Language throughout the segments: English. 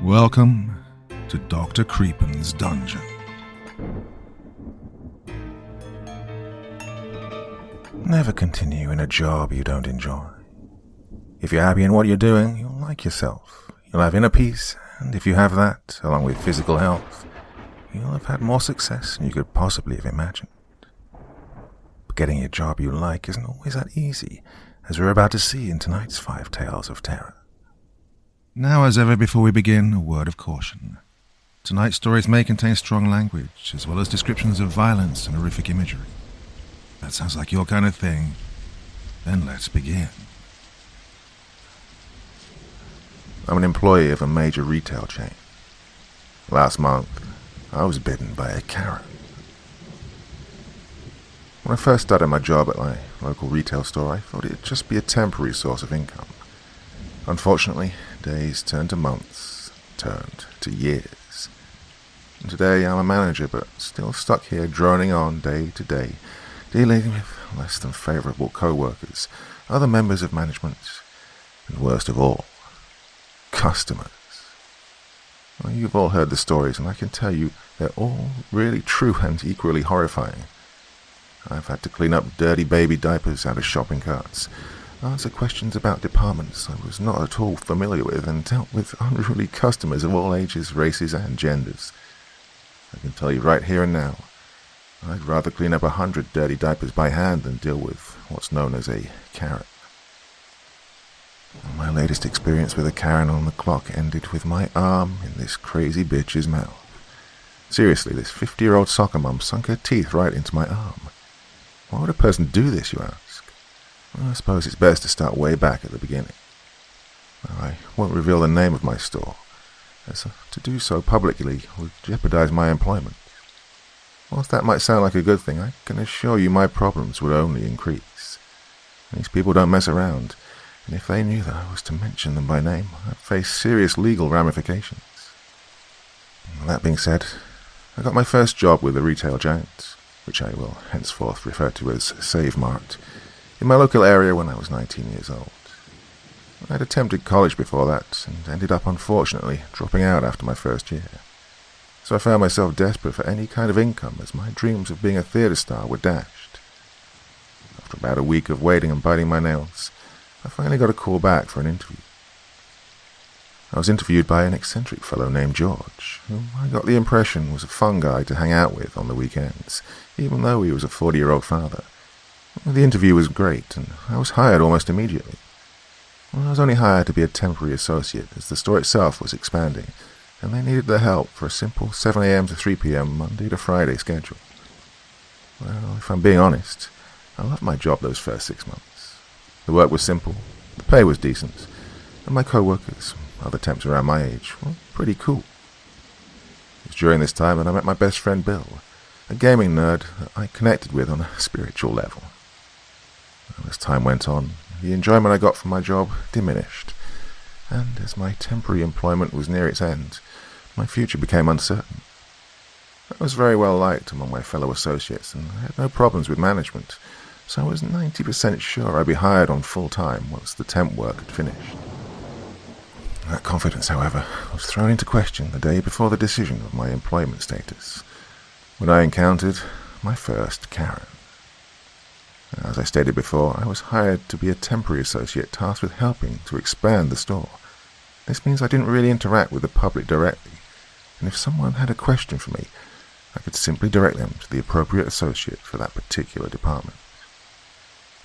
Welcome to Dr. Creepin's Dungeon. Never continue in a job you don't enjoy. If you're happy in what you're doing, you'll like yourself. You'll have inner peace, and if you have that, along with physical health, you'll have had more success than you could possibly have imagined. But getting a job you like isn't always that easy, as we're about to see in tonight's 5 Tales of Terror. Now, as ever before we begin, a word of caution. Tonight's stories may contain strong language, as well as descriptions of violence and horrific imagery. That sounds like your kind of thing. Then let's begin. I'm an employee of a major retail chain. Last month, I was bitten by a Karen. When I first started my job at my local retail store, I thought it'd just be a temporary source of income. Unfortunately, days turned to months, turned to years. And today I'm a manager, but still stuck here droning on day to day, dealing with less than favourable co-workers, other members of management, and worst of all, customers. Well, you've all heard the stories, and I can tell you they're all really true and equally horrifying. I've had to clean up dirty baby diapers out of shopping carts, answer questions about departments I was not at all familiar with, and dealt with unruly customers of all ages, races, and genders. I can tell you right here and now, I'd rather clean up 100 dirty diapers by hand than deal with what's known as a Karen. My latest experience with a Karen on the clock ended with my arm in this crazy bitch's mouth. Seriously, this 50-year-old soccer mum sunk her teeth right into my arm. Why would a person do this, you ask? Well, I suppose it's best to start way back at the beginning. Now, I won't reveal the name of my store, as to do so publicly would jeopardize my employment. Whilst that might sound like a good thing, I can assure you my problems would only increase. These people don't mess around, and if they knew that I was to mention them by name, I'd face serious legal ramifications. That being said, I got my first job with a retail giant, which I will henceforth refer to as Save Mart, in my local area when I was 19 years old. I had attempted college before that, and ended up unfortunately dropping out after my first year. So I found myself desperate for any kind of income, as my dreams of being a theatre star were dashed. After about a week of waiting and biting my nails, I finally got a call back for an interview. I was interviewed by an eccentric fellow named George, whom I got the impression was a fun guy to hang out with on the weekends, even though he was a 40-year-old father. The interview was great, and I was hired almost immediately. I was only hired to be a temporary associate, as the store itself was expanding, and they needed the help for a simple 7 a.m. to 3 p.m. Monday to Friday schedule. Well, if I'm being honest, I loved my job those first 6 months. The work was simple, the pay was decent, and my co-workers, other temps around my age, were pretty cool. It was during this time that I met my best friend Bill, a gaming nerd that I connected with on a spiritual level. As time went on, the enjoyment I got from my job diminished, and as my temporary employment was near its end, my future became uncertain. I was very well liked among my fellow associates, and I had no problems with management, so I was 90% sure I'd be hired on full-time once the temp work had finished. That confidence, however, was thrown into question the day before the decision of my employment status, when I encountered my first Karen. As I stated before, I was hired to be a temporary associate tasked with helping to expand the store. This means I didn't really interact with the public directly, and if someone had a question for me, I could simply direct them to the appropriate associate for that particular department.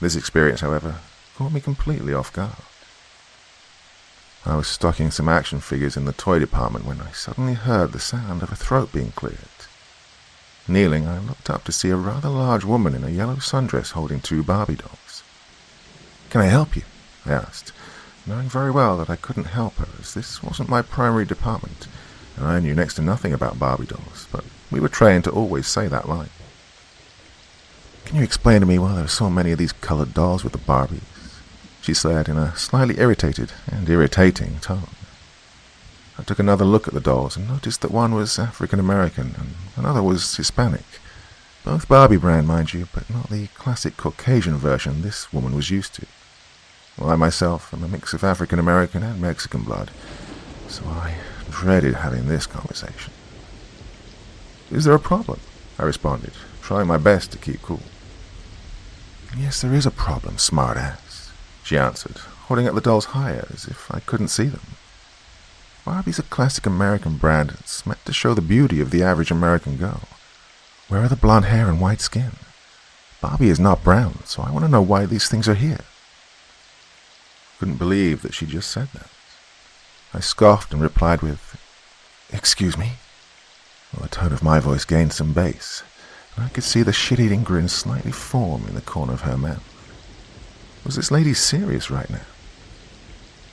This experience, however, caught me completely off guard. I was stocking some action figures in the toy department when I suddenly heard the sound of a throat being cleared. Kneeling, I looked up to see a rather large woman in a yellow sundress holding 2 Barbie dolls. "Can I help you?" I asked, knowing very well that I couldn't help her, as this wasn't my primary department, and I knew next to nothing about Barbie dolls, but we were trained to always say that line. "Can you explain to me why there are so many of these colored dolls with the Barbies?" she said in a slightly irritated and irritating tone. I took another look at the dolls and noticed that one was African American and another was Hispanic. Both Barbie brand, mind you, but not the classic Caucasian version this woman was used to. Well, I myself am a mix of African American and Mexican blood, so I dreaded having this conversation. "Is there a problem?" I responded, trying my best to keep cool. "Yes, there is a problem, smartass," she answered, holding up the dolls higher as if I couldn't see them. Barbie's a classic American brand that's meant to show the beauty of the average American girl. Where are the blonde hair and white skin? Barbie is not brown, so I want to know why these things are here. Couldn't believe that she just said that. I scoffed and replied with, "Excuse me?" Well, the tone of my voice gained some bass, and I could see the shit-eating grin slightly form in the corner of her mouth. Was this lady serious right now?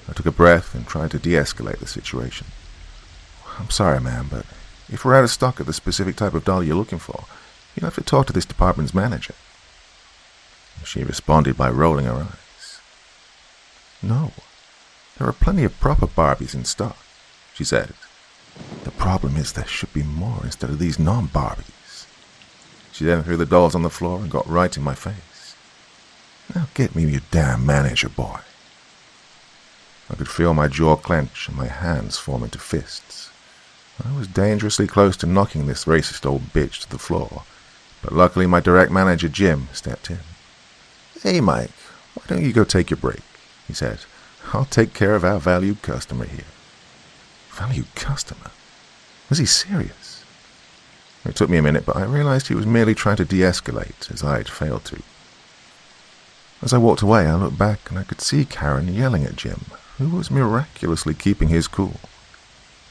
I took a breath and tried to de-escalate the situation. "I'm sorry, ma'am, but if we're out of stock of the specific type of doll you're looking for, you'll have to talk to this department's manager." She responded by rolling her eyes. "No, there are plenty of proper Barbies in stock," she said. "The problem is there should be more instead of these non-Barbies." She then threw the dolls on the floor and got right in my face. "Now get me your damn manager, boy." I could feel my jaw clench and my hands form into fists. I was dangerously close to knocking this racist old bitch to the floor, but luckily my direct manager, Jim, stepped in. "Hey, Mike, why don't you go take your break?" he said. "I'll take care of our valued customer here." Valued customer? Was he serious? It took me a minute, but I realized he was merely trying to de-escalate, as I had failed to. As I walked away, I looked back and I could see Karen yelling at Jim, who was miraculously keeping his cool.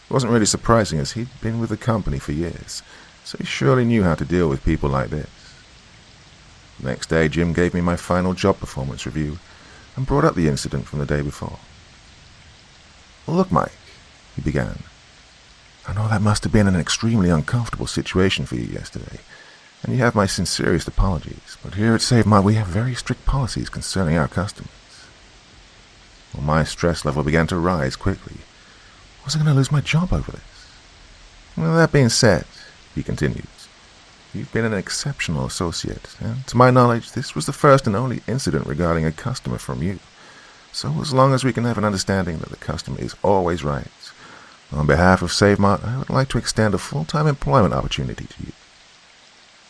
It wasn't really surprising, as he'd been with the company for years, so he surely knew how to deal with people like this. The next day, Jim gave me my final job performance review and brought up the incident from the day before. "Well, look, Mike," he began. "I know that must have been an extremely uncomfortable situation for you yesterday, and you have my sincerest apologies, but here at SaveMart we have very strict policies concerning our customers." Well, my stress level began to rise quickly. Was I going to lose my job over this? "Well, that being said," he continued, "you've been an exceptional associate, and to my knowledge, this was the first and only incident regarding a customer from you. So as long as we can have an understanding that the customer is always right, on behalf of SaveMart, I would like to extend a full-time employment opportunity to you."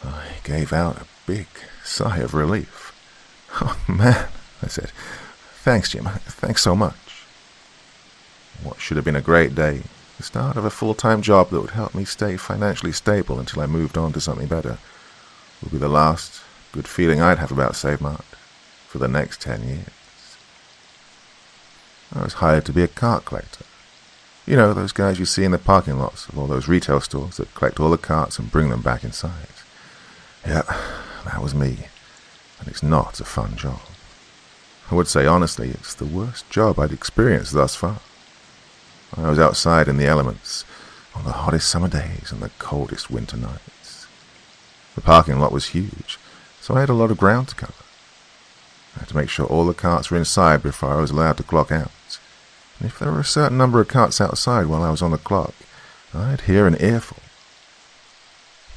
I gave out a big sigh of relief. "Oh, man," I said. "Thanks, Jim. Thanks so much." What should have been a great day, the start of a full-time job that would help me stay financially stable until I moved on to something better, would be the last good feeling I'd have about SaveMart for the next 10 years. I was hired to be a cart collector. You know, those guys you see in the parking lots of all those retail stores that collect all the carts and bring them back inside. Yeah, that was me, and it's not a fun job. I would say honestly, it's the worst job I'd experienced thus far. I was outside in the elements, on the hottest summer days and the coldest winter nights. The parking lot was huge, so I had a lot of ground to cover. I had to make sure all the carts were inside before I was allowed to clock out, and if there were a certain number of carts outside while I was on the clock, I'd hear an earful.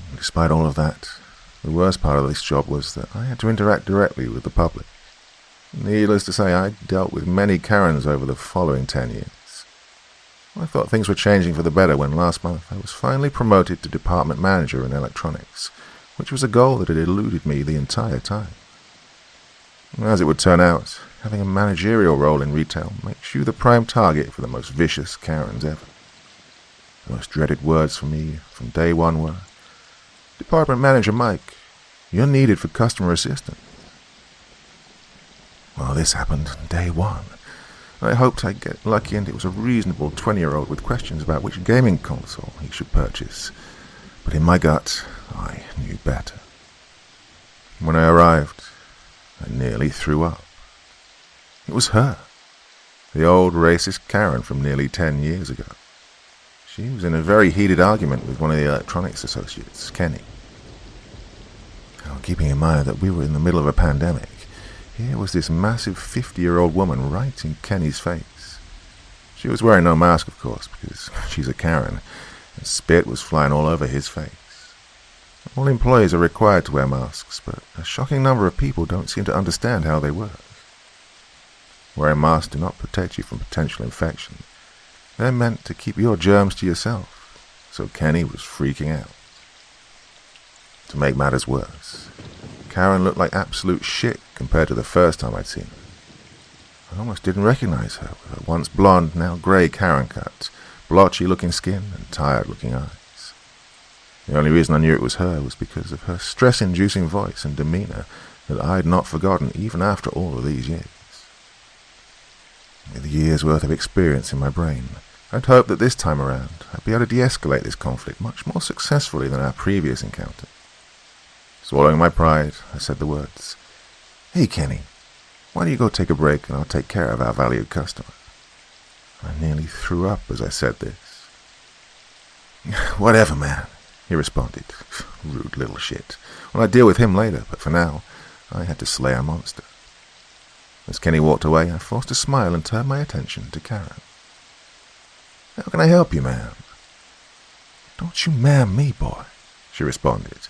And despite all of that, the worst part of this job was that I had to interact directly with the public. Needless to say, I dealt with many Karens over the following 10 years. I thought things were changing for the better when last month I was finally promoted to department manager in electronics, which was a goal that had eluded me the entire time. As it would turn out, having a managerial role in retail makes you the prime target for the most vicious Karens ever. The most dreaded words for me from day one were, "Department Manager Mike, you're needed for customer assistance." Well, this happened day one. I hoped I'd get lucky and it was a reasonable 20-year-old with questions about which gaming console he should purchase. But in my gut, I knew better. When I arrived, I nearly threw up. It was her, the old racist Karen from nearly 10 years ago. She was in a very heated argument with one of the electronics associates, Kenny. Now, keeping in mind that we were in the middle of a pandemic, here was this massive 50-year-old woman right in Kenny's face. She was wearing no mask, of course, because she's a Karen, and spit was flying all over his face. All employees are required to wear masks, but a shocking number of people don't seem to understand how they work. Wearing masks do not protect you from potential infection, they're meant to keep your germs to yourself, so Kenny was freaking out. To make matters worse, Karen looked like absolute shit compared to the first time I'd seen her. I almost didn't recognize her with her once blonde, now grey Karen cut, blotchy-looking skin and tired-looking eyes. The only reason I knew it was her was because of her stress-inducing voice and demeanor that I had not forgotten even after all of these years. With years' worth of experience in my brain, I'd hoped that this time around I'd be able to de-escalate this conflict much more successfully than our previous encounter. Swallowing my pride, I said the words, "Hey, Kenny, why don't you go take a break and I'll take care of our valued customer?" I nearly threw up as I said this. "Whatever, man," he responded. Rude little shit. Well, I'd deal with him later, but for now, I had to slay our monster. As Kenny walked away, I forced a smile and turned my attention to Karen. "How can I help you, ma'am?" "Don't you ma'am me, boy," she responded.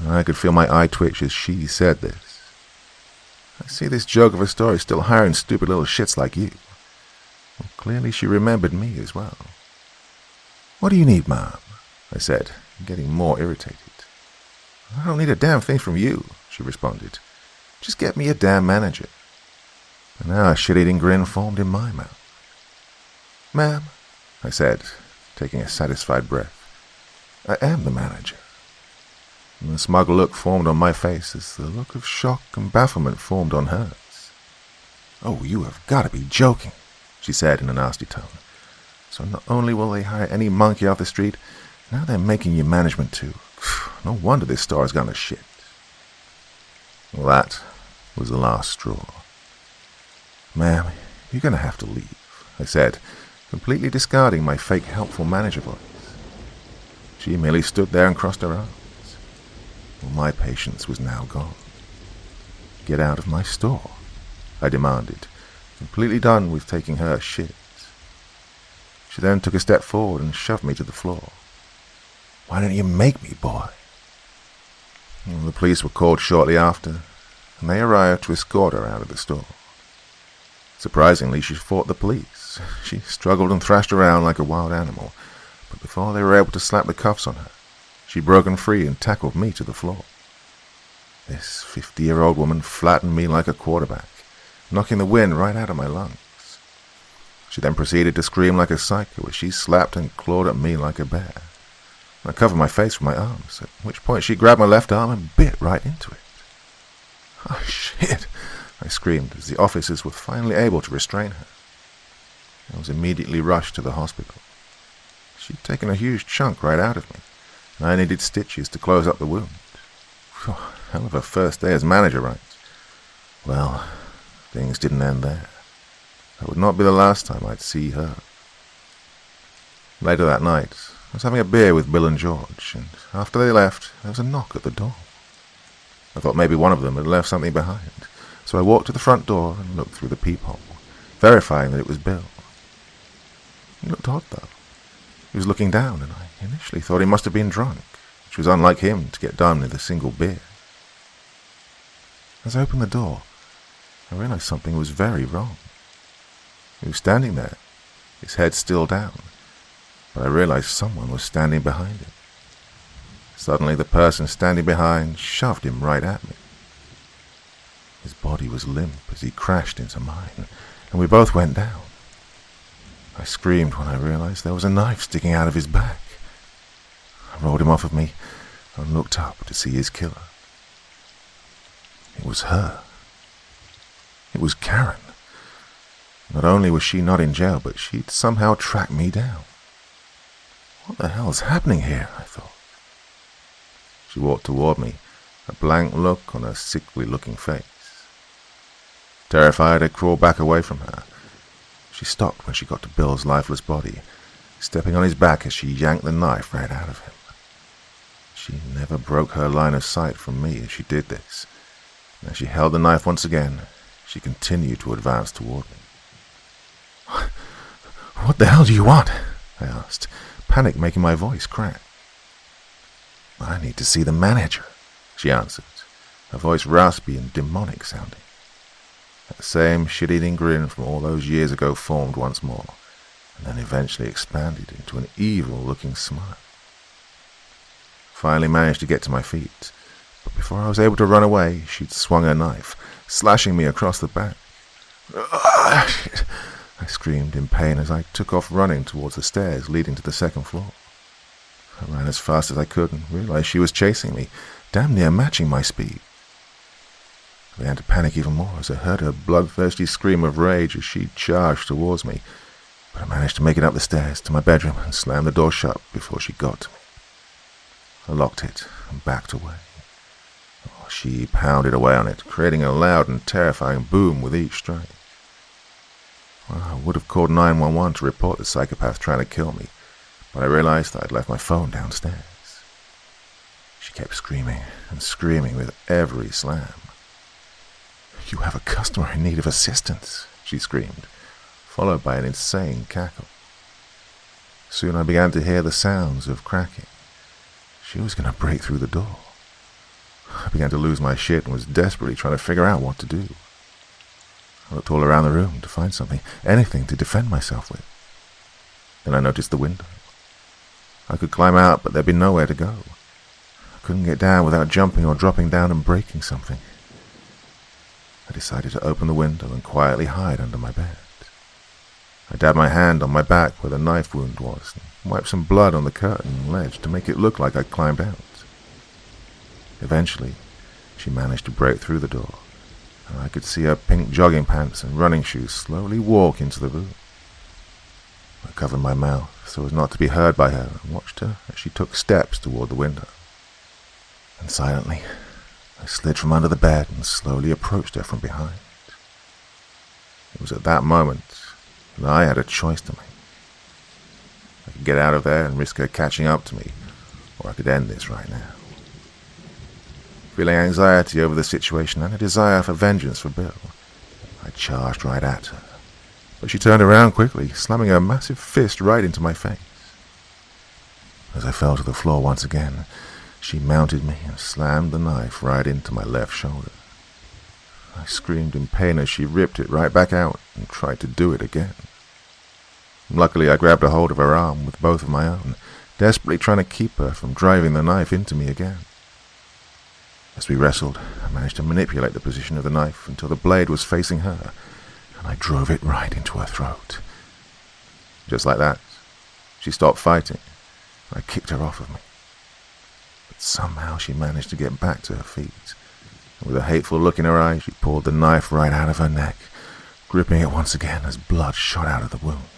I could feel my eye twitch as she said this. "I see this joke of a story still hiring stupid little shits like you." Well, clearly she remembered me as well. "What do you need, ma'am?" I said, getting more irritated. "I don't need a damn thing from you," she responded. "Just get me a damn manager." And now a shit-eating grin formed in my mouth. "Ma'am," I said, taking a satisfied breath, "I am the manager." And the smug look formed on my face as the look of shock and bafflement formed on hers. "Oh, you have got to be joking," she said in a nasty tone. "So not only will they hire any monkey off the street, now they're making you management too. No wonder this store has gone to shit." Well, that was the last straw. "Ma'am, you're going to have to leave," I said, completely discarding my fake helpful manager voice. She merely stood there and crossed her arms. Well, my patience was now gone. "Get out of my store," I demanded, completely done with taking her shit. She then took a step forward and shoved me to the floor. "Why don't you make me, boy?" Well, the police were called shortly after, and they arrived to escort her out of the store. Surprisingly, she fought the police. She struggled and thrashed around like a wild animal, but before they were able to slap the cuffs on her, she broke free and tackled me to the floor. This 50-year-old woman flattened me like a quarterback, knocking the wind right out of my lungs. She then proceeded to scream like a psycho as she slapped and clawed at me like a bear. I covered my face with my arms, at which point she grabbed my left arm and bit right into it. "Oh, shit," I screamed as the officers were finally able to restrain her. I was immediately rushed to the hospital. She'd taken a huge chunk right out of me, and I needed stitches to close up the wound. Whew, hell of a first day as manager, right? Well, things didn't end there. That would not be the last time I'd see her. Later that night, I was having a beer with Bill and George, and after they left, there was a knock at the door. I thought maybe one of them had left something behind, so I walked to the front door and looked through the peephole, verifying that it was Bill. He looked odd, though. He was looking down, and I initially thought he must have been drunk, which was unlike him to get done with a single beer. As I opened the door, I realized something was very wrong. He was standing there, his head still down, but I realized someone was standing behind him. Suddenly, the person standing behind shoved him right at me. His body was limp as he crashed into mine, and we both went down. I screamed when I realized there was a knife sticking out of his back. I rolled him off of me and looked up to see his killer. It was her. It was Karen. Not only was she not in jail, but she'd somehow tracked me down. What the hell's happening here, I thought. She walked toward me, a blank look on her sickly-looking face. Terrified, I crawled back away from her. She stopped when she got to Bill's lifeless body, stepping on his back as she yanked the knife right out of him. She never broke her line of sight from me as she did this. As she held the knife once again, she continued to advance toward me. "What the hell do you want?" I asked, panic making my voice crack. "I need to see the manager," she answered, her voice raspy and demonic sounding. That same shit-eating grin from all those years ago formed once more, and then eventually expanded into an evil-looking smile. Finally managed to get to my feet, but before I was able to run away, she'd swung her knife, slashing me across the back. I screamed in pain as I took off running towards the stairs leading to the second floor. I ran as fast as I could and realized she was chasing me, damn near matching my speed. I began to panic even more as I heard her bloodthirsty scream of rage as she charged towards me, but I managed to make it up the stairs to my bedroom and slam the door shut before she got to me. I locked it and backed away. She pounded away on it, creating a loud and terrifying boom with each strike. I would have called 911 to report the psychopath trying to kill me, but I realized that I'd left my phone downstairs. She kept screaming and screaming with every slam. "You have a customer in need of assistance," she screamed, followed by an insane cackle. Soon I began to hear the sounds of cracking. She was going to break through the door. I began to lose my shit and was desperately trying to figure out what to do. I looked all around the room to find something, anything to defend myself with. Then I noticed the window. I could climb out, but there'd be nowhere to go. I couldn't get down without jumping or dropping down and breaking something. I decided to open the window and quietly hide under my bed. I dabbed my hand on my back where the knife wound was and wiped some blood on the curtain and ledge to make it look like I'd climbed out. Eventually, she managed to break through the door, and I could see her pink jogging pants and running shoes slowly walk into the room. I covered my mouth so as not to be heard by her and watched her as she took steps toward the window. And silently, I slid from under the bed and slowly approached her from behind. It was at that moment that I had a choice to make. I could get out of there and risk her catching up to me, or I could end this right now. Feeling anxiety over the situation and a desire for vengeance for Bill, I charged right at her, but she turned around quickly, slamming her massive fist right into my face. As I fell to the floor once again, she mounted me and slammed the knife right into my left shoulder. I screamed in pain as she ripped it right back out and tried to do it again. Luckily, I grabbed a hold of her arm with both of my own, desperately trying to keep her from driving the knife into me again. As we wrestled, I managed to manipulate the position of the knife until the blade was facing her, and I drove it right into her throat. Just like that, she stopped fighting, and I kicked her off of me. But somehow she managed to get back to her feet, and with a hateful look in her eyes, she pulled the knife right out of her neck, gripping it once again as blood shot out of the wound.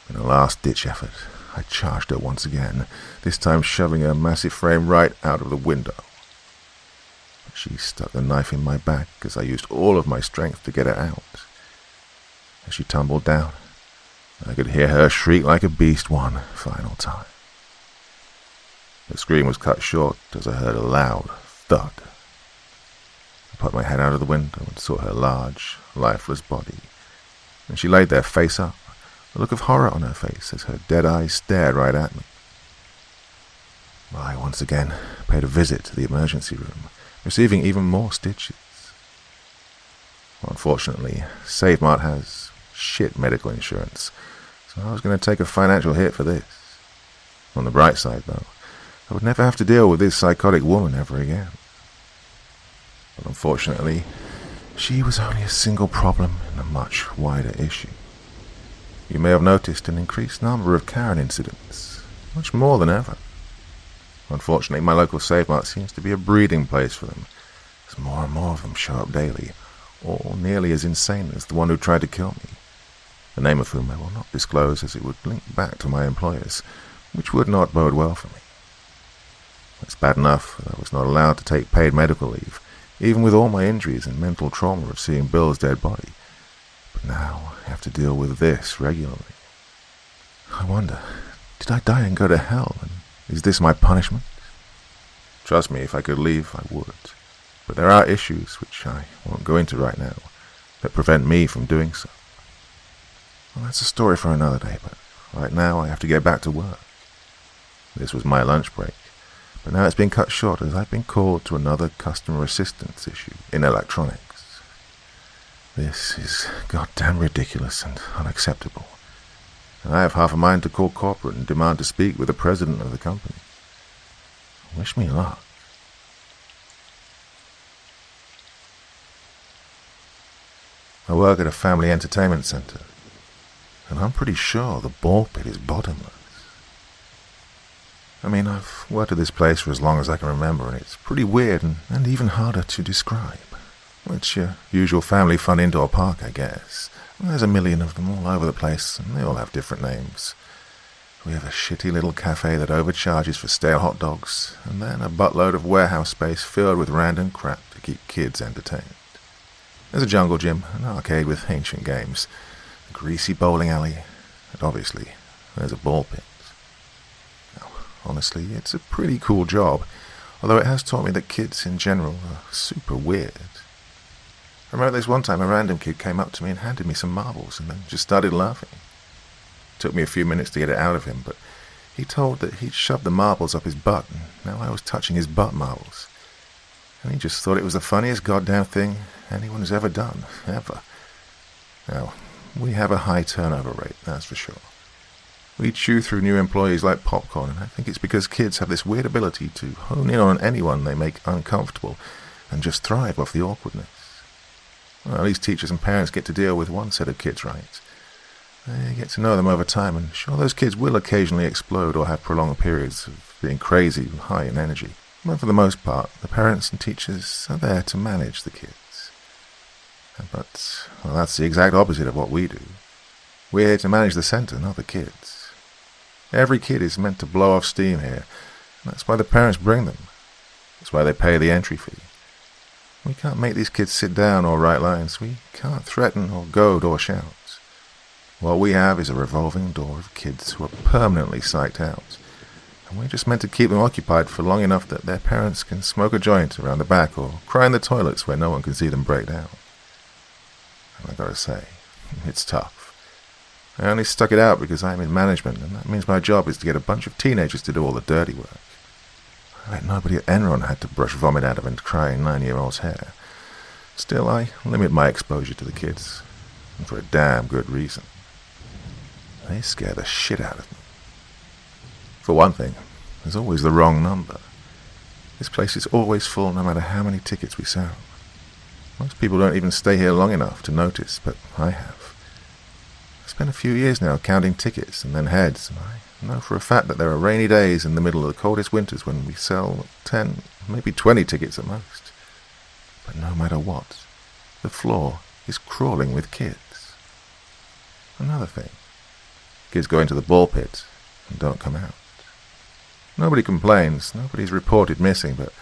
In a last-ditch effort, I charged her once again, this time shoving her massive frame right out of the window. She stuck the knife in my back as I used all of my strength to get her out. As she tumbled down, I could hear her shriek like a beast one final time. The scream was cut short as I heard a loud thud. I put my head out of the window and saw her large, lifeless body, and she laid there face up, a look of horror on her face as her dead eyes stared right at me. I once again paid a visit to the emergency room, receiving even more stitches. Unfortunately, SaveMart has shit medical insurance, so I was going to take a financial hit for this. On the bright side, though, I would never have to deal with this psychotic woman ever again. But unfortunately, she was only a single problem in a much wider issue. You may have noticed an increased number of Karen incidents, much more than ever. Unfortunately, my local SaveMart seems to be a breeding place for them, as more and more of them show up daily, all nearly as insane as the one who tried to kill me, the name of whom I will not disclose as it would link back to my employers, which would not bode well for me. It's bad enough that I was not allowed to take paid medical leave, even with all my injuries and mental trauma of seeing Bill's dead body, but now I have to deal with this regularly. I wonder, did I die and go to hell, and is this my punishment? Trust me, if I could leave, I would. But there are issues, which I won't go into right now, that prevent me from doing so. Well, that's a story for another day, but right now I have to get back to work. This was my lunch break, but now it's been cut short as I've been called to another customer assistance issue in electronics. This is goddamn ridiculous and unacceptable. and I have half a mind to call corporate and demand to speak with the president of the company. Wish me luck. I work at a family entertainment center, and I'm pretty sure the ball pit is bottomless. I mean, I've worked at this place for as long as I can remember, and it's pretty weird and even harder to describe. It's your usual family fun indoor park, I guess. There's a million of them all over the place, and they all have different names. We have a shitty little cafe that overcharges for stale hot dogs, and then a buttload of warehouse space filled with random crap to keep kids entertained. There's a jungle gym, an arcade with ancient games, a greasy bowling alley, and obviously, there's a ball pit. Now, honestly, it's a pretty cool job, although it has taught me that kids in general are super weird. I remember this one time a random kid came up to me and handed me some marbles and then just started laughing. It took me a few minutes to get it out of him, but he told that he'd shoved the marbles up his butt, and now I was touching his butt marbles. And he just thought it was the funniest goddamn thing anyone has ever done, ever. Now, we have a high turnover rate, that's for sure. We chew through new employees like popcorn, and I think it's because kids have this weird ability to hone in on anyone they make uncomfortable and just thrive off the awkwardness. Well, at least teachers and parents get to deal with one set of kids, right? They get to know them over time, and sure, those kids will occasionally explode or have prolonged periods of being crazy and high in energy. But for the most part, the parents and teachers are there to manage the kids. But, well, that's the exact opposite of what we do. We're here to manage the center, not the kids. Every kid is meant to blow off steam here, and that's why the parents bring them. That's why they pay the entry fee. We can't make these kids sit down or write lines. We can't threaten or goad or shout. What we have is a revolving door of kids who are permanently psyched out, and we're just meant to keep them occupied for long enough that their parents can smoke a joint around the back or cry in the toilets where no one can see them break down. And I gotta say, it's tough. I only stuck it out because I'm in management, and that means my job is to get a bunch of teenagers to do all the dirty work. I bet nobody at Enron had to brush vomit out of a crying 9-year-old's hair. Still, I limit my exposure to the kids, and for a damn good reason. They scare the shit out of me. For one thing, there's always the wrong number. This place is always full no matter how many tickets we sell. Most people don't even stay here long enough to notice, but I have. I spent a few years now counting tickets and then heads, and I know for a fact that there are rainy days in the middle of the coldest winters when we sell 10, maybe 20 tickets at most. But no matter what, the floor is crawling with kids. Another thing, kids go into the ball pit and don't come out. Nobody complains, nobody's reported missing, but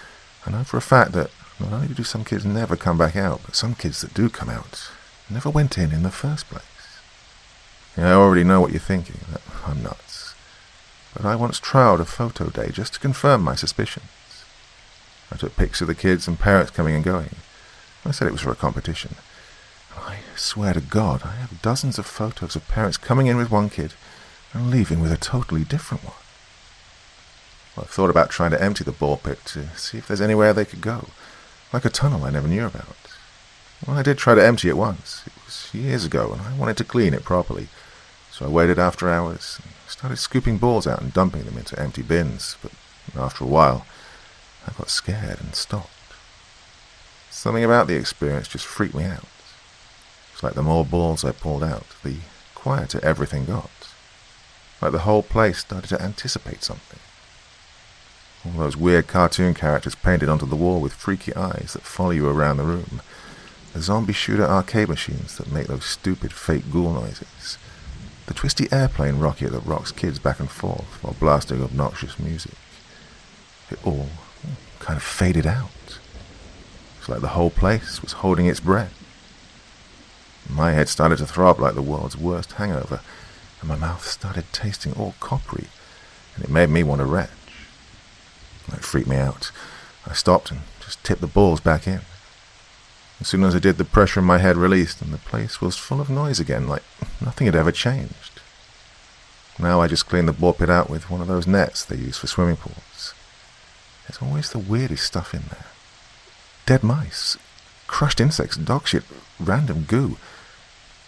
I know for a fact that not only do some kids never come back out, but some kids that do come out never went in the first place. Yeah, I already know what you're thinking, that I'm nuts. But I once trialed a photo day just to confirm my suspicions. I took pics of the kids and parents coming and going. I said it was for a competition. I swear to God, I have dozens of photos of parents coming in with one kid and leaving with a totally different one. Well, I've thought about trying to empty the ball pit to see if there's anywhere they could go, like a tunnel I never knew about. Well, I did try to empty it once. It was years ago, and I wanted to clean it properly. So I waited after hours and started scooping balls out and dumping them into empty bins, but after a while, I got scared and stopped. Something about the experience just freaked me out. It's like the more balls I pulled out, the quieter everything got. Like the whole place started to anticipate something. All those weird cartoon characters painted onto the wall with freaky eyes that follow you around the room. The zombie shooter arcade machines that make those stupid fake ghoul noises. The twisty airplane rocket that rocks kids back and forth while blasting obnoxious music. It all kind of faded out. It's like the whole place was holding its breath. My head started to throb like the world's worst hangover, and my mouth started tasting all coppery, and it made me want to retch. It freaked me out. I stopped and just tipped the balls back in. As soon as I did, the pressure in my head released, and the place was full of noise again, like nothing had ever changed. Now I just clean the ball pit out with one of those nets they use for swimming pools. There's always the weirdest stuff in there. Dead mice, crushed insects, dog shit, random goo,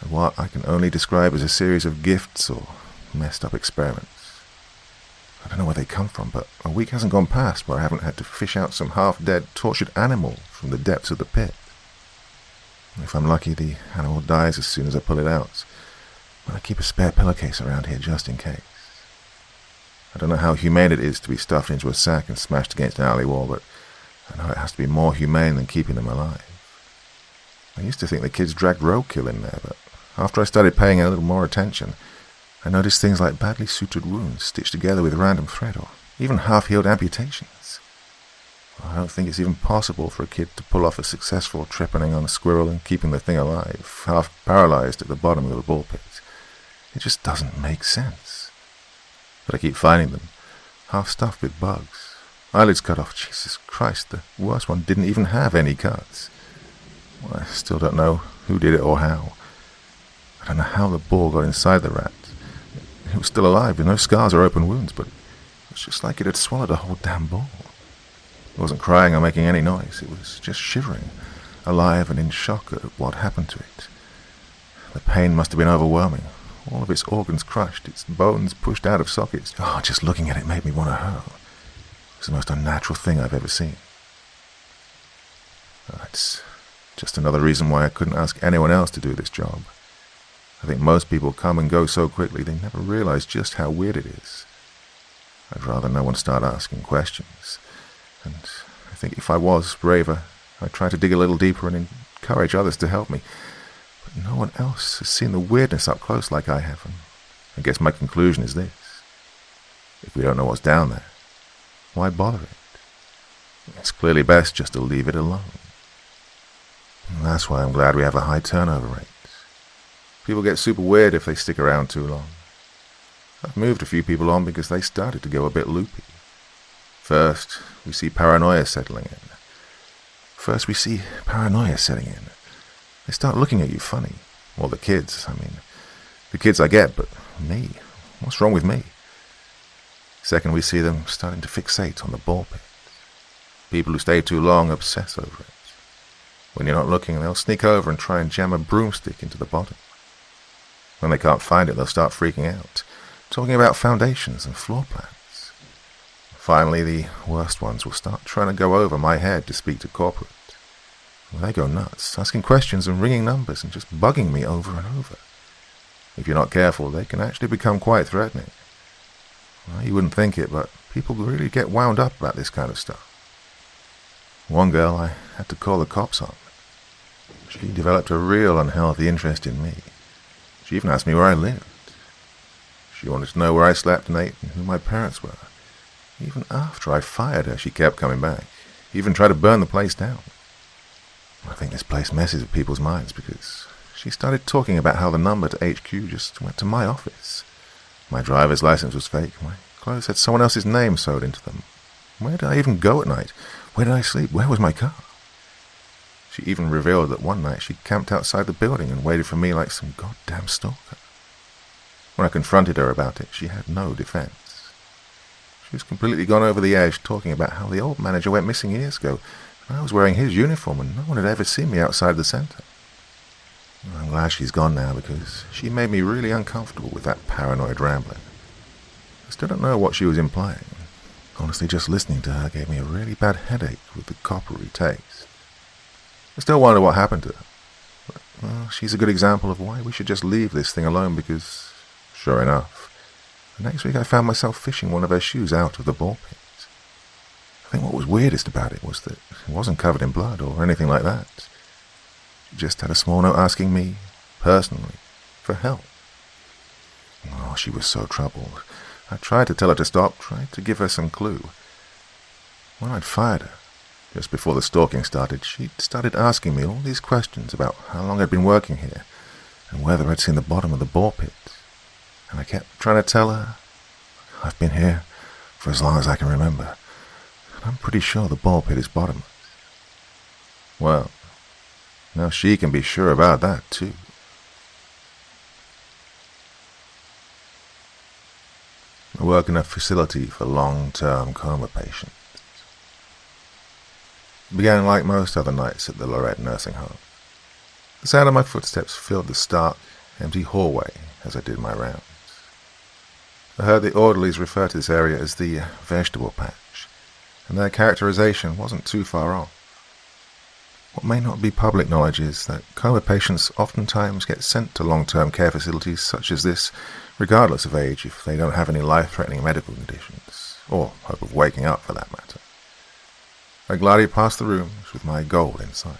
and what I can only describe as a series of gifts or messed up experiments. I don't know where they come from, but a week hasn't gone past where I haven't had to fish out some half-dead, tortured animal from the depths of the pit. If I'm lucky, the animal dies as soon as I pull it out, but I keep a spare pillowcase around here just in case. I don't know how humane it is to be stuffed into a sack and smashed against an alley wall, but I know it has to be more humane than keeping them alive. I used to think the kids dragged roadkill in there, but after I started paying a little more attention, I noticed things like badly sutured wounds stitched together with random thread, or even half-healed amputations. I don't think it's even possible for a kid to pull off a successful trepanning on a squirrel and keeping the thing alive, half paralyzed at the bottom of the ball pit. It just doesn't make sense. But I keep finding them, half stuffed with bugs. Eyelids cut off. Jesus Christ, the worst one didn't even have any cuts. Well, I still don't know who did it or how. I don't know how the ball got inside the rat. It was still alive with no scars or open wounds, but it was just like it had swallowed a whole damn ball. It wasn't crying or making any noise. It was just shivering, alive and in shock at what happened to it. The pain must have been overwhelming. All of its organs crushed, its bones pushed out of sockets. Oh, just looking at it made me want to hurl. It was the most unnatural thing I've ever seen. It's just another reason why I couldn't ask anyone else to do this job. I think most people come and go so quickly they never realize just how weird it is. I'd rather no one start asking questions. And I think if I was braver, I'd try to dig a little deeper and encourage others to help me. But no one else has seen the weirdness up close like I have, and I guess my conclusion is this. If we don't know what's down there, why bother it? It's clearly best just to leave it alone. And that's why I'm glad we have a high turnover rate. People get super weird if they stick around too long. I've moved a few people on because they started to go a bit loopy. First, we see paranoia settling in. They start looking at you funny. Well, the kids I get, but me? What's wrong with me? Second, we see them starting to fixate on the ball pit. People who stay too long obsess over it. When you're not looking, they'll sneak over and try and jam a broomstick into the bottom. When they can't find it, they'll start freaking out, talking about foundations and floor plans. Finally, the worst ones will start trying to go over my head to speak to corporate. They go nuts, asking questions and ringing numbers and just bugging me over and over. If you're not careful, they can actually become quite threatening. Well, you wouldn't think it, but people really get wound up about this kind of stuff. One girl I had to call the cops on. She developed a real unhealthy interest in me. She even asked me where I lived. She wanted to know where I slept and ate and who my parents were. Even after I fired her, she kept coming back. Even tried to burn the place down. I think this place messes with people's minds because she started talking about how the number to HQ just went to my office. My driver's license was fake. My clothes had someone else's name sewed into them. Where did I even go at night? Where did I sleep? Where was my car? She even revealed that one night she camped outside the building and waited for me like some goddamn stalker. When I confronted her about it, she had no defense. She was completely gone over the edge, talking about how the old manager went missing years ago, and I was wearing his uniform and no one had ever seen me outside the center. I'm glad she's gone now because she made me really uncomfortable with that paranoid rambling. I still don't know what she was implying. Honestly, just listening to her gave me a really bad headache with the coppery taste. I still wonder what happened to her. But, well, she's a good example of why we should just leave this thing alone because, sure enough, the next week I found myself fishing one of her shoes out of the ball pit. I think what was weirdest about it was that it wasn't covered in blood or anything like that. She just had a small note asking me, personally, for help. Oh, she was so troubled. I tried to tell her to stop, tried to give her some clue. When I'd fired her, just before the stalking started, she started asking me all these questions about how long I'd been working here and whether I'd seen the bottom of the ball pit. And I kept trying to tell her, I've been here for as long as I can remember, and I'm pretty sure the ball pit is bottomless. Well, now she can be sure about that too. I work in a facility for long-term coma patients. It began like most other nights at the Lorette nursing home. The sound of my footsteps filled the stark, empty hallway as I did my rounds. I heard the orderlies refer to this area as the vegetable patch, and their characterization wasn't too far off. What may not be public knowledge is that coma patients oftentimes get sent to long-term care facilities such as this, regardless of age, if they don't have any life-threatening medical conditions, or hope of waking up for that matter. I glided past the rooms with my goal in sight.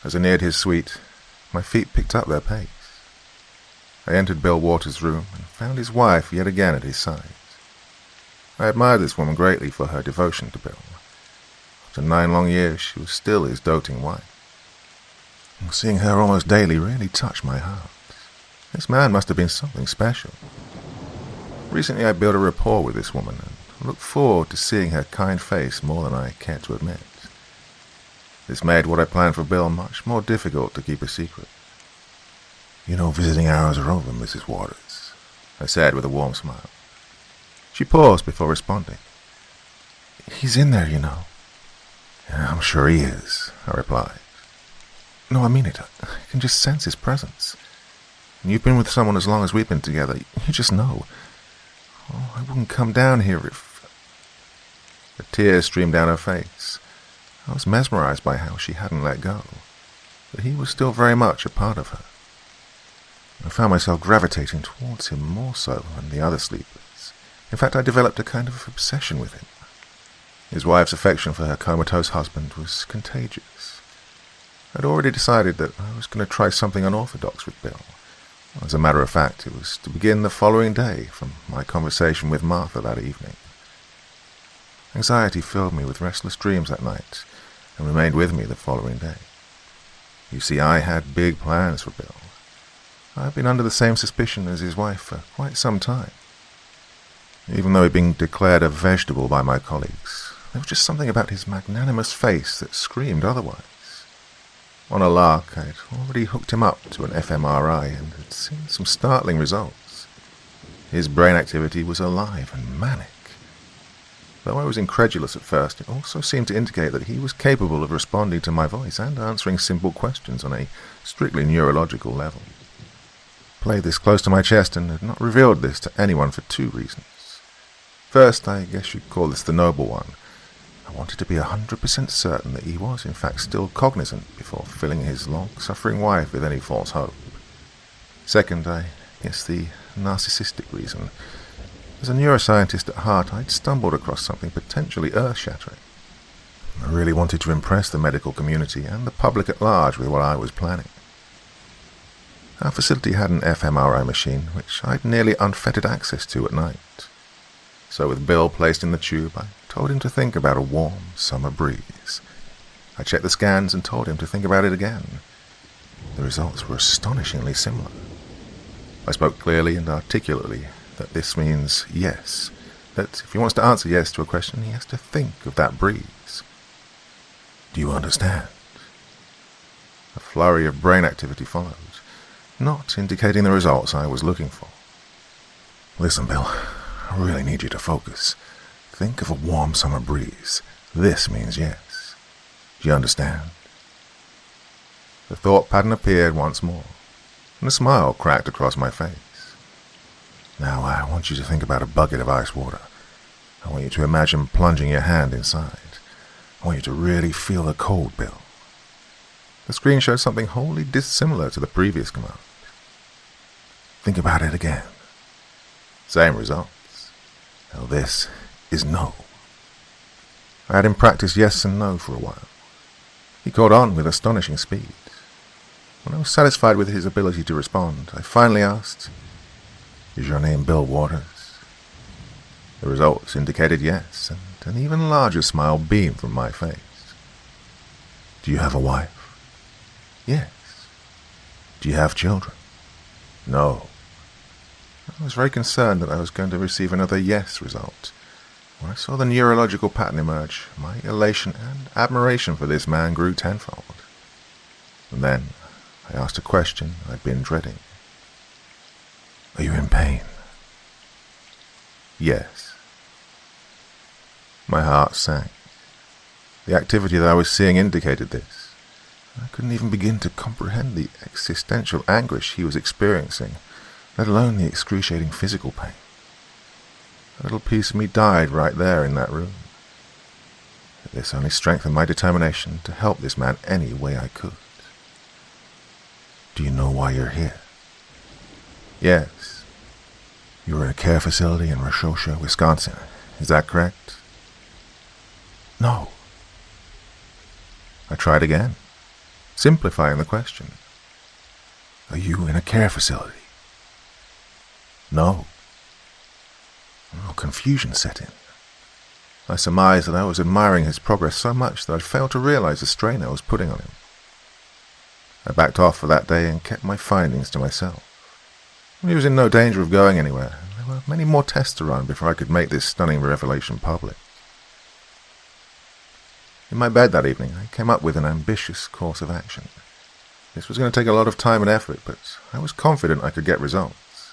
As I neared his suite, my feet picked up their pace. I entered Bill Waters' room and found his wife yet again at his side. I admired this woman greatly for her devotion to Bill. After 9 long years, she was still his doting wife. And seeing her almost daily really touched my heart. This man must have been something special. Recently I built a rapport with this woman and looked forward to seeing her kind face more than I cared to admit. This made what I planned for Bill much more difficult to keep a secret. "You know visiting hours are over, Mrs. Waters," I said with a warm smile. She paused before responding. "He's in there, you know." "Yeah, I'm sure he is," I replied. "No, I mean it. I can just sense his presence. And you've been with someone as long as we've been together. You just know. Oh, I wouldn't come down here if..." The tears streamed down her face. I was mesmerized by how she hadn't let go, but he was still very much a part of her. I found myself gravitating towards him more so than the other sleepers. In fact, I developed a kind of obsession with him. His wife's affection for her comatose husband was contagious. I'd already decided that I was going to try something unorthodox with Bill. As a matter of fact, it was to begin the following day from my conversation with Martha that evening. Anxiety filled me with restless dreams that night and remained with me the following day. You see, I had big plans for Bill. I'd been under the same suspicion as his wife for quite some time. Even though he'd been declared a vegetable by my colleagues, there was just something about his magnanimous face that screamed otherwise. On a lark, I'd already hooked him up to an fMRI and had seen some startling results. His brain activity was alive and manic. Though I was incredulous at first, it also seemed to indicate that he was capable of responding to my voice and answering simple questions on a strictly neurological level. I played this close to my chest and had not revealed this to anyone for 2 reasons. First, I guess you'd call this the noble one. I wanted to be 100% certain that he was in fact still cognizant before filling his long-suffering wife with any false hope. Second, I guess the narcissistic reason. As a neuroscientist at heart, I'd stumbled across something potentially earth-shattering. I really wanted to impress the medical community and the public at large with what I was planning. Our facility had an fMRI machine, which I'd nearly unfettered access to at night. So with Bill placed in the tube, I told him to think about a warm summer breeze. I checked the scans and told him to think about it again. The results were astonishingly similar. I spoke clearly and articulately that this means yes, that if he wants to answer yes to a question, he has to think of that breeze. "Do you understand?" A flurry of brain activity followed, not indicating the results I was looking for. "Listen, Bill, I really need you to focus. Think of a warm summer breeze. This means yes. Do you understand?" The thought pattern appeared once more, and a smile cracked across my face. "Now I want you to think about a bucket of ice water. I want you to imagine plunging your hand inside. I want you to really feel the cold, Bill." The screen showed something wholly dissimilar to the previous command. "Think about it again." Same results. Now this is no. I had him practice yes and no for a while. He caught on with astonishing speed. When I was satisfied with his ability to respond, I finally asked, "Is your name Bill Waters?" The results indicated yes, and an even larger smile beamed from my face. "Do you have a wife?" "Yes." "Do you have children?" "No." I was very concerned that I was going to receive another yes result. When I saw the neurological pattern emerge, my elation and admiration for this man grew tenfold. And then I asked a question I'd been dreading. "Are you in pain?" "Yes." My heart sank. The activity that I was seeing indicated this. I couldn't even begin to comprehend the existential anguish he was experiencing, let alone the excruciating physical pain. A little piece of me died right there in that room. Yet this only strengthened my determination to help this man any way I could. Do you know why you're here? Yes. You were in a care facility in Rochosha, Wisconsin. Is that correct? No. I tried again, simplifying the question. Are you in a care facility? No. Oh, confusion set in. I surmised that I was admiring his progress so much that I'd failed to realize the strain I was putting on him. I backed off for that day and kept my findings to myself. He was in no danger of going anywhere. There were many more tests to run before I could make this stunning revelation public. In my bed that evening, I came up with an ambitious course of action. This was going to take a lot of time and effort, but I was confident I could get results.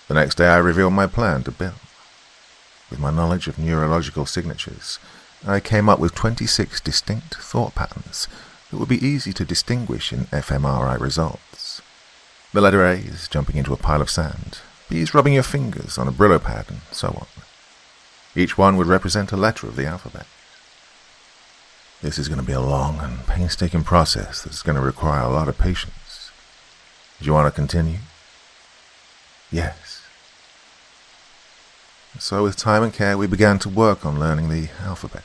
The next day I revealed my plan to Bill. With my knowledge of neurological signatures, I came up with 26 distinct thought patterns that would be easy to distinguish in fMRI results. The letter A is jumping into a pile of sand, B is rubbing your fingers on a Brillo pad, and so on. Each one would represent a letter of the alphabet. This is going to be a long and painstaking process that's going to require a lot of patience. Do you want to continue? Yes. So with time and care, we began to work on learning the alphabet.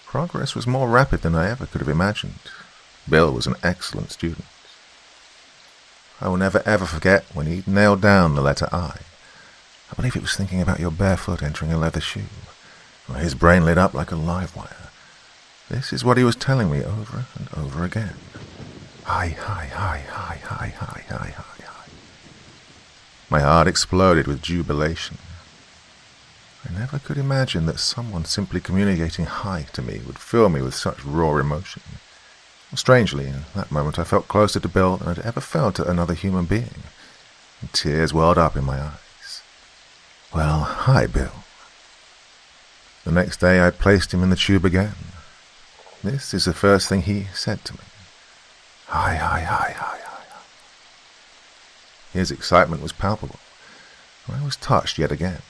Progress was more rapid than I ever could have imagined. Bill was an excellent student. I will never ever forget when he nailed down the letter I. I believe it was thinking about your bare foot entering a leather shoe. His brain lit up like a live wire. This is what he was telling me over and over again. Hi, hi, hi, hi, hi, hi, hi, hi, hi. My heart exploded with jubilation. I never could imagine that someone simply communicating hi to me would fill me with such raw emotion. Strangely, in that moment I felt closer to Bill than I'd ever felt to another human being, and tears welled up in my eyes. Well, hi, Bill. The next day I placed him in the tube again. This is the first thing he said to me. Hi, hi, hi, hi, hi, hi. His excitement was palpable. I was touched yet again.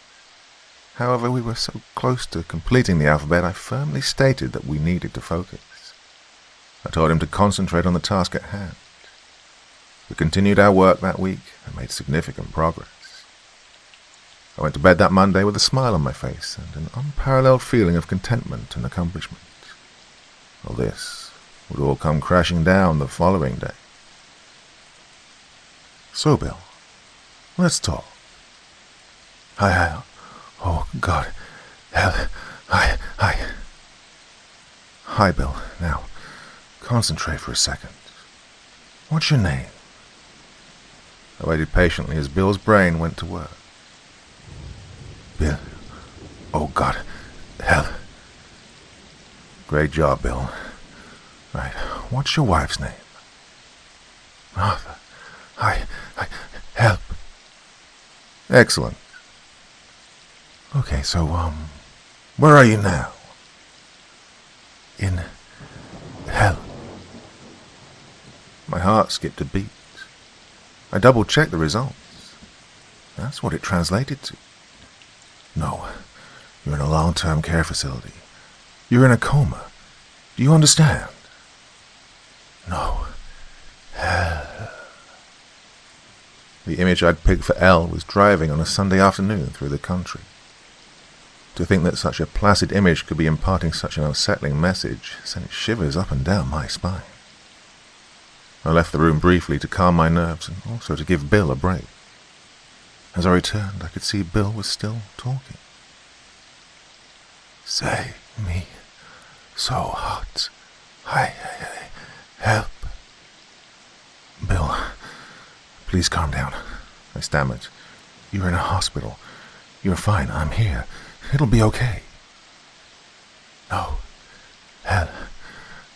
However, we were so close to completing the alphabet, I firmly stated that we needed to focus. I told him to concentrate on the task at hand. We continued our work that week and made significant progress. I went to bed that Monday with a smile on my face and an unparalleled feeling of contentment and accomplishment. Well, this would all come crashing down the following day. So, Bill, let's talk. Oh, God. Hi. Hi, Bill. Now, concentrate for a second. What's your name? I waited patiently as Bill's brain went to work. Bill. Oh, God. Hell. Great job, Bill. Right. What's your wife's name? Martha. Hi. Help. Excellent. Okay, so, where are you now? In hell. My heart skipped a beat. I double-checked the results. That's what it translated to. No, you're in a long-term care facility. You're in a coma. Do you understand? No. Hell. The image I'd picked for L was driving on a Sunday afternoon through the country. To think that such a placid image could be imparting such an unsettling message sent shivers up and down my spine. I left the room briefly to calm my nerves and also to give Bill a break. As I returned, I could see Bill was still talking. Say me so hot. Hi, help. Bill, please calm down, I stammered. You're in a hospital. You're fine, I'm here. It'll be okay. No. Hell.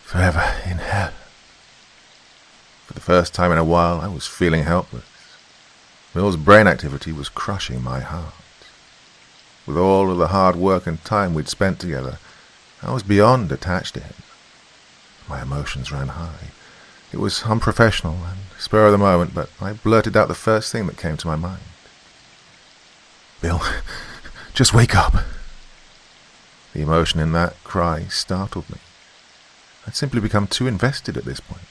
Forever in hell. For the first time in a while, I was feeling helpless. Bill's brain activity was crushing my heart. With all of the hard work and time we'd spent together, I was beyond attached to him. My emotions ran high. It was unprofessional and spur of the moment, but I blurted out the first thing that came to my mind. "Bill, just wake up." The emotion in that cry startled me. I'd simply become too invested at this point.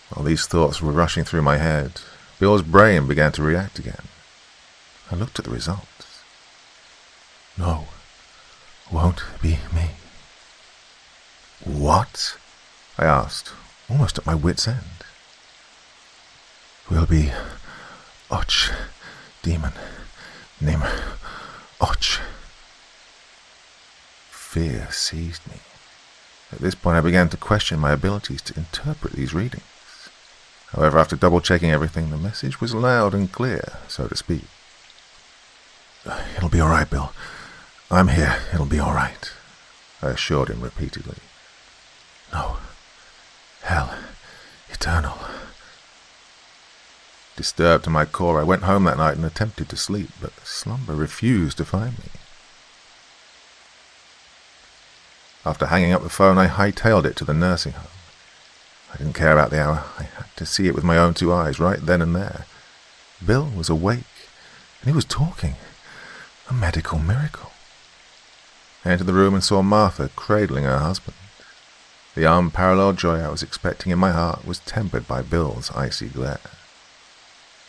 While these thoughts were rushing through my head, Bill's brain began to react again. I looked at the results. "No, won't be me." "What?" I asked, almost at my wit's end. "Will be Och, demon, name Och." Fear seized me. At this point I began to question my abilities to interpret these readings. However, after double-checking everything, the message was loud and clear, so to speak. "It'll be all right, Bill. I'm here. It'll be all right," I assured him repeatedly. "No. Hell. Eternal." Disturbed to my core, I went home that night and attempted to sleep, but slumber refused to find me. After hanging up the phone, I hightailed it to the nursing home. I didn't care about the hour. I had to see it with my own two eyes right then and there. Bill was awake, and he was talking. A medical miracle. I entered the room and saw Martha cradling her husband. The unparalleled joy I was expecting in my heart was tempered by Bill's icy glare.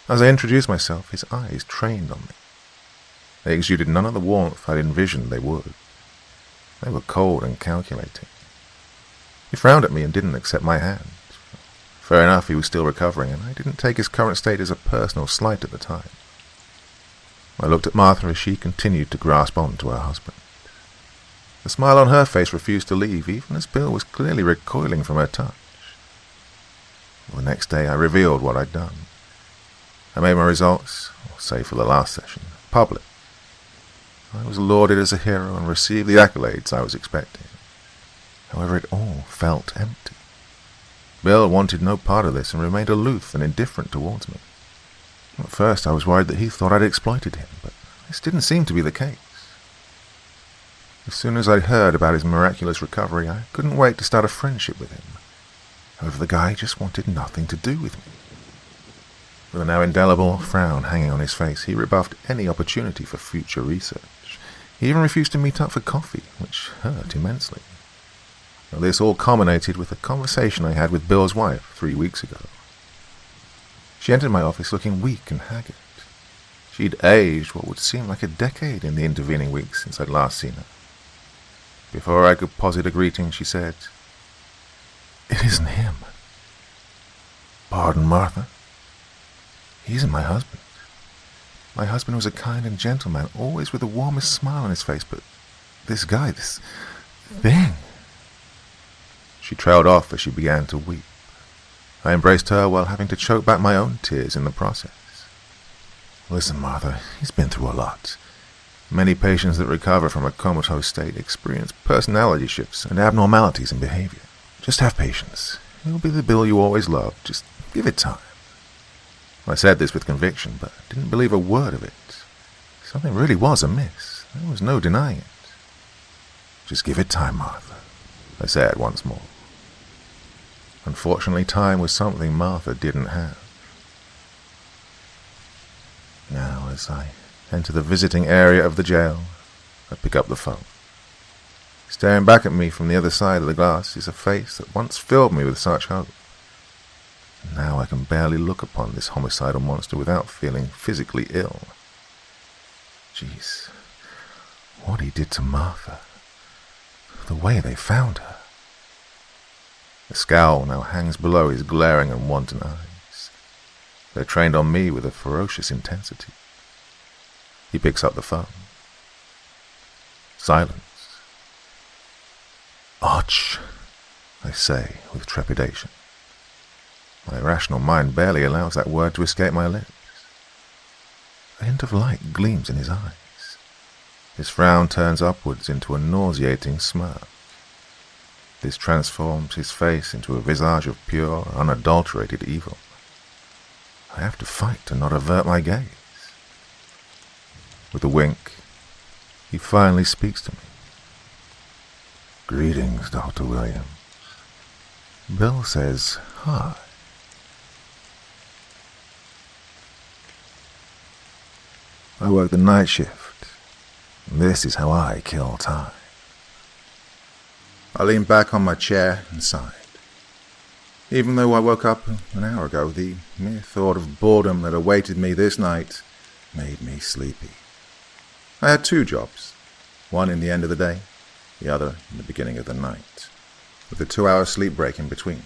As I introduced myself, his eyes trained on me. They exuded none of the warmth I'd envisioned they would. They were cold and calculating. He frowned at me and didn't accept my hand. Fair enough, he was still recovering, and I didn't take his current state as a personal slight at the time. I looked at Martha as she continued to grasp on to her husband. The smile on her face refused to leave, even as Bill was clearly recoiling from her touch. The next day I revealed what I'd done. I made my results, save for the last session, public. I was lauded as a hero and received the accolades I was expecting. However, it all felt empty. Bill wanted no part of this and remained aloof and indifferent towards me. At first I was worried that he thought I'd exploited him, but this didn't seem to be the case. As soon as I'd heard about his miraculous recovery, I couldn't wait to start a friendship with him. However, the guy just wanted nothing to do with me. With a now indelible frown hanging on his face, he rebuffed any opportunity for future research. He even refused to meet up for coffee, which hurt immensely. Now, this all culminated with a conversation I had with Bill's wife 3 weeks ago. She entered my office looking weak and haggard. She'd aged what would seem like a decade in the intervening weeks since I'd last seen her. Before I could posit a greeting, she said, "It isn't him." "Pardon, Martha?" "He isn't my husband. My husband was a kind and gentle man, always with the warmest smile on his face, but this guy, this thing..." She trailed off as she began to weep. I embraced her while having to choke back my own tears in the process. "Listen, Martha, he's been through a lot. Many patients that recover from a comatose state experience personality shifts and abnormalities in behavior. Just have patience. He'll be the Bill you always loved. Just give it time." I said this with conviction, but I didn't believe a word of it. Something really was amiss. There was no denying it. "Just give it time, Martha," I said once more. Unfortunately, time was something Martha didn't have. Now, as I enter the visiting area of the jail, I pick up the phone. Staring back at me from the other side of the glass is a face that once filled me with such hope. Now I can barely look upon this homicidal monster without feeling physically ill. Jeez, what he did to Martha. The way they found her. The scowl now hangs below his glaring and wanton eyes. They're trained on me with a ferocious intensity. He picks up the phone. Silence. "Och," I say with trepidation. My rational mind barely allows that word to escape my lips. A hint of light gleams in his eyes. His frown turns upwards into a nauseating smirk. This transforms his face into a visage of pure, unadulterated evil. I have to fight to not avert my gaze. With a wink, he finally speaks to me. "Greetings, Dr. Williams. Bill says, "Hi." I work the night shift. This is how I kill time. I leaned back on my chair and sighed. Even though I woke up an hour ago, the mere thought of boredom that awaited me this night made me sleepy. I had 2 jobs, one in the end of the day, the other in the beginning of the night, with a 2-hour sleep break in between.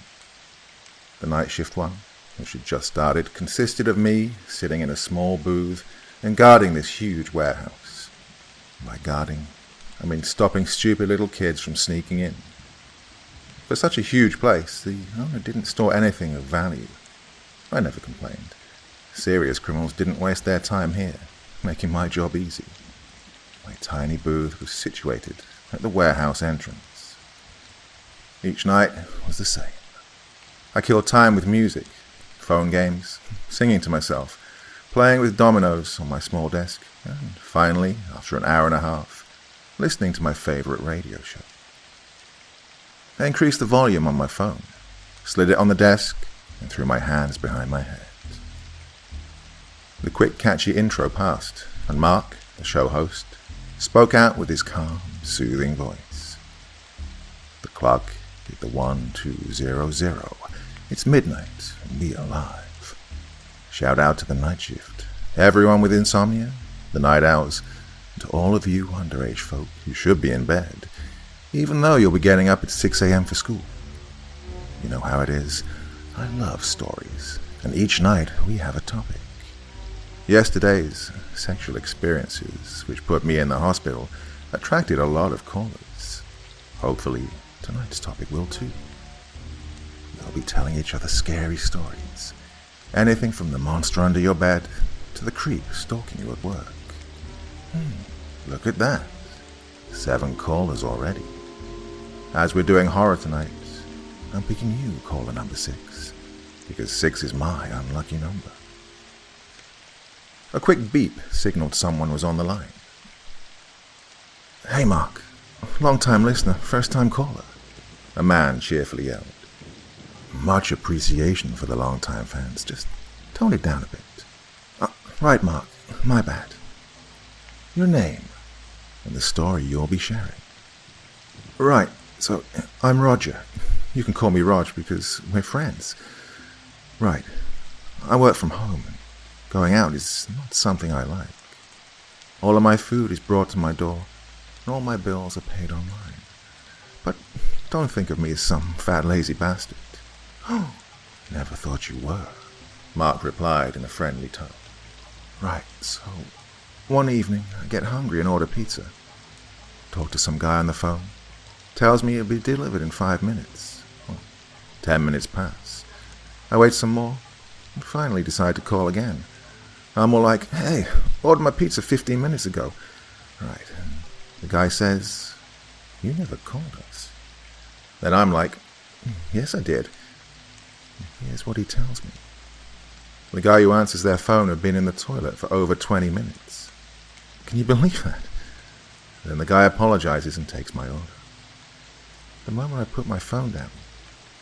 The night shift one, which had just started, consisted of me sitting in a small booth and guarding this huge warehouse. By guarding, I mean stopping stupid little kids from sneaking in. For such a huge place, the owner didn't store anything of value. I never complained. Serious criminals didn't waste their time here, making my job easy. My tiny booth was situated at the warehouse entrance. Each night was the same. I killed time with music, phone games, singing to myself, playing with dominoes on my small desk, and finally, after an hour and a half, listening to my favorite radio show. I increased the volume on my phone, slid it on the desk, and threw my hands behind my head. The quick, catchy intro passed, and Mark, the show host, spoke out with his calm, soothing voice. The clock hit the 1200. It's midnight, and we are live. Shout out to the night shift, everyone with insomnia, the night owls, and to all of you underage folk who should be in bed, even though you'll be getting up at 6 a.m. for school. You know how it is. I love stories, and each night we have a topic. Yesterday's sexual experiences, which put me in the hospital, attracted a lot of callers. Hopefully, tonight's topic will too. We'll be telling each other scary stories. Anything from the monster under your bed to the creep stalking you at work. Look at that. 7 callers already. As we're doing horror tonight, I'm picking you, caller number 6, because 6 is my unlucky number. A quick beep signaled someone was on the line. "Hey Mark, long-time listener, first-time caller," a man cheerfully yelled. "Much appreciation for the long-time fans, just tone it down a bit." Right Mark, my bad. Your name and the story you'll be sharing." "Right, so I'm Roger. You can call me Rog because we're friends." "Right, I work from home and going out is not something I like. All of my food is brought to my door and all my bills are paid online. But don't think of me as some fat lazy bastard." "Oh, never thought you were," Mark replied in a friendly tone. "Right, so one evening I get hungry and order pizza. Talk to some guy on the phone. Tells me it'll be delivered in 5 minutes. 10 minutes pass. I wait some more and finally decide to call again. I'm all like, "Hey, ordered my pizza 15 minutes ago." Right. The guy says, "You never called us." Then I'm like, "Yes, I did." Here's what he tells me. The guy who answers their phone had been in the toilet for over 20 minutes. Can you believe that? Then the guy apologizes and takes my order. The moment I put my phone down,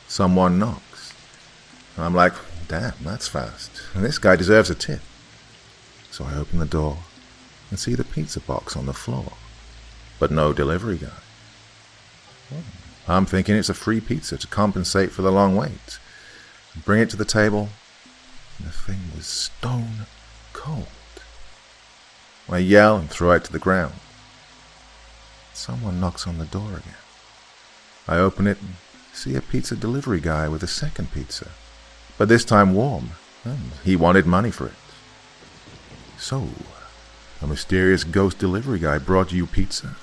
someone knocks. I'm like, damn, that's fast. And this guy deserves a tip. So I open the door and see the pizza box on the floor, but no delivery guy. I'm thinking it's a free pizza to compensate for the long wait. Bring it to the table, and the thing was stone cold. I yell and throw it to the ground. Someone knocks on the door again. I open it and see a pizza delivery guy with a second pizza, but this time warm, and he wanted money for it. So, a mysterious ghost delivery guy brought you pizza?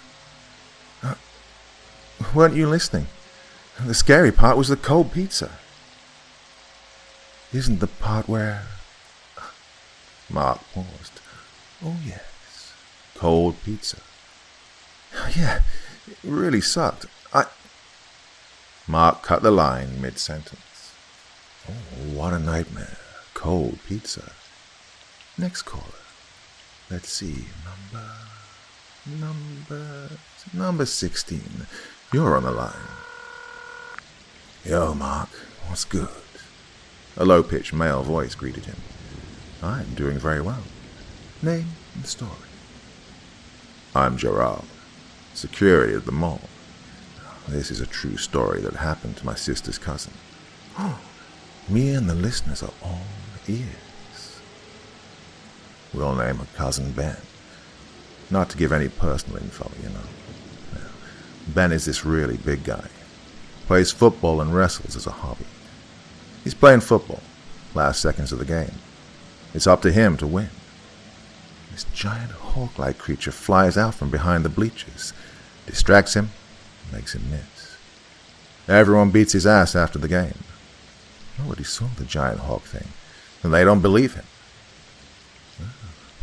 Weren't you listening? The scary part was the cold pizza. Isn't the part where... Mark paused. Oh yes, cold pizza. Yeah, it really sucked. Mark cut the line mid-sentence. Oh, what a nightmare. Cold pizza. Next caller. Let's see, number 16. You're on the line. Yo, Mark, what's good? A low-pitched male voice greeted him. I'm doing very well. Name and story. I'm Gerard, security at the mall. This is a true story that happened to my sister's cousin. Me and the listeners are all ears. We'll name her cousin Ben. Not to give any personal info, you know. Ben is this really big guy. Plays football and wrestles as a hobby. He's playing football, last seconds of the game. It's up to him to win. This giant hawk-like creature flies out from behind the bleachers, distracts him, makes him miss. Everyone beats his ass after the game. Nobody saw the giant hawk thing, and they don't believe him.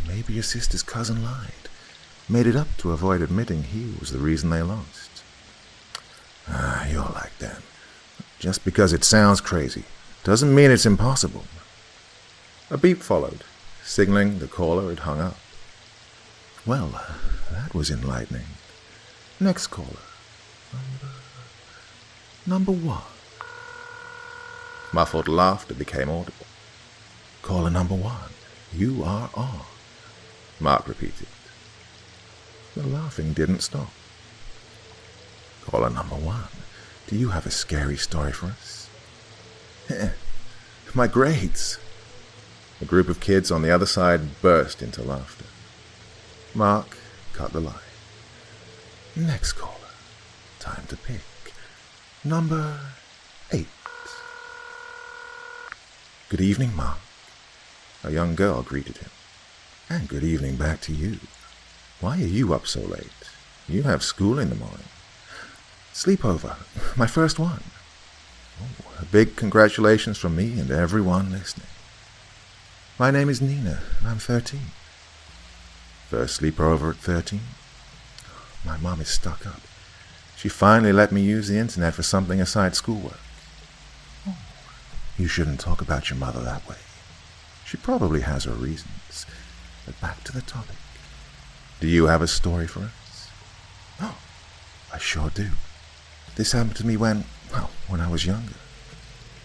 Maybe your sister's cousin lied, made it up to avoid admitting he was the reason they lost. You're like them. Just because it sounds crazy doesn't mean it's impossible. A beep followed, signaling the caller had hung up. Well, that was enlightening. Next caller. Number 1. Muffled laughter became audible. Caller number 1, you are on. Mark repeated. The laughing didn't stop. Caller number 1, do you have a scary story for us? My grades. A group of kids on the other side burst into laughter. Mark cut the line. Next caller. Time to pick. Number 8. Good evening, Mark. A young girl greeted him. And good evening back to you. Why are you up so late? You have school in the morning. Sleepover. My first one. A big congratulations from me and everyone listening. My name is Nina, and I'm 13. First sleepover at 13? My mom is stuck up. She finally let me use the internet for something aside schoolwork. You shouldn't talk about your mother that way. She probably has her reasons. But back to the topic. Do you have a story for us? I sure do. This happened to me when I was younger.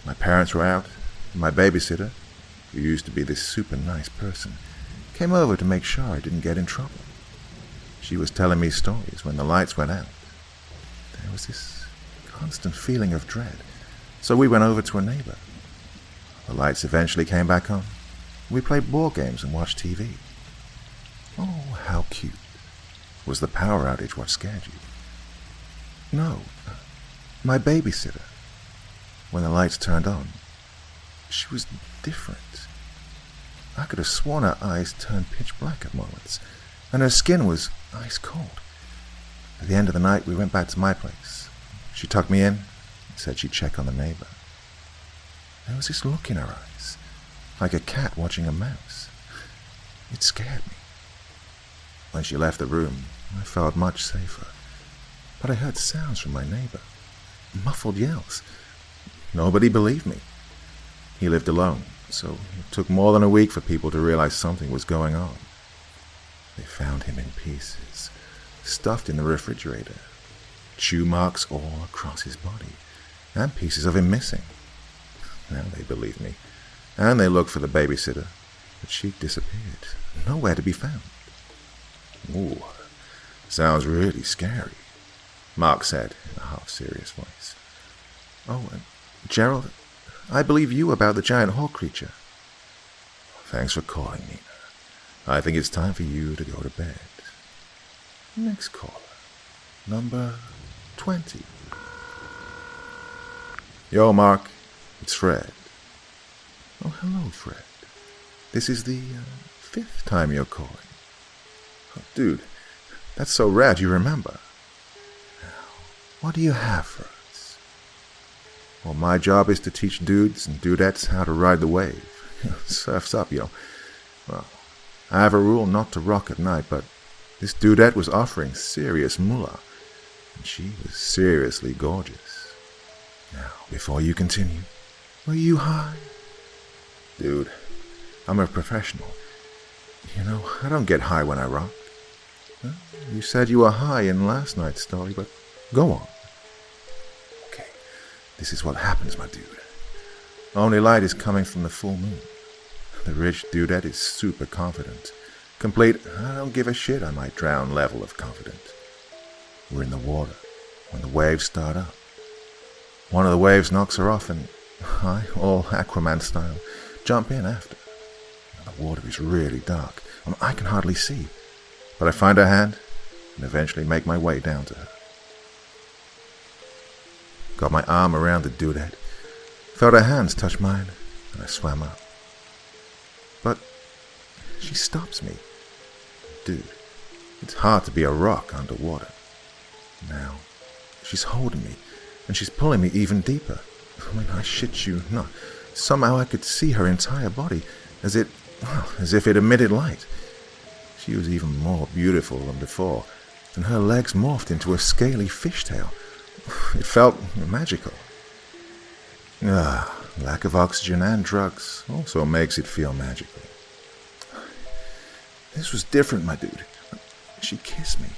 My parents were out, and my babysitter, who used to be this super nice person, came over to make sure I didn't get in trouble. She was telling me stories when the lights went out. There was this constant feeling of dread, so we went over to a neighbor. The lights eventually came back on. We played board games and watched TV. Oh, how cute. Was the power outage what scared you? No, my babysitter. When the lights turned on, she was different. I could have sworn her eyes turned pitch black at moments, and her skin was ice cold. At the end of the night, we went back to my place. She tucked me in and said she'd check on the neighbor. There was this look in her eyes, like a cat watching a mouse. It scared me. When she left the room, I felt much safer. But I heard sounds from my neighbor, muffled yells. Nobody believed me. He lived alone, so it took more than a week for people to realize something was going on. They found him in pieces, stuffed in the refrigerator, chew marks all across his body, and pieces of him missing. Now they believe me, and they looked for the babysitter, but she disappeared, nowhere to be found. Ooh, sounds really scary, Mark said in a half-serious voice. Oh, and Gerald, I believe you about the giant hawk creature. Thanks for calling, Nina. I think it's time for you to go to bed. Next caller, number 20. Yo, Mark, it's Fred. Oh, hello, Fred. This is the 5th time you're calling. Oh, dude, that's so rad you remember. Now, what do you have for us? Well, my job is to teach dudes and dudettes how to ride the wave. Surf's up, yo. Well, I have a rule not to rock at night, but this dudette was offering serious moolah, and she was seriously gorgeous. Now, before you continue, were you high? Dude, I'm a professional. You know, I don't get high when I rock. Well, you said you were high in last night's story, but go on. Okay, This is what happens, my dude. Only light is coming from the full moon. The rich dudette is super confident. Complete, I don't give a shit I might drown level of confident. We're in the water when the waves start up. One of the waves knocks her off and I, all Aquaman style, jump in after. The water is really dark. I can hardly see. But I find her hand and eventually make my way down to her. Got my arm around the dudette. Felt her hands touch mine and I swam up. But she stops me. Dude, it's hard to be a rock underwater. Now, she's holding me, and she's pulling me even deeper. I shit you not. Somehow I could see her entire body, as if it emitted light. She was even more beautiful than before, and her legs morphed into a scaly fishtail. It felt magical. Lack of oxygen and drugs also makes it feel magical. This was different, my dude. She kissed me.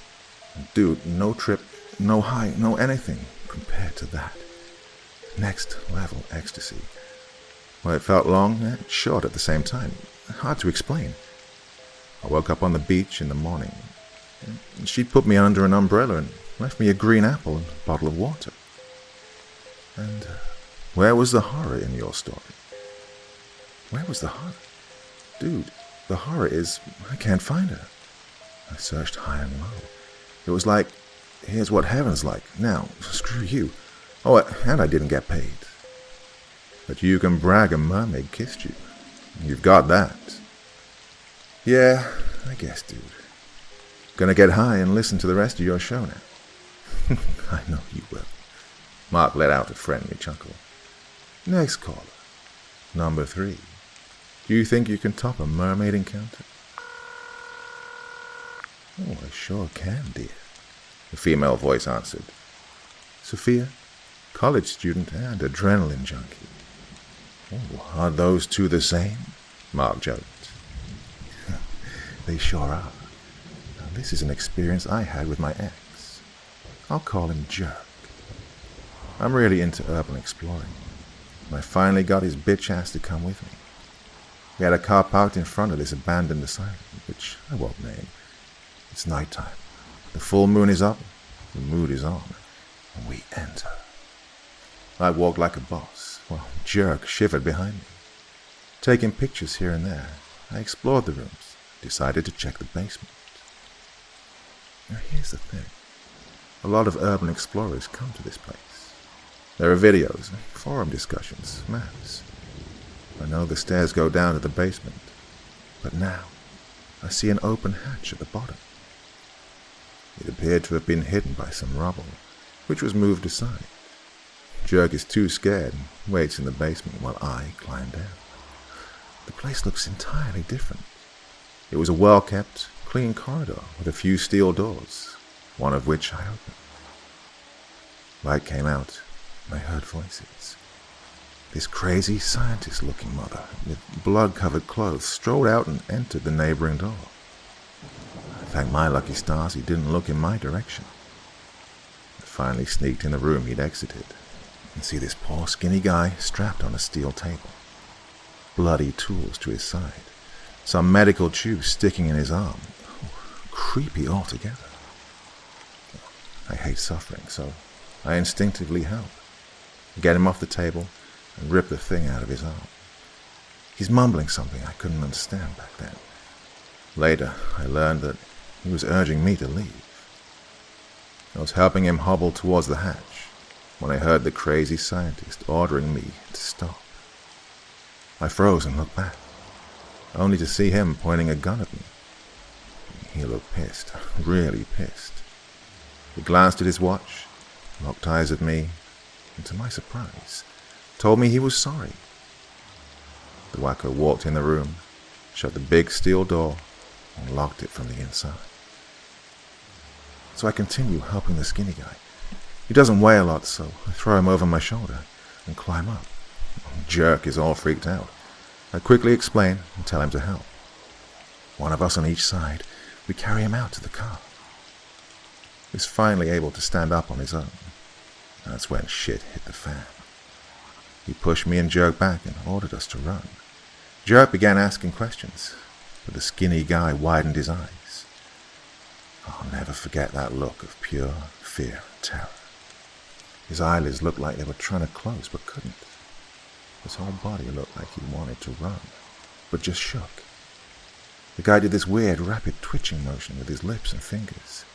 Dude, no trip, no high, no anything compared to that. Next level ecstasy. Well, it felt long and short at the same time. Hard to explain. I woke up on the beach in the morning. She put me under an umbrella and left me a green apple and a bottle of water. And where was the horror in your story? Where was the horror? Dude, the horror is, I can't find her. I searched high and low. It was like, here's what heaven's like. Now, screw you. Oh, and I didn't get paid. But you can brag a mermaid kissed you. You've got that. Yeah, I guess, dude. Gonna get high and listen to the rest of your show now. I know you will. Mark let out a friendly chuckle. Next caller. Number 3. Do you think you can top a mermaid encounter? Oh, I sure can, dear. The female voice answered. Sophia, college student and adrenaline junkie. Oh, are those two the same? Mark joked. They sure are. Now, this is an experience I had with my ex. I'll call him Jerk. I'm really into urban exploring, and I finally got his bitch ass to come with me. We had a car parked in front of this abandoned asylum, which I won't name. It's nighttime. The full moon is up, the mood is on, and we enter. I walked like a boss, while Jerk shivered behind me. Taking pictures here and there, I explored the rooms, decided to check the basement. Now here's the thing. A lot of urban explorers come to this place. There are videos, forum discussions, maps. I know the stairs go down to the basement, but now I see an open hatch at the bottom. It appeared to have been hidden by some rubble, which was moved aside. Jerk is too scared and waits in the basement while I climb down. The place looks entirely different. It was a well-kept, clean corridor with a few steel doors, one of which I opened. Light came out, and I heard voices. This crazy scientist-looking mother with blood-covered clothes strolled out and entered the neighboring door. I thank my lucky stars he didn't look in my direction. I finally sneaked in the room he'd exited and see this poor skinny guy strapped on a steel table. Bloody tools to his side. Some medical tube sticking in his arm. Creepy altogether. I hate suffering, so I instinctively help. Get him off the table and rip the thing out of his arm. He's mumbling something I couldn't understand back then. Later, I learned that he was urging me to leave. I was helping him hobble towards the hatch when I heard the crazy scientist ordering me to stop. I froze and looked back, only to see him pointing a gun at me. He looked pissed, really pissed. He glanced at his watch, locked eyes at me, and to my surprise, told me he was sorry. The wacko walked in the room, shut the big steel door, and locked it from the inside. So I continue helping the skinny guy. He doesn't weigh a lot, so I throw him over my shoulder and climb up. Jerk is all freaked out. I quickly explain and tell him to help. One of us on each side, we carry him out to the car. He's finally able to stand up on his own. That's when shit hit the fan. He pushed me and Jerk back and ordered us to run. Jerk began asking questions, but the skinny guy widened his eyes. I'll never forget that look of pure fear and terror. His eyelids looked like they were trying to close but couldn't. His whole body looked like he wanted to run, but just shook. The guy did this weird, rapid twitching motion with his lips and fingers.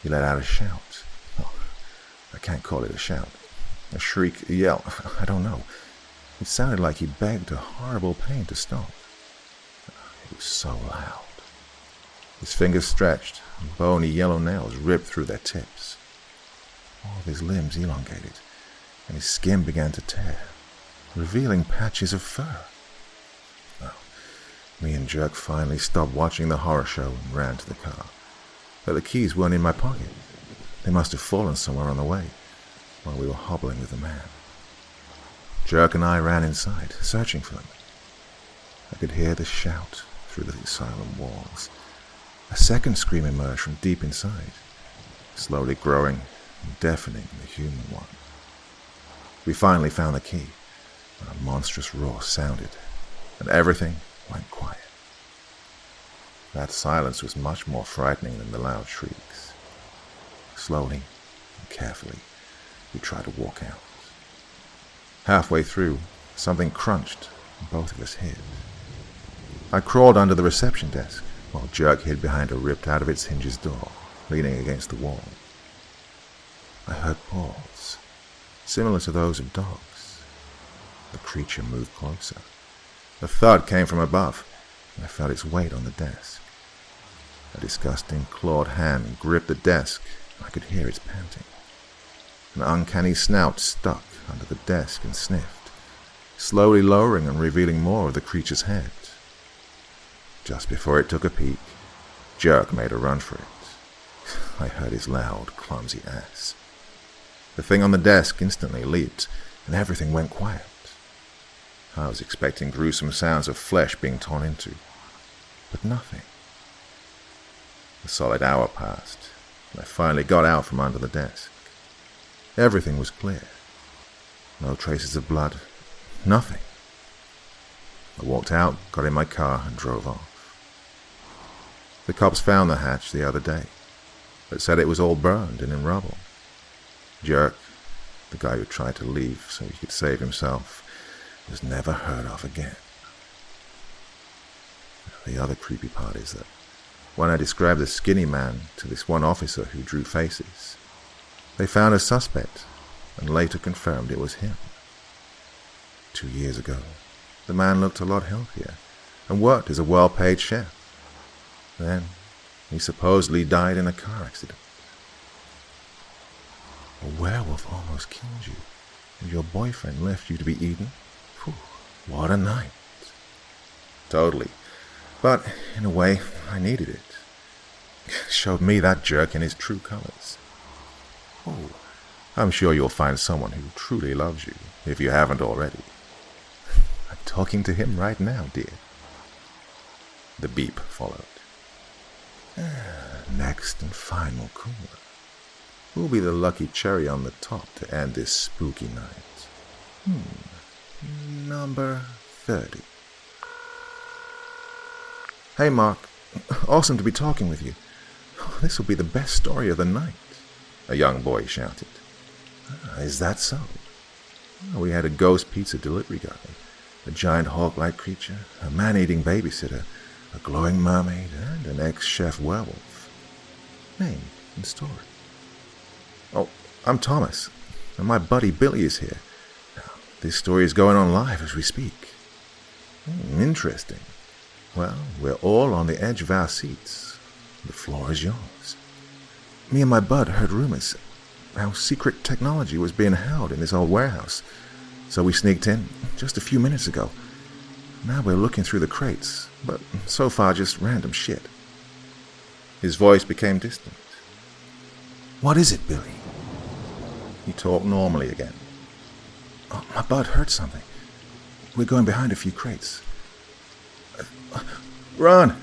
He let out a shout. Oh, I can't call it a shout. A shriek, a yell, I don't know. It sounded like he begged a horrible pain to stop. It was so loud. His fingers stretched, and bony yellow nails ripped through their tips. All of his limbs elongated, and his skin began to tear, revealing patches of fur. Well, me and Jerk finally stopped watching the horror show and ran to the car. But the keys weren't in my pocket. They must have fallen somewhere on the way, while we were hobbling with the man. Jerk and I ran inside, searching for them. I could hear the shout through the silent walls. A second scream emerged from deep inside, slowly growing and deafening the human one. We finally found the key, and a monstrous roar sounded, and everything went quiet. That silence was much more frightening than the loud shrieks. Slowly and carefully, we tried to walk out. Halfway through, something crunched, and both of us hid. I crawled under the reception desk, while Jerk hid behind a ripped-out-of-its-hinges door, leaning against the wall. I heard paws, similar to those of dogs. The creature moved closer. A thud came from above, and I felt its weight on the desk. A disgusting clawed hand gripped the desk, and I could hear its panting. An uncanny snout stuck under the desk and sniffed, slowly lowering and revealing more of the creature's head. Just before it took a peek, Jerk made a run for it. I heard his loud, clumsy ass. The thing on the desk instantly leaped, and everything went quiet. I was expecting gruesome sounds of flesh being torn into, but nothing. A solid hour passed, and I finally got out from under the desk. Everything was clear. No traces of blood. Nothing. I walked out, got in my car, and drove off. The cops found the hatch the other day, but said it was all burned and in rubble. Jerk, the guy who tried to leave so he could save himself, was never heard of again. The other creepy part is that when I described the skinny man to this one officer who drew faces, they found a suspect and later confirmed it was him. 2 years ago, the man looked a lot healthier and worked as a well-paid chef. Then, he supposedly died in a car accident. A werewolf almost killed you, and your boyfriend left you to be eaten? Whew, what a night. Totally. But, in a way, I needed it. Showed me that jerk in his true colors. Oh, I'm sure you'll find someone who truly loves you, if you haven't already. I'm talking to him right now, dear. The beep followed. Next and final caller. Who'll be the lucky cherry on the top to end this spooky night? Number 30. Hey, Mark. Awesome to be talking with you. This will be the best story of the night, a young boy shouted. Is that so? We had a ghost pizza delivery guy, a giant hawk-like creature, a man-eating babysitter, a glowing mermaid, and an ex-chef werewolf. Name and story. Oh, I'm Thomas, and my buddy Billy is here. This story is going on live as we speak. Interesting. Well, we're all on the edge of our seats. The floor is yours. Me and my bud heard rumors how secret technology was being held in this old warehouse, so we sneaked in just a few minutes ago. Now we're looking through the crates, but so far just random shit. His voice became distant. What is it, Billy? He talked normally again. Oh, my bud heard something. We're going behind a few crates. Run!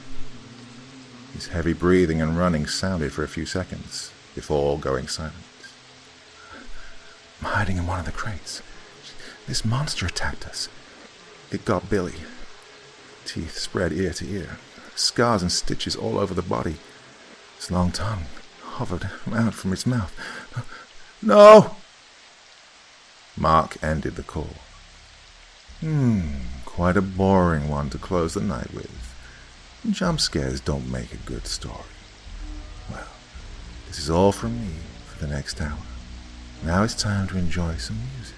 His heavy breathing and running sounded for a few seconds, before all going silent. I'm hiding in one of the crates. This monster attacked us. It got Billy. Teeth spread ear to ear, scars and stitches all over the body. Its long tongue hovered out from its mouth. No! Mark ended the call. Quite a boring one to close the night with. Jump scares don't make a good story. Well, this is all from me for the next hour. Now it's time to enjoy some music.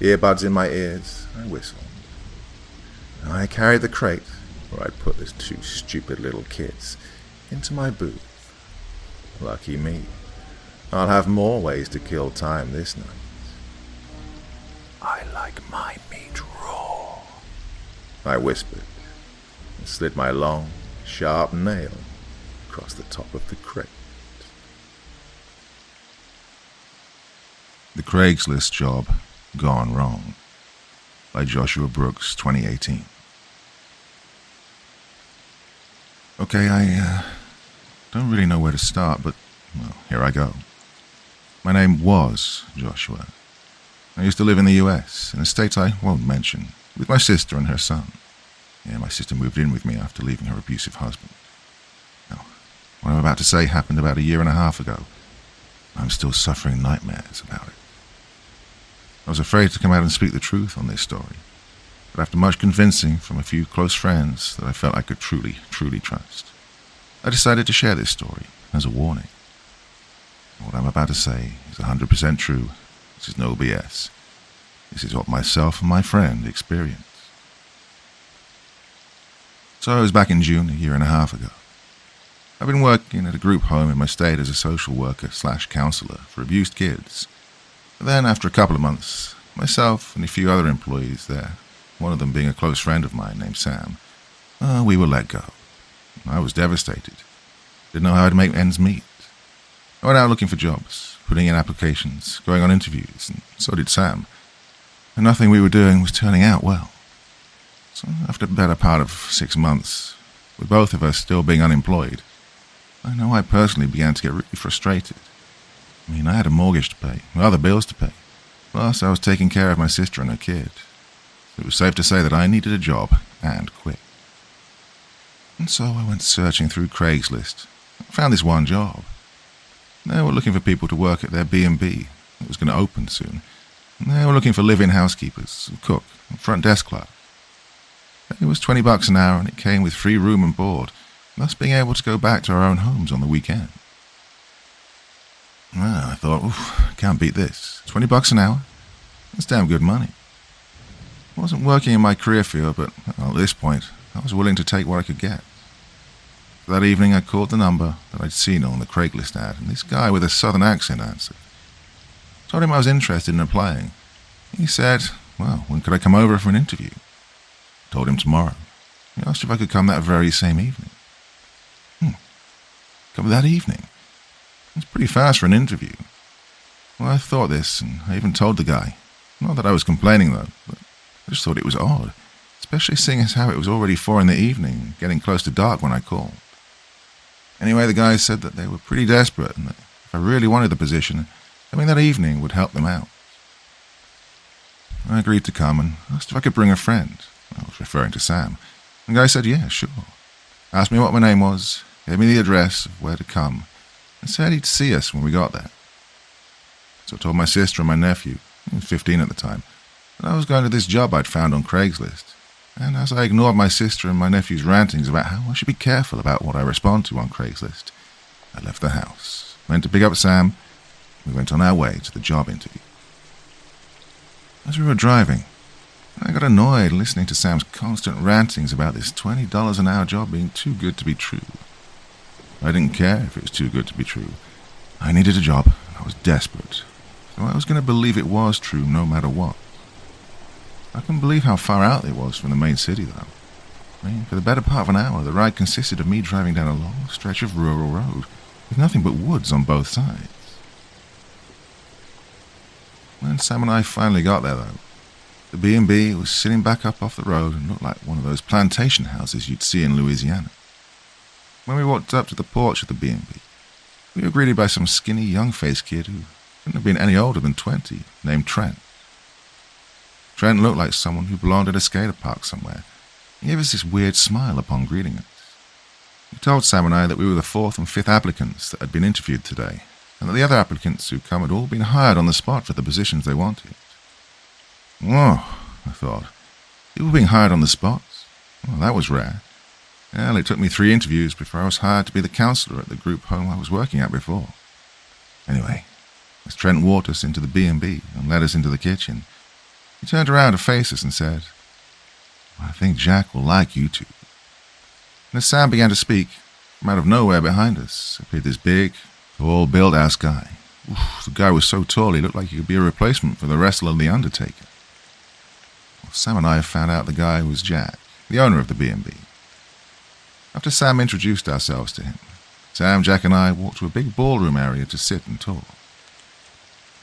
Earbuds in my ears, I whistled. I carried the crate, where I'd put the two stupid little kids, into my booth. Lucky me. I'll have more ways to kill time this night. I like my meat raw, I whispered, and slid my long, sharp nail across the top of the crate. The Craigslist Job Gone Wrong by Joshua Brooks, 2018. Okay, I don't really know where to start, but, well, here I go. My name was Joshua. I used to live in the US, in a state I won't mention, with my sister and her son. Yeah, my sister moved in with me after leaving her abusive husband. Now, what I'm about to say happened about 1.5 years ago. I'm still suffering nightmares about it. I was afraid to come out and speak the truth on this story, but after much convincing from a few close friends that I felt I could truly trust, I decided to share this story as a warning. What I'm about to say is 100% true. This is no BS. This is what myself and my friend experienced. So it was back in June 1.5 years ago. I've been working at a group home in my state as a social worker/counselor for abused kids. But then, after a couple of months, myself and a few other employees there, one of them being a close friend of mine named Sam, we were let go. I was devastated. Didn't know how to make ends meet. I went out looking for jobs, putting in applications, going on interviews, and so did Sam. And nothing we were doing was turning out well. So after the better part of 6 months, with both of us still being unemployed, I know I personally began to get really frustrated. I mean, I had a mortgage to pay, other bills to pay. Plus, I was taking care of my sister and her kid. It was safe to say that I needed a job, and quick. And so I went searching through Craigslist. I found this one job. They were looking for people to work at their B&B that was going to open soon. And they were looking for live-in housekeepers, a cook, and front desk clerk. It was $20 an hour, and it came with free room and board, thus being able to go back to our own homes on the weekend. Well, I thought, can't beat this. $20 an hour? That's damn good money. I wasn't working in my career field, but at this point, I was willing to take what I could get. So that evening, I called the number that I'd seen on the Craigslist ad, and this guy with a southern accent answered. I told him I was interested in applying. He said, well, when could I come over for an interview? I told him tomorrow. He asked if I could come that very same evening. Come that evening? It's pretty fast for an interview. Well, I thought this, and I even told the guy. Not that I was complaining, though, but I just thought it was odd, especially seeing as how it was already 4 PM, getting close to dark when I called. Anyway, the guy said that they were pretty desperate, and that if I really wanted the position, coming that evening would help them out. I agreed to come and asked if I could bring a friend. I was referring to Sam. The guy said, yeah, sure. Asked me what my name was, gave me the address of where to come, and said he'd see us when we got there. So I told my sister and my nephew, he was 15 at the time, that I was going to this job I'd found on Craigslist. And as I ignored my sister and my nephew's rantings about how I should be careful about what I respond to on Craigslist, I left the house, went to pick up Sam. We went on our way to the job interview. As we were driving, I got annoyed listening to Sam's constant rantings about this $20 an hour job being too good to be true. I didn't care if it was too good to be true. I needed a job, and I was desperate, so I was going to believe it was true no matter what. I couldn't believe how far out it was from the main city, though. I mean, for the better part of an hour, the ride consisted of me driving down a long stretch of rural road, with nothing but woods on both sides. When Sam and I finally got there, though, the B&B was sitting back up off the road and looked like one of those plantation houses you'd see in Louisiana. When we walked up to the porch of the B&B, we were greeted by some skinny, young-faced kid who couldn't have been any older than 20, named Trent. Trent looked like someone who belonged at a skater park somewhere. He gave us this weird smile upon greeting us. He told Sam and I that we were the fourth and fifth applicants that had been interviewed today, and that the other applicants who'd come had all been hired on the spot for the positions they wanted. Oh, I thought. People being hired on the spot? Well, that was rare. Well, it took me 3 interviews before I was hired to be the counsellor at the group home I was working at before. Anyway, as Trent walked us into the B&B and led us into the kitchen, he turned around to face us and said, "I think Jack will like you two." And as Sam began to speak, from out of nowhere behind us appeared this big, tall, built-ass guy. Oof, the guy was so tall he looked like he could be a replacement for the wrestler The Undertaker. Well, Sam and I found out the guy was Jack, the owner of the B&B. After Sam introduced ourselves to him, Sam, Jack and I walked to a big ballroom area to sit and talk.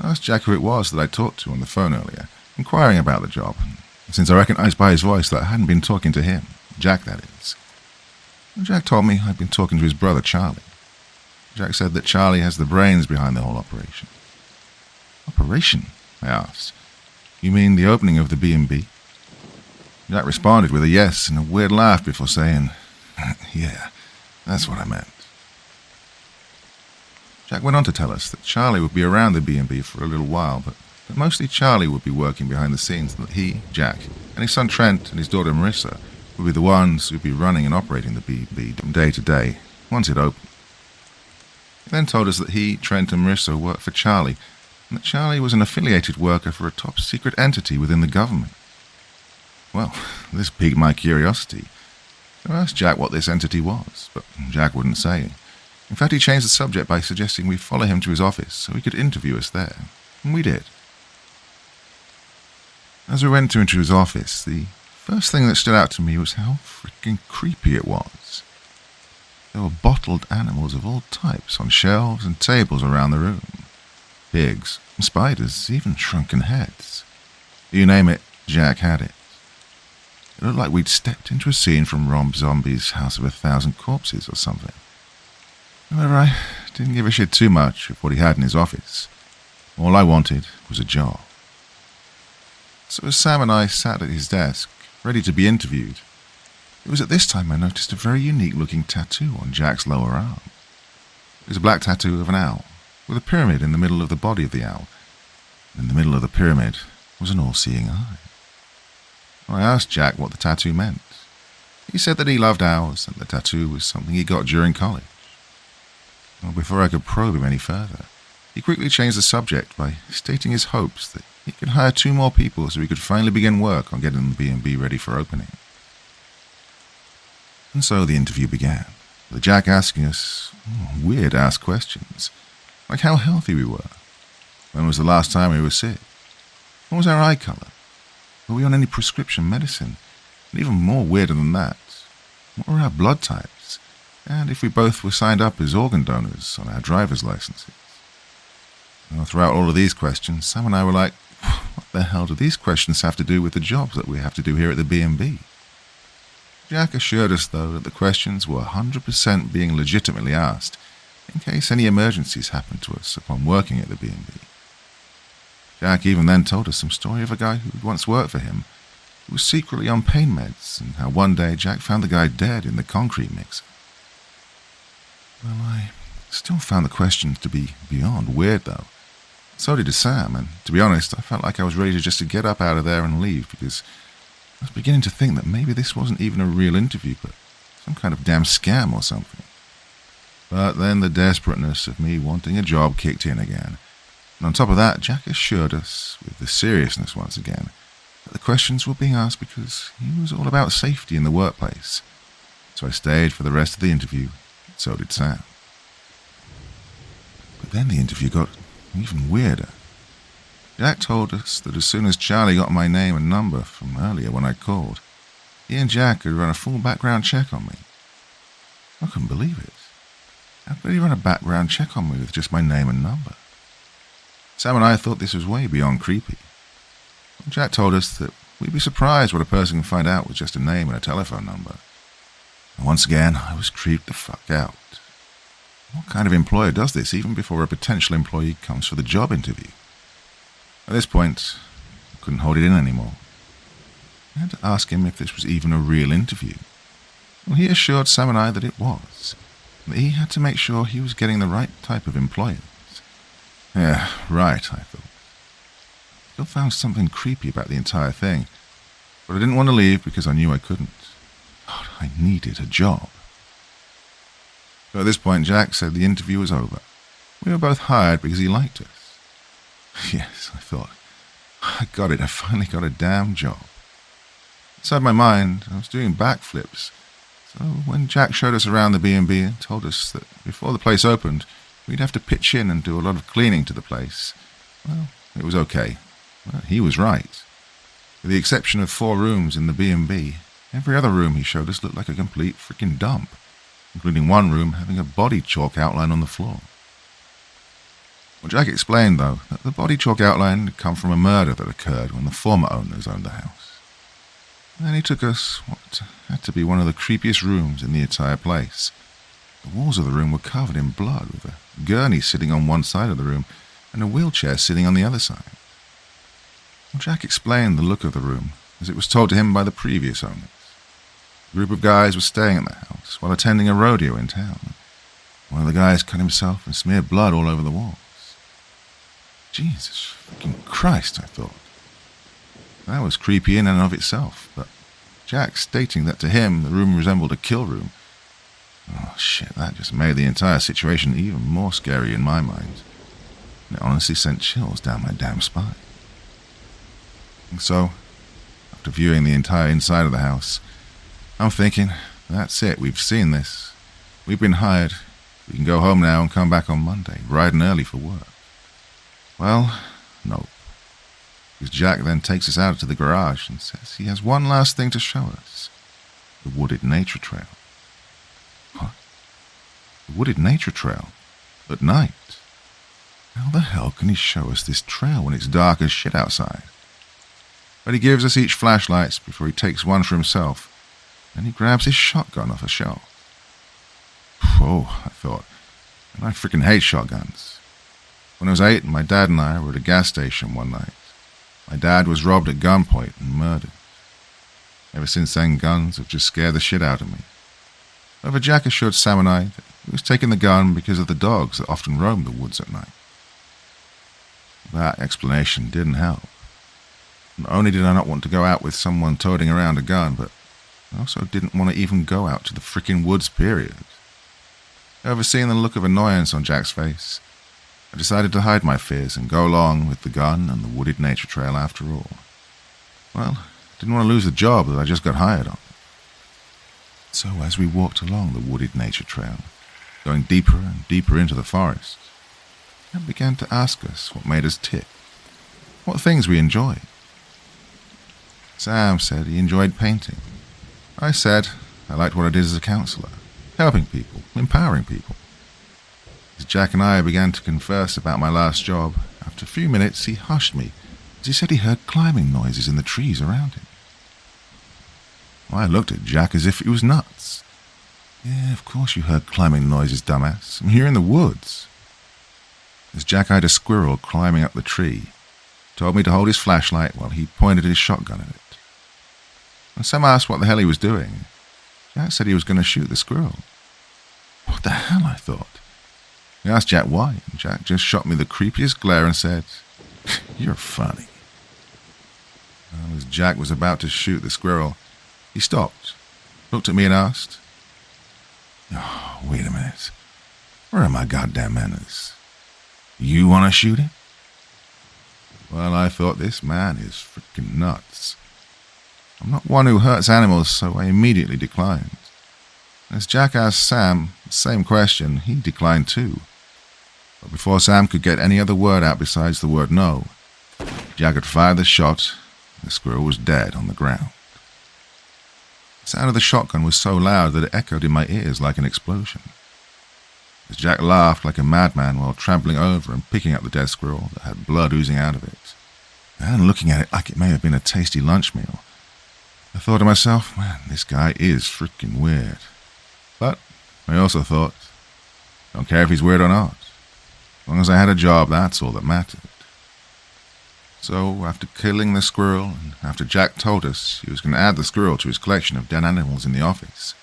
I asked Jack who it was that I talked to on the phone earlier, inquiring about the job, since I recognized by his voice that I hadn't been talking to him, Jack that is. And Jack told me I'd been talking to his brother Charlie. Jack said that Charlie has the brains behind the whole operation. Operation? I asked. You mean the opening of the B&B? Jack responded with a yes and a weird laugh before saying, "Yeah, that's what I meant." Jack went on to tell us that Charlie would be around the B&B for a little while, but that mostly Charlie would be working behind the scenes, and that he, Jack, and his son Trent and his daughter Marissa would be the ones who'd be running and operating the B&B from day to day once it opened. He then told us that he, Trent, and Marissa worked for Charlie, and that Charlie was an affiliated worker for a top-secret entity within the government. Well, this piqued my curiosity, so I asked Jack what this entity was, but Jack wouldn't say. In fact, he changed the subject by suggesting we follow him to his office so he could interview us there, and we did. As we went into his office, the first thing that stood out to me was how freaking creepy it was. There were bottled animals of all types on shelves and tables around the room. Pigs, spiders, even shrunken heads. You name it, Jack had it. It looked like we'd stepped into a scene from Rob Zombie's House of 1,000 Corpses or something. However, I didn't give a shit too much of what he had in his office. All I wanted was a job. So as Sam and I sat at his desk, ready to be interviewed, it was at this time I noticed a very unique-looking tattoo on Jack's lower arm. It was a black tattoo of an owl, with a pyramid in the middle of the body of the owl. And in the middle of the pyramid was an all-seeing eye. I asked Jack what the tattoo meant. He said that he loved owls and the tattoo was something he got during college. Well, before I could probe him any further, he quickly changed the subject by stating his hopes that he could hire 2 more people so he could finally begin work on getting the B&B ready for opening. And so the interview began, with Jack asking us weird-ass questions, like how healthy we were, when was the last time we were sick, what was our eye colour, were we on any prescription medicine, and even more weirder than that, what were our blood types, and if we both were signed up as organ donors on our driver's licenses. Well, throughout all of these questions, Sam and I were like, what the hell do these questions have to do with the jobs that we have to do here at the B&B? Jack assured us, though, that the questions were 100% being legitimately asked, in case any emergencies happened to us upon working at the B&B. Jack even then told us some story of a guy who had once worked for him, who was secretly on pain meds, and how one day Jack found the guy dead in the concrete mixer. Well, I still found the questions to be beyond weird, though. So did Sam, and to be honest, I felt like I was ready to get up out of there and leave, because I was beginning to think that maybe this wasn't even a real interview, but some kind of damn scam or something. But then the desperateness of me wanting a job kicked in again, and on top of that, Jack assured us, with the seriousness once again, that the questions were being asked because he was all about safety in the workplace. So I stayed for the rest of the interview, and so did Sam. But then the interview got even weirder. Jack told us that as soon as Charlie got my name and number from earlier when I called, he and Jack had run a full background check on me. I couldn't believe it. How could he run a background check on me with just my name and number? Sam and I thought this was way beyond creepy. Jack told us that we'd be surprised what a person can find out with just a name and a telephone number. And once again, I was creeped the fuck out. What kind of employer does this even before a potential employee comes for the job interview? At this point, I couldn't hold it in anymore. I had to ask him if this was even a real interview. Well, he assured Sam and I that it was, that he had to make sure he was getting the right type of employers. Yeah, right, I thought. Still found something creepy about the entire thing, but I didn't want to leave because I knew I couldn't. God, I needed a job. So at this point, Jack said the interview was over. We were both hired because he liked us. Yes, I thought. I got it. I finally got a damn job. Inside my mind, I was doing backflips. So when Jack showed us around the B&B and told us that before the place opened, we'd have to pitch in and do a lot of cleaning to the place, well, it was okay. Well, he was right. With the exception of 4 rooms in the B&B, every other room he showed us looked like a complete freaking dump, including one room having a body chalk outline on the floor. Well, Jack explained, though, that the body chalk outline had come from a murder that occurred when the former owners owned the house. And then he took us what had to be one of the creepiest rooms in the entire place. The walls of the room were covered in blood, with a gurney sitting on one side of the room and a wheelchair sitting on the other side. Well, Jack explained the look of the room as it was told to him by the previous owners. A group of guys were staying at the house while attending a rodeo in town. One of the guys cut himself and smeared blood all over the walls. Jesus fucking Christ, I thought. That was creepy in and of itself, but Jack stating that to him the room resembled a kill room. Oh shit, that just made the entire situation even more scary in my mind. And it honestly sent chills down my damn spine. And so, after viewing the entire inside of the house, I'm thinking, that's it, we've seen this. We've been hired. We can go home now and come back on Monday, bright and early for work. Well, no. Because Jack then takes us out to the garage and says he has one last thing to show us. The wooded nature trail. What? The wooded nature trail? At night? How the hell can he show us this trail when it's dark as shit outside? But he gives us each flashlights before he takes one for himself, and he grabs his shotgun off a shelf. Whoa, I thought, and I freaking hate shotguns. When I was 8, my dad and I were at a gas station one night. My dad was robbed at gunpoint and murdered. Ever since then, guns have just scared the shit out of me. However, Jack assured Sam and I that he was taking the gun because of the dogs that often roam the woods at night. That explanation didn't help. Not only did I not want to go out with someone toting around a gun, but I also didn't want to even go out to the frickin' woods, period. However, seeing the look of annoyance on Jack's face, I decided to hide my fears and go along with the gun and the wooded nature trail after all. Well, I didn't want to lose the job that I just got hired on. So as we walked along the wooded nature trail, going deeper and deeper into the forest, I began to ask us what made us tick, what things we enjoyed. Sam said he enjoyed painting. I said I liked what I did as a counselor, helping people, empowering people. As Jack and I began to converse about my last job, after a few minutes he hushed me as he said he heard climbing noises in the trees around him. I looked at Jack as if he was nuts. Yeah, of course you heard climbing noises, dumbass. I'm here in the woods. As Jack eyed a squirrel climbing up the tree, told me to hold his flashlight while he pointed his shotgun at it. When Sam asked what the hell he was doing, Jack said he was going to shoot the squirrel. What the hell, I thought. I asked Jack why, and Jack just shot me the creepiest glare and said, "You're funny." As Jack was about to shoot the squirrel, he stopped, looked at me and asked, "Oh, wait a minute. Where are my goddamn manners? You want to shoot him?" Well, I thought, this man is freaking nuts. I'm not one who hurts animals, so I immediately declined. As Jack asked Sam the same question, he declined too. But before Sam could get any other word out besides the word no, Jack had fired the shot, and the squirrel was dead on the ground. The sound of the shotgun was so loud that it echoed in my ears like an explosion. As Jack laughed like a madman while trampling over and picking up the dead squirrel that had blood oozing out of it, and looking at it like it may have been a tasty lunch meal, I thought to myself, man, this guy is freaking weird. But I also thought, don't care if he's weird or not. As long as I had a job, that's all that mattered. So, after killing the squirrel, and after Jack told us he was going to add the squirrel to his collection of dead animals in the office,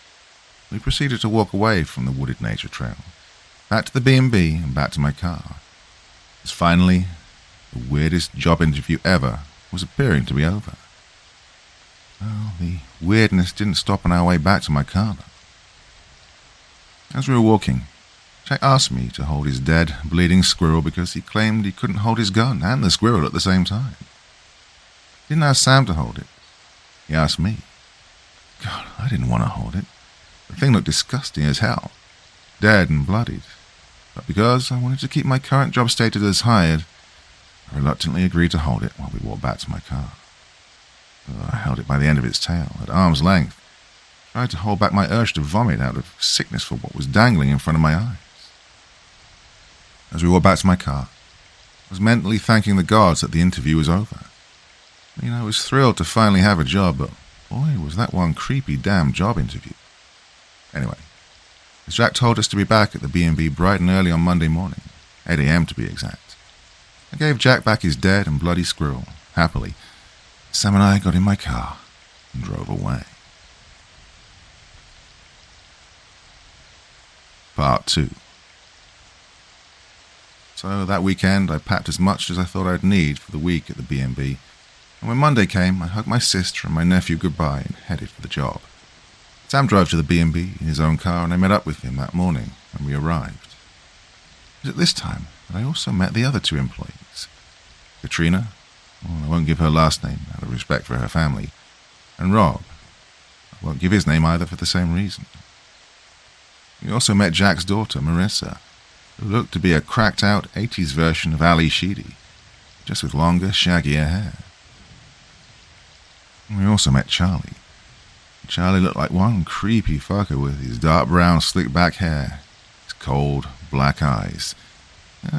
we proceeded to walk away from the wooded nature trail, back to the B&B and back to my car. As finally, the weirdest job interview ever was appearing to be over. Well, the weirdness didn't stop on our way back to my car, though. As we were walking, Jack asked me to hold his dead, bleeding squirrel because he claimed he couldn't hold his gun and the squirrel at the same time. He didn't ask Sam to hold it. He asked me. God, I didn't want to hold it. The thing looked disgusting as hell, dead and bloodied. But because I wanted to keep my current job status as hired, I reluctantly agreed to hold it while we walked back to my car. I held it by the end of its tail, at arm's length, tried to hold back my urge to vomit out of sickness for what was dangling in front of my eyes. As we walked back to my car, I was mentally thanking the gods that the interview was over. I was thrilled to finally have a job, but boy, was that one creepy damn job interview. Anyway, as Jack told us to be back at the B&B bright and early on Monday morning, 8 a.m. to be exact, I gave Jack back his dead and bloody squirrel, happily. Sam and I got in my car and drove away. Part 2. So that weekend, I packed as much as I thought I'd need for the week at the B&B, and when Monday came, I hugged my sister and my nephew goodbye and headed for the job. Sam drove to the B&B in his own car, and I met up with him that morning when we arrived. It was at this time that I also met the other two employees. Katrina, I won't give her last name out of respect for her family, and Rob. I won't give his name either for the same reason. We also met Jack's daughter, Marissa, who looked to be a cracked-out 80s version of Ali Sheedy, just with longer, shaggier hair. We also met Charlie. Charlie looked like one creepy fucker with his dark brown, slick-back hair, his cold, black eyes.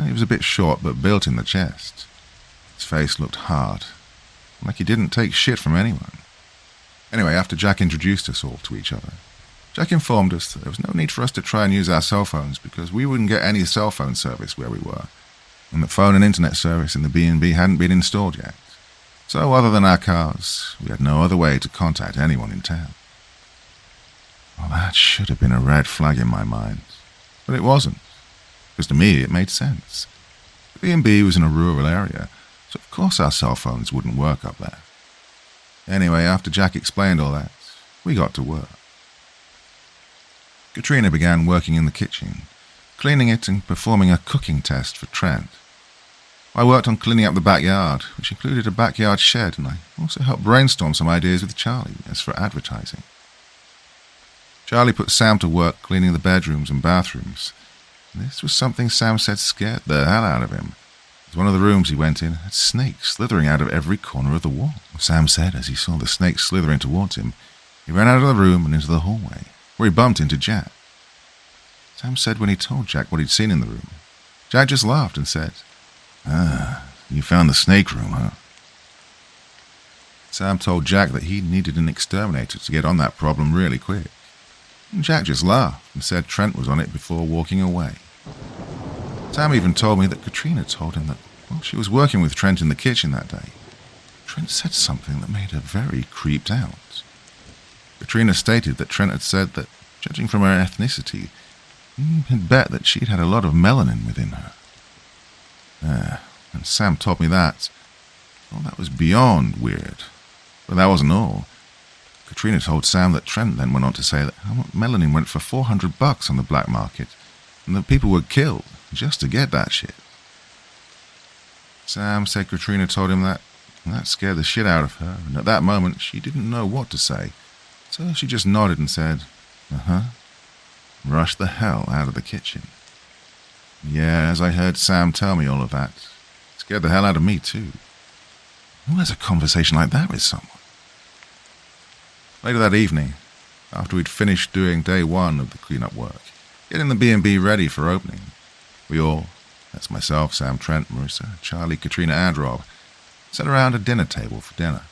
He was a bit short, but built in the chest. His face looked hard, like he didn't take shit from anyone. Anyway, after Jack introduced us all to each other, Jack informed us that there was no need for us to try and use our cell phones because we wouldn't get any cell phone service where we were, and that phone and internet service in the B&B hadn't been installed yet. So other than our cars, we had no other way to contact anyone in town. Well, that should have been a red flag in my mind, but it wasn't, because to me it made sense. The B&B was in a rural area, so of course our cell phones wouldn't work up there. Anyway, after Jack explained all that, we got to work. Katrina began working in the kitchen, cleaning it and performing a cooking test for Trent. I worked on cleaning up the backyard, which included a backyard shed, and I also helped brainstorm some ideas with Charlie as for advertising. Charlie put Sam to work cleaning the bedrooms and bathrooms. This was something Sam said scared the hell out of him, as one of the rooms he went in had snakes slithering out of every corner of the wall. Sam said as he saw the snakes slithering towards him, he ran out of the room and into the hallway, where he bumped into Jack. Sam said when he told Jack what he'd seen in the room, Jack just laughed and said, you found the snake room, huh? Sam told Jack that he needed an exterminator to get on that problem really quick. And Jack just laughed and said Trent was on it before walking away. Sam even told me that Katrina told him that while she was working with Trent in the kitchen that day, Trent said something that made her very creeped out. Katrina stated that Trent had said that, judging from her ethnicity, he had bet that she'd had a lot of melanin within her. And Sam told me that. Well, that was beyond weird. But that wasn't all. Katrina told Sam that Trent then went on to say that melanin went for $400 on the black market, and that people were killed just to get that shit. Sam said Katrina told him that, and that scared the shit out of her, and at that moment she didn't know what to say, so she just nodded and said, rushed the hell out of the kitchen. Yeah, as I heard Sam tell me all of that, it scared the hell out of me too. Who has a conversation like that with someone? Later that evening, after we'd finished doing day one of the cleanup work, getting the B&B ready for opening, we all, that's myself, Sam, Trent, Marissa, Charlie, Katrina, and Rob, sat around a dinner table for dinner.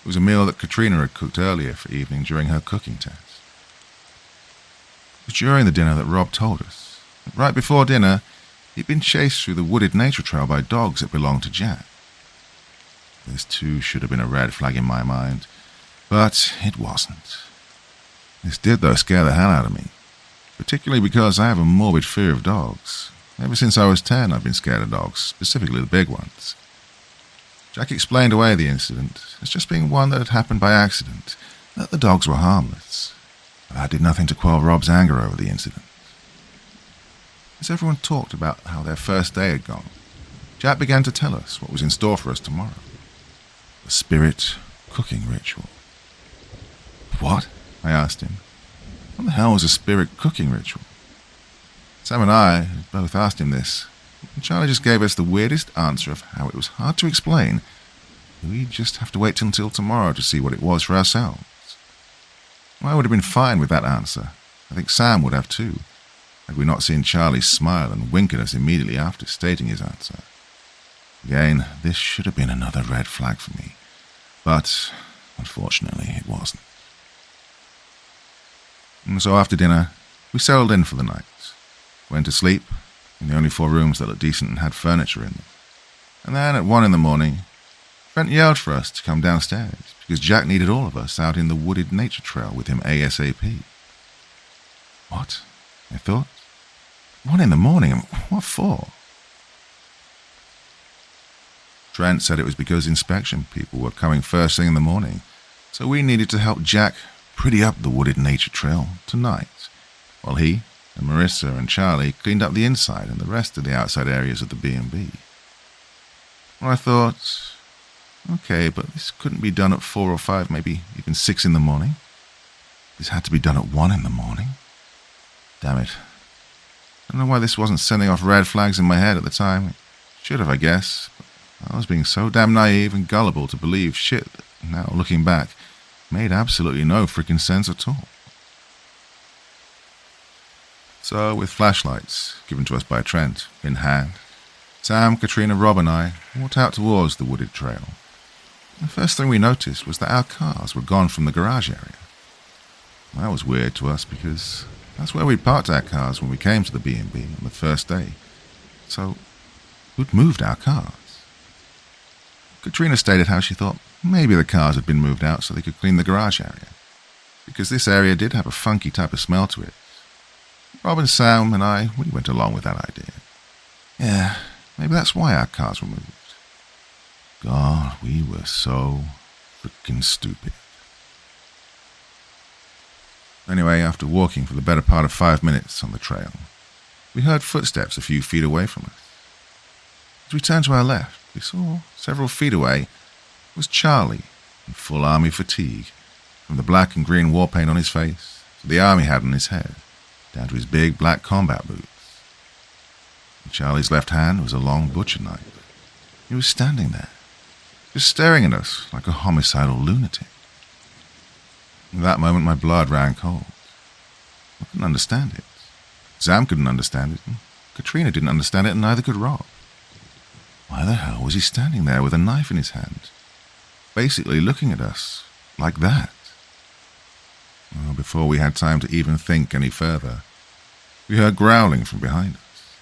It was a meal that Katrina had cooked earlier for evening during her cooking test. It was during the dinner that Rob told us that right before dinner, he'd been chased through the wooded nature trail by dogs that belonged to Jack. This too should have been a red flag in my mind, but it wasn't. This did, though, scare the hell out of me, particularly because I have a morbid fear of dogs. Ever since I was 10, I've been scared of dogs, specifically the big ones. Jack explained away the incident as just being one that had happened by accident, that the dogs were harmless. But that did nothing to quell Rob's anger over the incident. As everyone talked about how their first day had gone, Jack began to tell us what was in store for us tomorrow. The spirit cooking ritual. What? I asked him. What the hell was a spirit cooking ritual? Sam and I had both asked him this, and Charlie just gave us the weirdest answer of how it was hard to explain. We'd just have to wait until tomorrow to see what it was for ourselves. I would have been fine with that answer. I think Sam would have too, had we not seen Charlie smile and wink at us immediately after stating his answer. Again, this should have been another red flag for me, but unfortunately it wasn't. And so after dinner, we settled in for the night. Went to sleep in the only 4 rooms that looked decent and had furniture in them. And then at 1 a.m, Brent yelled for us to come downstairs because Jack needed all of us out in the wooded nature trail with him ASAP. What? I thought. 1 a.m? What for? Trent said it was because inspection people were coming first thing in the morning, so we needed to help Jack pretty up the wooded nature trail tonight, while he and Marissa and Charlie cleaned up the inside and the rest of the outside areas of the B&B. Well, I thought, okay, but this couldn't be done at 4 or 5, maybe even 6 in the morning. This had to be done at 1 a.m. Damn it. I don't know why this wasn't sending off red flags in my head at the time. It should have, I guess, but I was being so damn naive and gullible to believe shit that, now looking back, made absolutely no freaking sense at all. So, with flashlights, given to us by Trent, in hand, Sam, Katrina, Rob and I walked out towards the wooded trail. The first thing we noticed was that our cars were gone from the garage area. That was weird to us because that's where we'd parked our cars when we came to the B&B on the first day. So, who'd moved our cars? Katrina stated how she thought maybe the cars had been moved out so they could clean the garage area, because this area did have a funky type of smell to it. Rob and Sam and I, we went along with that idea. Yeah, maybe that's why our cars were moved. God, we were so freaking stupid. Anyway, after walking for the better part of 5 minutes on the trail, we heard footsteps a few feet away from us. As we turned to our left, we saw, several feet away, was Charlie, in full army fatigue, from the black and green war paint on his face, to the army hat on his head, down to his big black combat boots. In Charlie's left hand was a long butcher knife. He was standing there, just staring at us like a homicidal lunatic. In that moment, my blood ran cold. I couldn't understand it. Sam couldn't understand it, and Katrina didn't understand it, and neither could Rob. Why the hell was he standing there with a knife in his hand, basically looking at us like that? Well, before we had time to even think any further, we heard growling from behind us.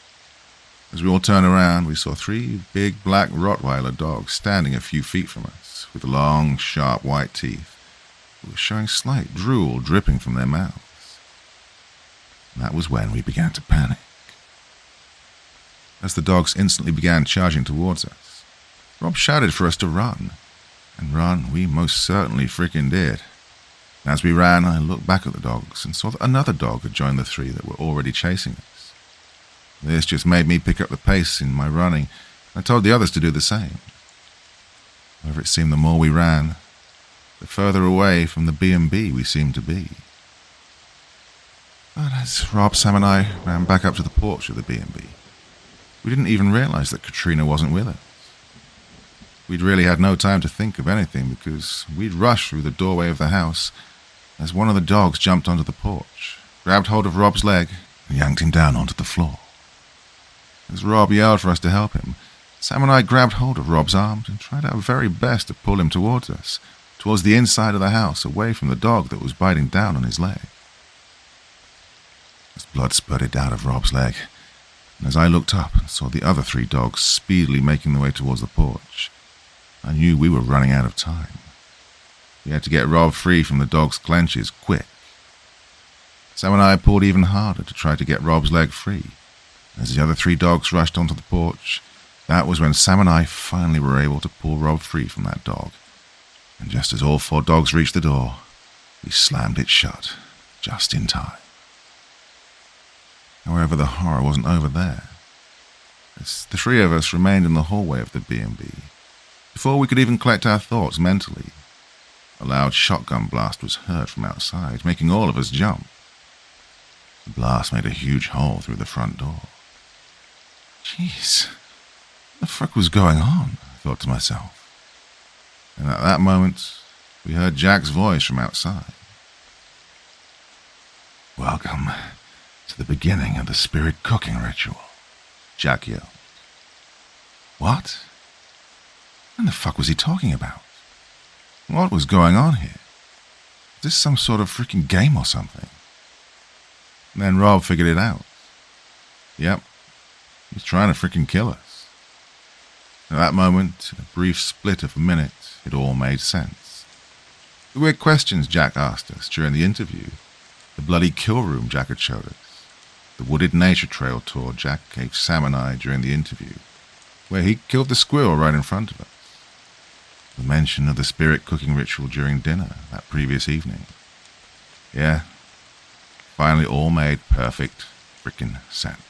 As we all turned around, we saw 3 big black Rottweiler dogs standing a few feet from us, with long, sharp white teeth, who were showing slight drool dripping from their mouths. And that was when we began to panic. As the dogs instantly began charging towards us, Rob shouted for us to run, and run we most certainly freaking did. And as we ran, I looked back at the dogs and saw that another dog had joined the 3 that were already chasing us. This just made me pick up the pace in my running. I told the others to do the same. However, it seemed the more we ran, the further away from the B&B we seemed to be. But as Rob, Sam and I ran back up to the porch of the B&B, we didn't even realize that Katrina wasn't with us. We'd really had no time to think of anything because we'd rushed through the doorway of the house as one of the dogs jumped onto the porch, grabbed hold of Rob's leg, and yanked him down onto the floor. As Rob yelled for us to help him, Sam and I grabbed hold of Rob's arms and tried our very best to pull him towards us, towards the inside of the house, away from the dog that was biting down on his leg. As blood spurted out of Rob's leg, and as I looked up and saw the other 3 dogs speedily making their way towards the porch, I knew we were running out of time. We had to get Rob free from the dog's clenches quick. Sam and I pulled even harder to try to get Rob's leg free. As the other 3 dogs rushed onto the porch, that was when Sam and I finally were able to pull Rob free from that dog. And just as all 4 dogs reached the door, we slammed it shut, just in time. However, the horror wasn't over there. As the 3 of us remained in the hallway of the B&B, before we could even collect our thoughts mentally, a loud shotgun blast was heard from outside, making all of us jump. The blast made a huge hole through the front door. Jeez, what the fuck was going on? I thought to myself. And at that moment, we heard Jack's voice from outside. "Welcome to the beginning of the spirit cooking ritual," Jack yelled. What? What the fuck was he talking about? What was going on here? Is this some sort of freaking game or something? And then Rob figured it out. Yep, he's trying to freaking kill us. At that moment, in a brief split of a minute, it all made sense. The weird questions Jack asked us during the interview, the bloody kill room Jack had showed us, the wooded nature trail tour Jack gave Sam and I during the interview, where he killed the squirrel right in front of us, the mention of the spirit cooking ritual during dinner that previous evening. Yeah, finally all made perfect frickin' sense.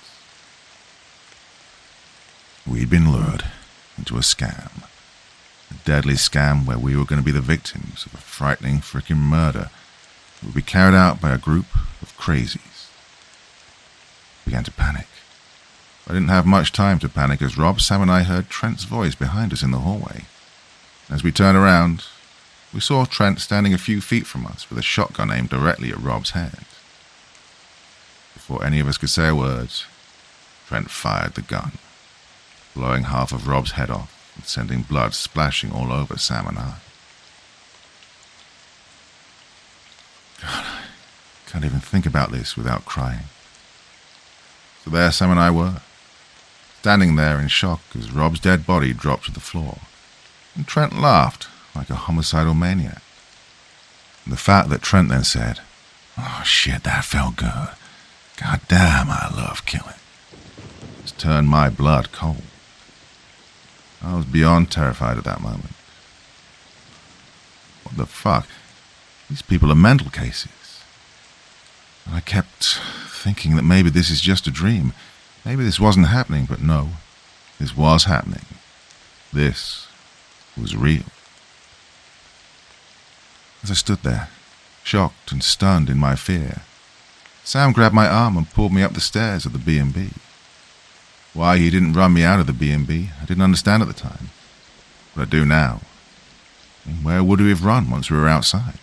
We'd been lured into a scam. A deadly scam where we were going to be the victims of a frightening frickin' murder that would be carried out by a group of crazies. I began to panic. I didn't have much time to panic as Rob, Sam and I heard Trent's voice behind us in the hallway. As we turned around, we saw Trent standing a few feet from us with a shotgun aimed directly at Rob's head. Before any of us could say a word, Trent fired the gun, blowing half of Rob's head off and sending blood splashing all over Sam and I. God, I can't even think about this without crying. So there Sam and I were, standing there in shock as Rob's dead body dropped to the floor, and Trent laughed like a homicidal maniac. And the fact that Trent then said, "Oh shit, that felt good. God damn, I love killing," just turned my blood cold. I was beyond terrified at that moment. What the fuck? These people are mental cases. And I kept thinking that maybe this is just a dream. Maybe this wasn't happening, but no, this was happening. This was real. As I stood there, shocked and stunned in my fear, Sam grabbed my arm and pulled me up the stairs of the B&B. Why he didn't run me out of the B&B, I didn't understand at the time. But I do now. And where would we have run once we were outside?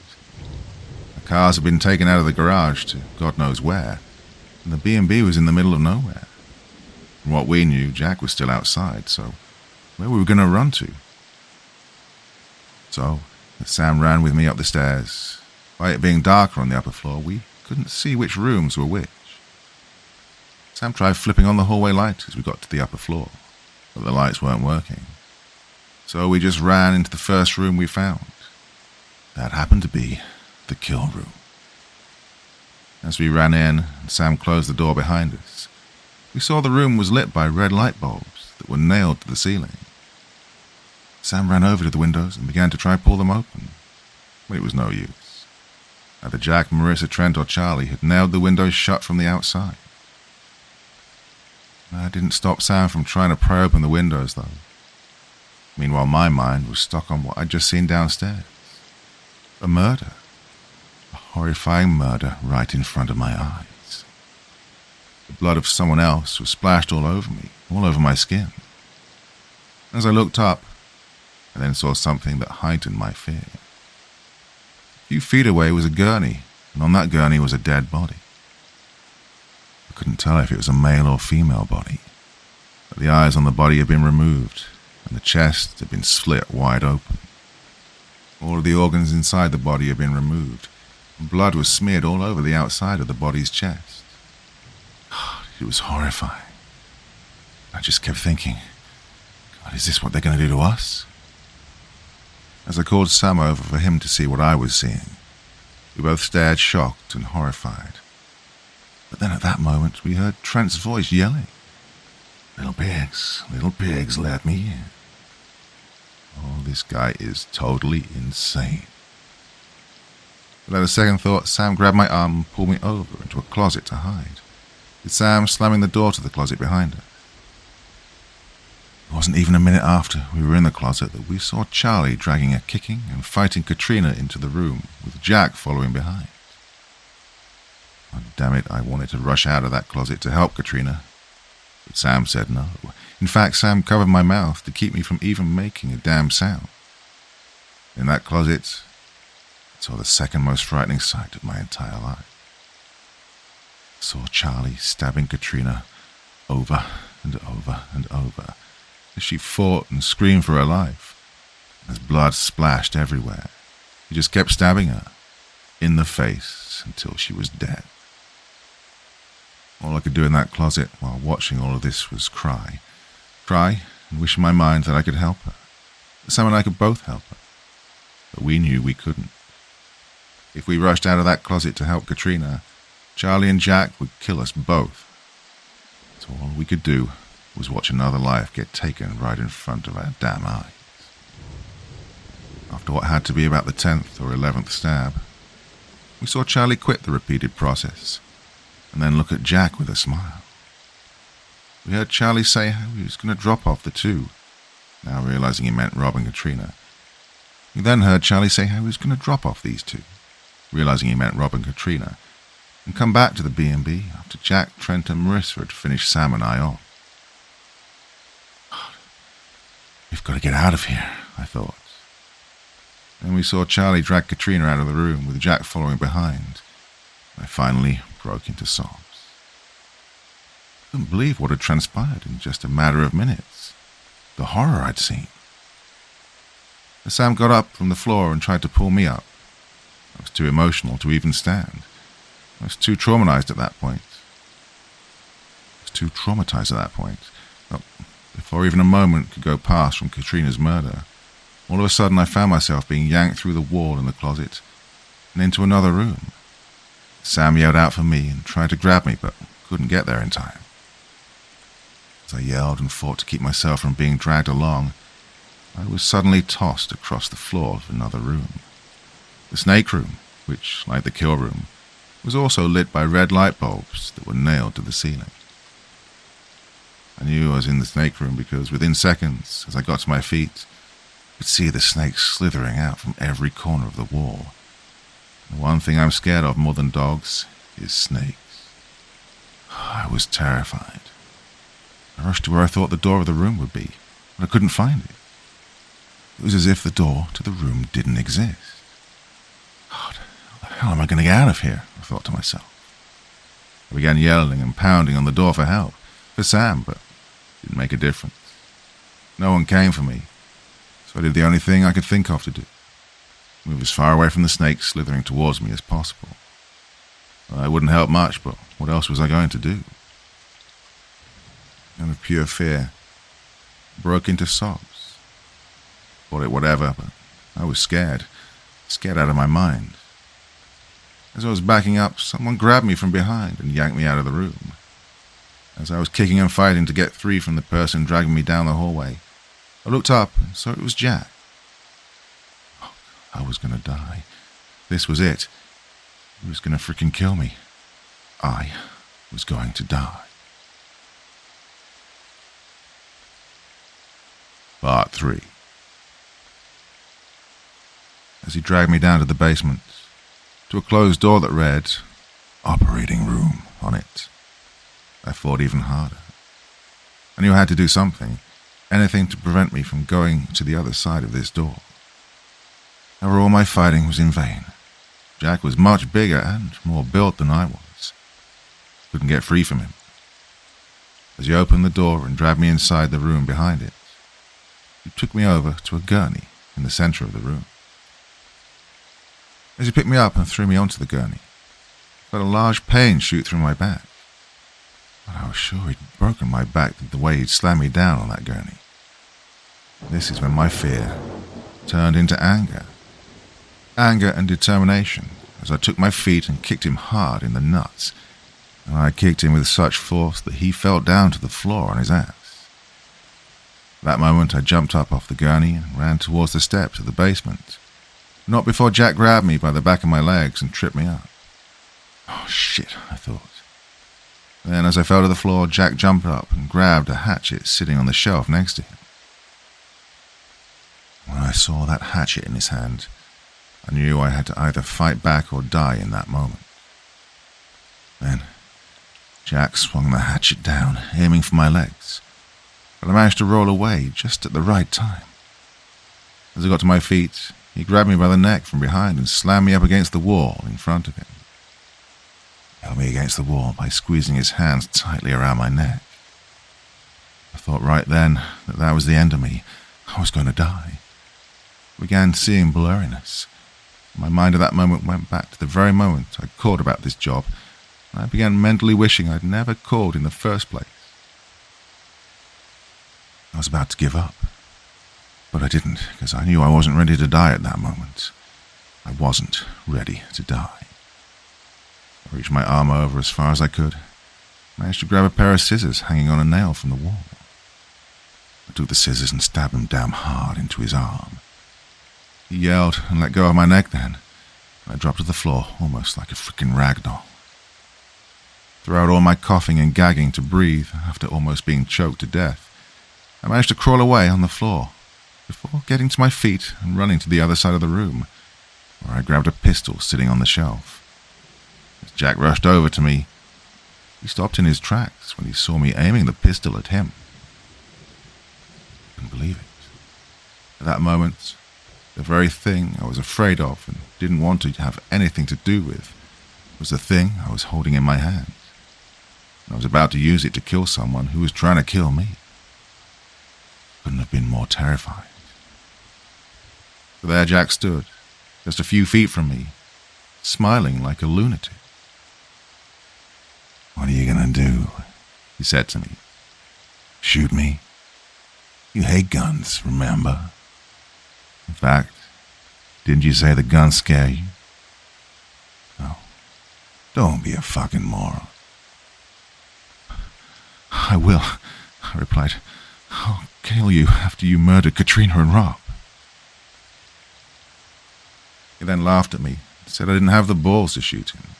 The cars had been taken out of the garage to God knows where, and the B&B was in the middle of nowhere. From what we knew, Jack was still outside, so where were we going to run to? So, as Sam ran with me up the stairs, by it being darker on the upper floor, we couldn't see which rooms were which. Sam tried flipping on the hallway light as we got to the upper floor, but the lights weren't working. So we just ran into the first room we found. That happened to be the kill room. As we ran in and Sam closed the door behind us, we saw the room was lit by red light bulbs that were nailed to the ceiling. Sam ran over to the windows and began to try to pull them open, but it was no use. Either Jack, Marissa, Trent, or Charlie had nailed the windows shut from the outside. That didn't stop Sam from trying to pry open the windows, though. Meanwhile, my mind was stuck on what I'd just seen downstairs. A murder. A horrifying murder right in front of my eyes. The blood of someone else was splashed all over me, all over my skin. As I looked up, I then saw something that heightened my fear. A few feet away was a gurney, and on that gurney was a dead body. I couldn't tell if it was a male or female body, but the eyes on the body had been removed, and the chest had been split wide open. All of the organs inside the body had been removed, and blood was smeared all over the outside of the body's chest. It was horrifying. I just kept thinking, God, is this what they're going to do to us? As I called Sam over for him to see what I was seeing, we both stared shocked and horrified. But then at that moment we heard Trent's voice yelling, little pigs, let me in." Oh, this guy is totally insane. Without a second thought, Sam grabbed my arm and pulled me over into a closet to hide, with Sam slamming the door to the closet behind her. It wasn't even a minute after we were in the closet that we saw Charlie dragging a kicking and fighting Katrina into the room, with Jack following behind. Oh, damn it, I wanted to rush out of that closet to help Katrina, but Sam said no. In fact, Sam covered my mouth to keep me from even making a damn sound. In that closet, I saw the second most frightening sight of my entire life. I saw Charlie stabbing Katrina over and over and over as she fought and screamed for her life. As blood splashed everywhere, he just kept stabbing her in the face until she was dead. All I could do in that closet while watching all of this was cry and wish in my mind that I could help her, that Sam and I could both help her, but we knew we couldn't. If we rushed out of that closet to help Katrina, Charlie and Jack would kill us both. So all we could do was watch another life get taken right in front of our damn eyes. After what had to be about the 10th or 11th stab, we saw Charlie quit the repeated process and then look at Jack with a smile. We heard Charlie say how he was going to drop off the two, now realizing he meant Rob and Katrina. We then heard Charlie say how he was going to drop off these two, realizing he meant Rob and Katrina, and come back to the B&B after Jack, Trent and Marissa had finished Sam and I off. We've got to get out of here, I thought. Then we saw Charlie drag Katrina out of the room with Jack following behind. I finally broke into sobs. I couldn't believe what had transpired in just a matter of minutes. The horror I'd seen. As Sam got up from the floor and tried to pull me up, I was too emotional to even stand. I was too traumatized at that point. Well, before even a moment could go past from Katrina's murder, all of a sudden I found myself being yanked through the wall in the closet and into another room. Sam yelled out for me and tried to grab me, but couldn't get there in time. As I yelled and fought to keep myself from being dragged along, I was suddenly tossed across the floor of another room. The snake room, which, like the kill room, was also lit by red light bulbs that were nailed to the ceiling. I knew I was in the snake room because within seconds, as I got to my feet, I could see the snakes slithering out from every corner of the wall. The one thing I'm scared of more than dogs is snakes. I was terrified. I rushed to where I thought the door of the room would be, but I couldn't find it. It was as if the door to the room didn't exist. God, how the hell am I going to get out of here? I thought to myself. I began yelling and pounding on the door for help, for Sam, but it didn't make a difference. No one came for me, so I did the only thing I could think of to do. Move as far away from the snakes slithering towards me as possible. I wouldn't help much, but what else was I going to do? Out of pure fear, I broke into sobs. Call it whatever, but I was scared out of my mind. As I was backing up, someone grabbed me from behind and yanked me out of the room. As I was kicking and fighting to get free from the person dragging me down the hallway, I looked up and saw it was Jack. Oh, I was going to die. This was it. He was going to freaking kill me. I was going to die. Part 3. As he dragged me down to the basement, to a closed door that read, "Operating Room," on it, I fought even harder. I knew I had to do something, anything to prevent me from going to the other side of this door. However, all my fighting was in vain. Jack was much bigger and more built than I was. I couldn't get free from him. As he opened the door and dragged me inside the room behind it, he took me over to a gurney in the center of the room. As he picked me up and threw me onto the gurney, I felt a large pain shoot through my back. But I was sure he'd broken my back the way he'd slammed me down on that gurney. This is when my fear turned into anger. Anger and determination as I took my feet and kicked him hard in the nuts, and I kicked him with such force that he fell down to the floor on his ass. At that moment I jumped up off the gurney and ran towards the steps of the basement, not before Jack grabbed me by the back of my legs and tripped me up. Oh shit, I thought. Then as I fell to the floor, Jack jumped up and grabbed a hatchet sitting on the shelf next to him. When I saw that hatchet in his hand, I knew I had to either fight back or die in that moment. Then Jack swung the hatchet down, aiming for my legs, but I managed to roll away just at the right time. As I got to my feet, he grabbed me by the neck from behind and slammed me up against the wall in front of him. He held me against the wall by squeezing his hands tightly around my neck. I thought right then that that was the end of me. I was going to die. I began seeing blurriness. My mind at that moment went back to the very moment I called about this job, and I began mentally wishing I'd never called in the first place. I was about to give up, but I didn't, because I knew I wasn't ready to die at that moment. I wasn't ready to die. I reached my arm over as far as I could, managed to grab a pair of scissors hanging on a nail from the wall. I took the scissors and stabbed them down hard into his arm. He yelled and let go of my neck then. I dropped to the floor almost like a frickin' ragdoll. Throughout all my coughing and gagging to breathe after almost being choked to death, I managed to crawl away on the floor before getting to my feet and running to the other side of the room, where I grabbed a pistol sitting on the shelf. As Jack rushed over to me, he stopped in his tracks when he saw me aiming the pistol at him. I couldn't believe it. At that moment, the very thing I was afraid of and didn't want to have anything to do with was the thing I was holding in my hand. I was about to use it to kill someone who was trying to kill me. Couldn't have been more terrifying. So there Jack stood, just a few feet from me, smiling like a lunatic. "What are you gonna do?" he said to me. "Shoot me? You hate guns, remember? In fact, didn't you say the guns scare you? Oh, don't be a fucking moron." "I will," I replied. "I'll kill you after you murdered Katrina and Rob." He then laughed at me and said I didn't have the balls to shoot him.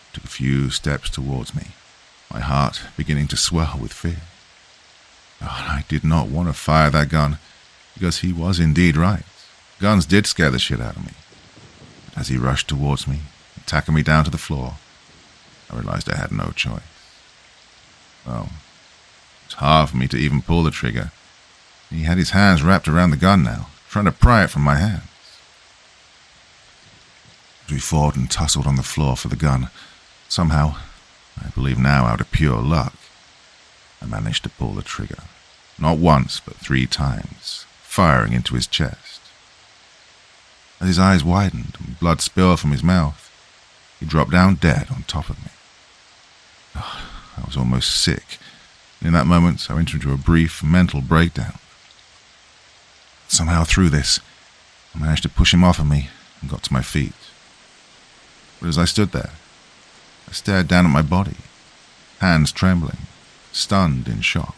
He took a few steps towards me, my heart beginning to swell with fear. God, I did not want to fire that gun, because he was indeed right. Guns did scare the shit out of me. But as he rushed towards me, attacking me down to the floor, I realized I had no choice. Well, it's hard for me to even pull the trigger. He had his hands wrapped around the gun now, trying to pry it from my hands. As we fought and tussled on the floor for the gun, somehow, I believe now out of pure luck, I managed to pull the trigger. Not once, but 3 times, firing into his chest. As his eyes widened and blood spilled from his mouth, he dropped down dead on top of me. Oh, I was almost sick. In that moment, I went into a brief mental breakdown. Somehow through this, I managed to push him off of me and got to my feet. But as I stood there, I stared down at my body, hands trembling, stunned in shock.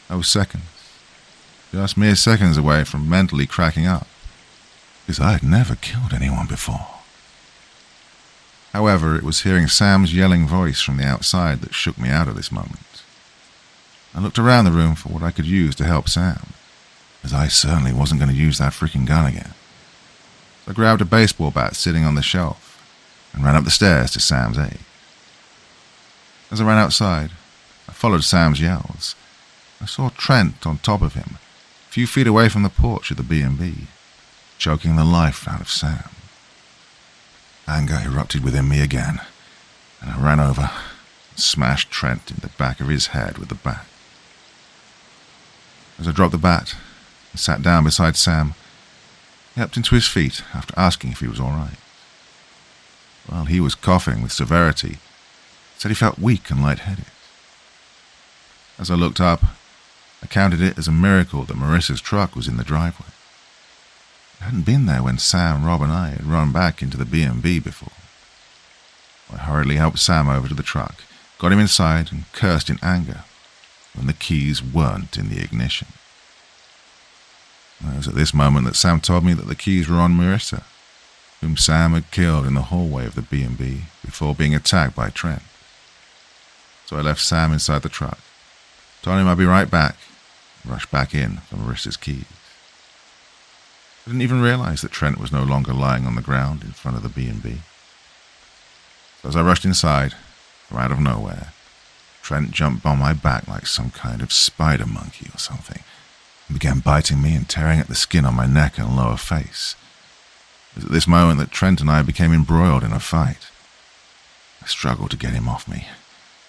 I was seconds, just mere seconds away from mentally cracking up, because I had never killed anyone before. However, it was hearing Sam's yelling voice from the outside that shook me out of this moment. I looked around the room for what I could use to help Sam, as I certainly wasn't going to use that freaking gun again. So I grabbed a baseball bat sitting on the shelf and ran up the stairs to Sam's aid. As I ran outside, I followed Sam's yells. I saw Trent on top of him, a few feet away from the porch of the B&B, choking the life out of Sam. Anger erupted within me again, and I ran over and smashed Trent in the back of his head with the bat. As I dropped the bat and sat down beside Sam, he leapt into his feet after asking if he was all right. While he was coughing with severity, he said he felt weak and lightheaded. As I looked up, I counted it as a miracle that Marissa's truck was in the driveway. I hadn't been there when Sam, Rob and I had run back into the B&B before. I hurriedly helped Sam over to the truck, got him inside and cursed in anger when the keys weren't in the ignition. It was at this moment that Sam told me that the keys were on Marissa, whom Sam had killed in the hallway of the B&B before being attacked by Trent. So I left Sam inside the truck, told him I'd be right back, and rushed back in for Marissa's keys. I didn't even realize that Trent was no longer lying on the ground in front of the B&B. So as I rushed inside, from out of nowhere, Trent jumped on my back like some kind of spider monkey or something, and began biting me and tearing at the skin on my neck and lower face. It was at this moment that Trent and I became embroiled in a fight. I struggled to get him off me,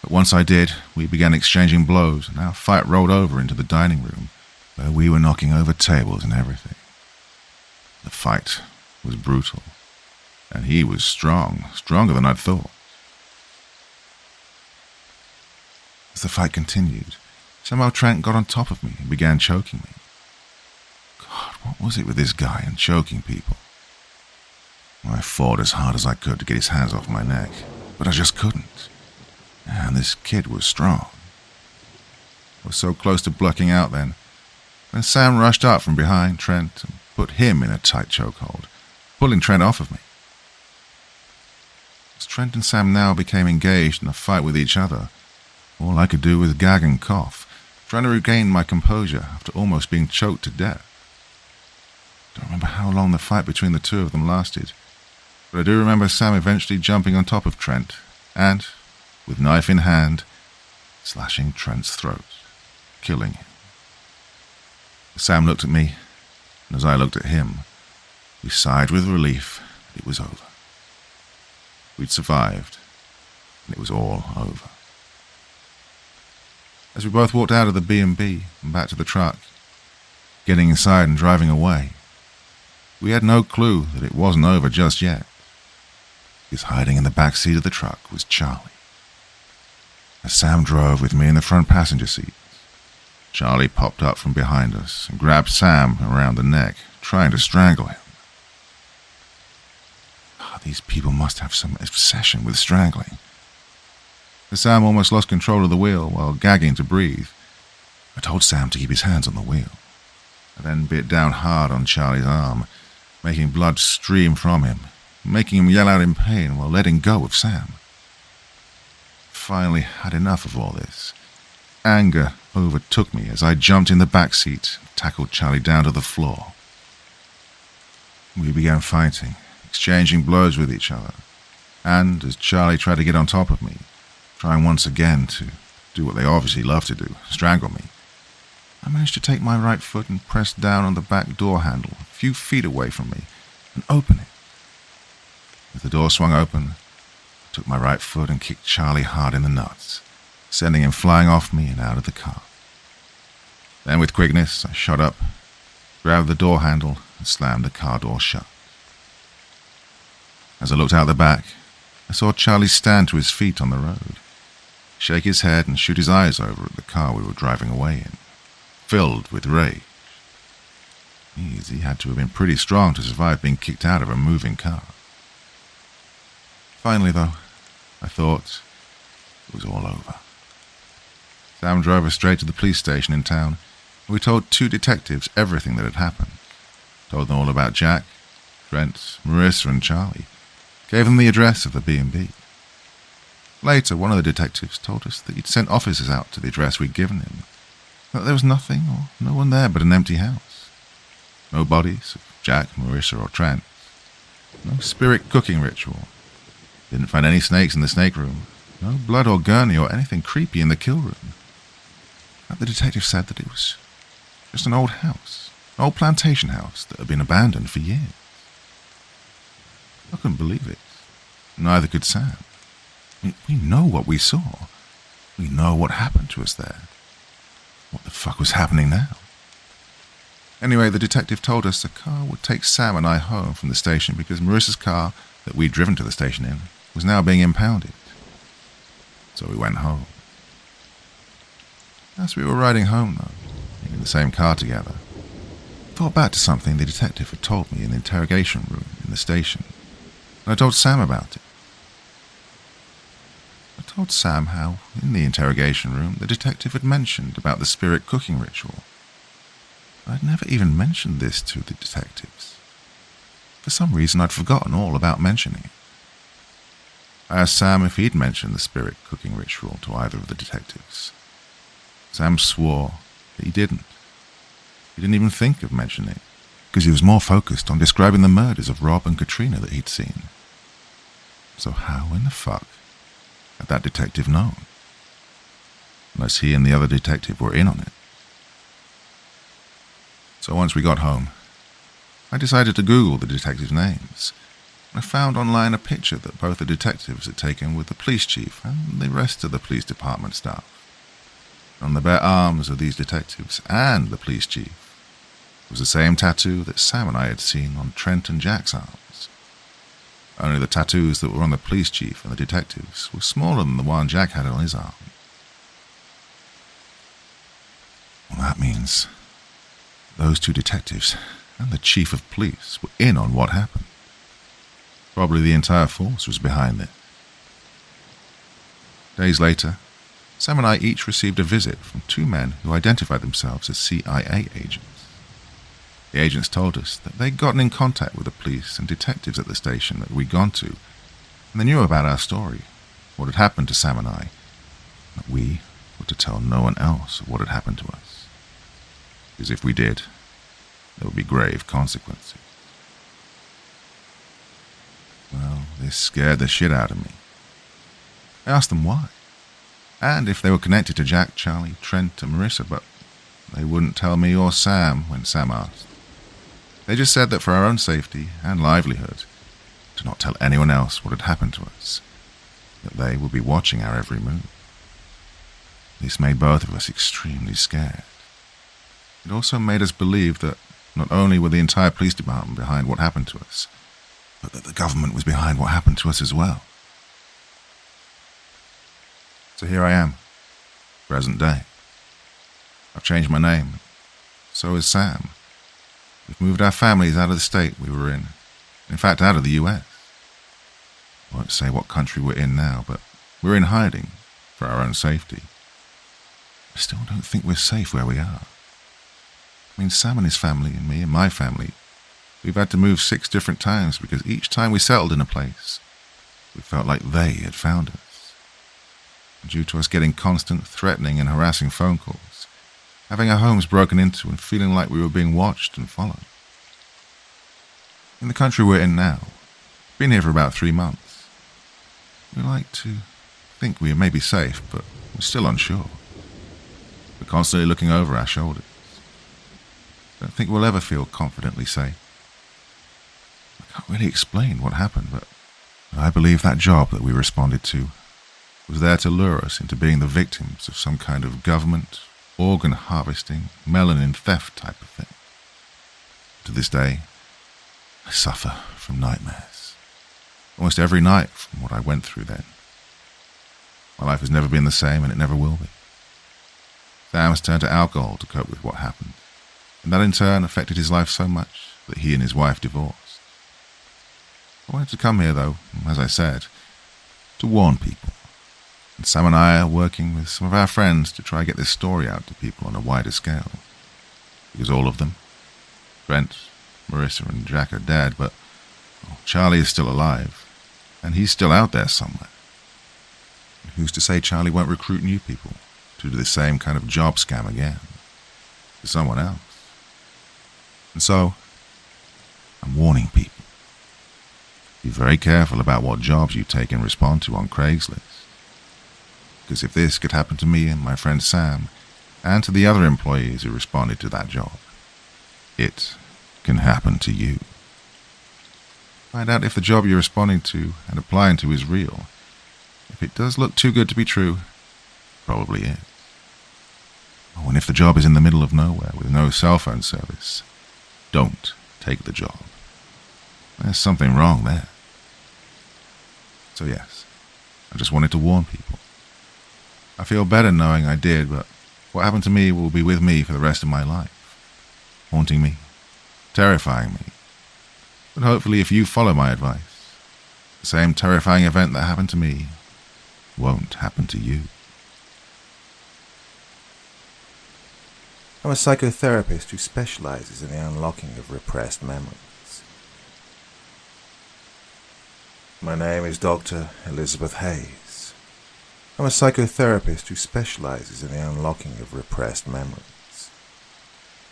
but once I did, we began exchanging blows, and our fight rolled over into the dining room, where we were knocking over tables and everything. The fight was brutal, and he was stronger than I'd thought. As the fight continued, somehow Trent got on top of me and began choking me. God, what was it with this guy and choking people? I fought as hard as I could to get his hands off my neck, but I just couldn't. And this kid was strong. I was so close to blacking out then, when Sam rushed up from behind Trent and put him in a tight chokehold, pulling Trent off of me. As Trent and Sam now became engaged in a fight with each other, all I could do was gag and cough, trying to regain my composure after almost being choked to death. I don't remember how long the fight between the two of them lasted, but I do remember Sam eventually jumping on top of Trent and, with knife in hand, slashing Trent's throat, killing him. Sam looked at me, and as I looked at him, we sighed with relief that it was over. We'd survived, and it was all over. As we both walked out of the B&B and back to the truck, getting inside and driving away, we had no clue that it wasn't over just yet, because hiding in the back seat of the truck was Charlie. As Sam drove with me in the front passenger seat, Charlie popped up from behind us and grabbed Sam around the neck, trying to strangle him. These people must have some obsession with strangling. As Sam almost lost control of the wheel while gagging to breathe, I told Sam to keep his hands on the wheel. I then bit down hard on Charlie's arm, making blood stream from him, making him yell out in pain while letting go of Sam. Finally had enough of all this. Anger overtook me as I jumped in the back seat and tackled Charlie down to the floor. We began fighting, exchanging blows with each other, and as Charlie tried to get on top of me, trying once again to do what they obviously love to do, strangle me, I managed to take my right foot and press down on the back door handle a few feet away from me and open it. As the door swung open, I took my right foot and kicked Charlie hard in the nuts, sending him flying off me and out of the car. Then with quickness, I shot up, grabbed the door handle, and slammed the car door shut. As I looked out the back, I saw Charlie stand to his feet on the road, shake his head and shoot his eyes over at the car we were driving away in, filled with rage. He had to have been pretty strong to survive being kicked out of a moving car. Finally, though, I thought it was all over. Sam drove us straight to the police station in town, and we told 2 detectives everything that had happened. Told them all about Jack, Trent, Marissa, and Charlie. Gave them the address of the B&B. Later, one of the detectives told us that he'd sent officers out to the address we'd given him, that there was nothing or no one there but an empty house. No bodies of Jack, Marissa, or Trent. No spirit cooking ritual. Didn't find any snakes in the snake room. No blood or gurney or anything creepy in the kill room. The detective said that it was just an old house, an old plantation house that had been abandoned for years. I couldn't believe it. Neither could Sam. We know what we saw. We know what happened to us there. What the fuck was happening now? Anyway, the detective told us the car would take Sam and I home from the station because Marissa's car that we'd driven to the station in was now being impounded. So we went home. As we were riding home, though, in the same car together, thought back to something the detective had told me in the interrogation room in the station, and I told Sam about it. I told Sam how, in the interrogation room, the detective had mentioned about the spirit cooking ritual. I'd never even mentioned this to the detectives. For some reason, I'd forgotten all about mentioning it. I asked Sam if he'd mentioned the spirit cooking ritual to either of the detectives. Sam swore that he didn't. He didn't even think of mentioning it, because he was more focused on describing the murders of Rob and Katrina that he'd seen. So how in the fuck had that detective known? Unless he and the other detective were in on it. So once we got home, I decided to Google the detectives' names. I found online a picture that both the detectives had taken with the police chief and the rest of the police department staff. On the bare arms of these detectives and the police chief was the same tattoo that Sam and I had seen on Trent and Jack's arms. Only the tattoos that were on the police chief and the detectives were smaller than the one Jack had on his arm. Well, that means those two detectives and the chief of police were in on what happened. Probably the entire force was behind it. Days later, Sam and I each received a visit from two men who identified themselves as CIA agents. The agents told us that they'd gotten in contact with the police and detectives at the station that we'd gone to, and they knew about our story, what had happened to Sam and I, that we were to tell no one else what had happened to us. Because if we did, there would be grave consequences. Well, this scared the shit out of me. I asked them why, and if they were connected to Jack, Charlie, Trent, and Marissa, but they wouldn't tell me or Sam when Sam asked. They just said that for our own safety and livelihood, to not tell anyone else what had happened to us, that they would be watching our every move. This made both of us extremely scared. It also made us believe that not only were the entire police department behind what happened to us, but that the government was behind what happened to us as well. So here I am, present day. I've changed my name. So has Sam. We've moved our families out of the state we were in fact out of the US. I won't say what country we're in now, but we're in hiding for our own safety. I still don't think we're safe where we are. I mean, Sam and his family and me and my family, we've had to move 6 different times because each time we settled in a place, we felt like they had found us. And due to us getting constant threatening and harassing phone calls, having our homes broken into and feeling like we were being watched and followed. In the country we're in now, been here for about 3 months. We like to think we may be safe, but we're still unsure. We're constantly looking over our shoulders. Don't think we'll ever feel confidently safe. I can't really explain what happened, but I believe that job that we responded to was there to lure us into being the victims of some kind of government, organ harvesting, melanin theft type of thing. To this day, I suffer from nightmares. Almost every night from what I went through then. My life has never been the same and it never will be. Sam's turned to alcohol to cope with what happened, and that in turn affected his life so much that he and his wife divorced. I wanted to come here though, as I said, to warn people. And Sam and I are working with some of our friends to try to get this story out to people on a wider scale. Because all of them, Brent, Marissa and Jack are dead, but Charlie is still alive, and he's still out there somewhere. And who's to say Charlie won't recruit new people to do the same kind of job scam again, to someone else? And so, I'm warning people. Be very careful about what jobs you take and respond to on Craigslist. Because if this could happen to me and my friend Sam, and to the other employees who responded to that job, it can happen to you. Find out if the job you're responding to and applying to is real. If it does look too good to be true, probably is. Oh, and if the job is in the middle of nowhere with no cell phone service, don't take the job. There's something wrong there. So yes, I just wanted to warn people. I feel better knowing I did, but what happened to me will be with me for the rest of my life, haunting me terrifying me. But hopefully if you follow my advice, the same terrifying event that happened to me won't happen to you. I'm a psychotherapist who specializes in the unlocking of repressed memories. My name is Dr. Elizabeth Hayes. I'm a psychotherapist who specializes in the unlocking of repressed memories.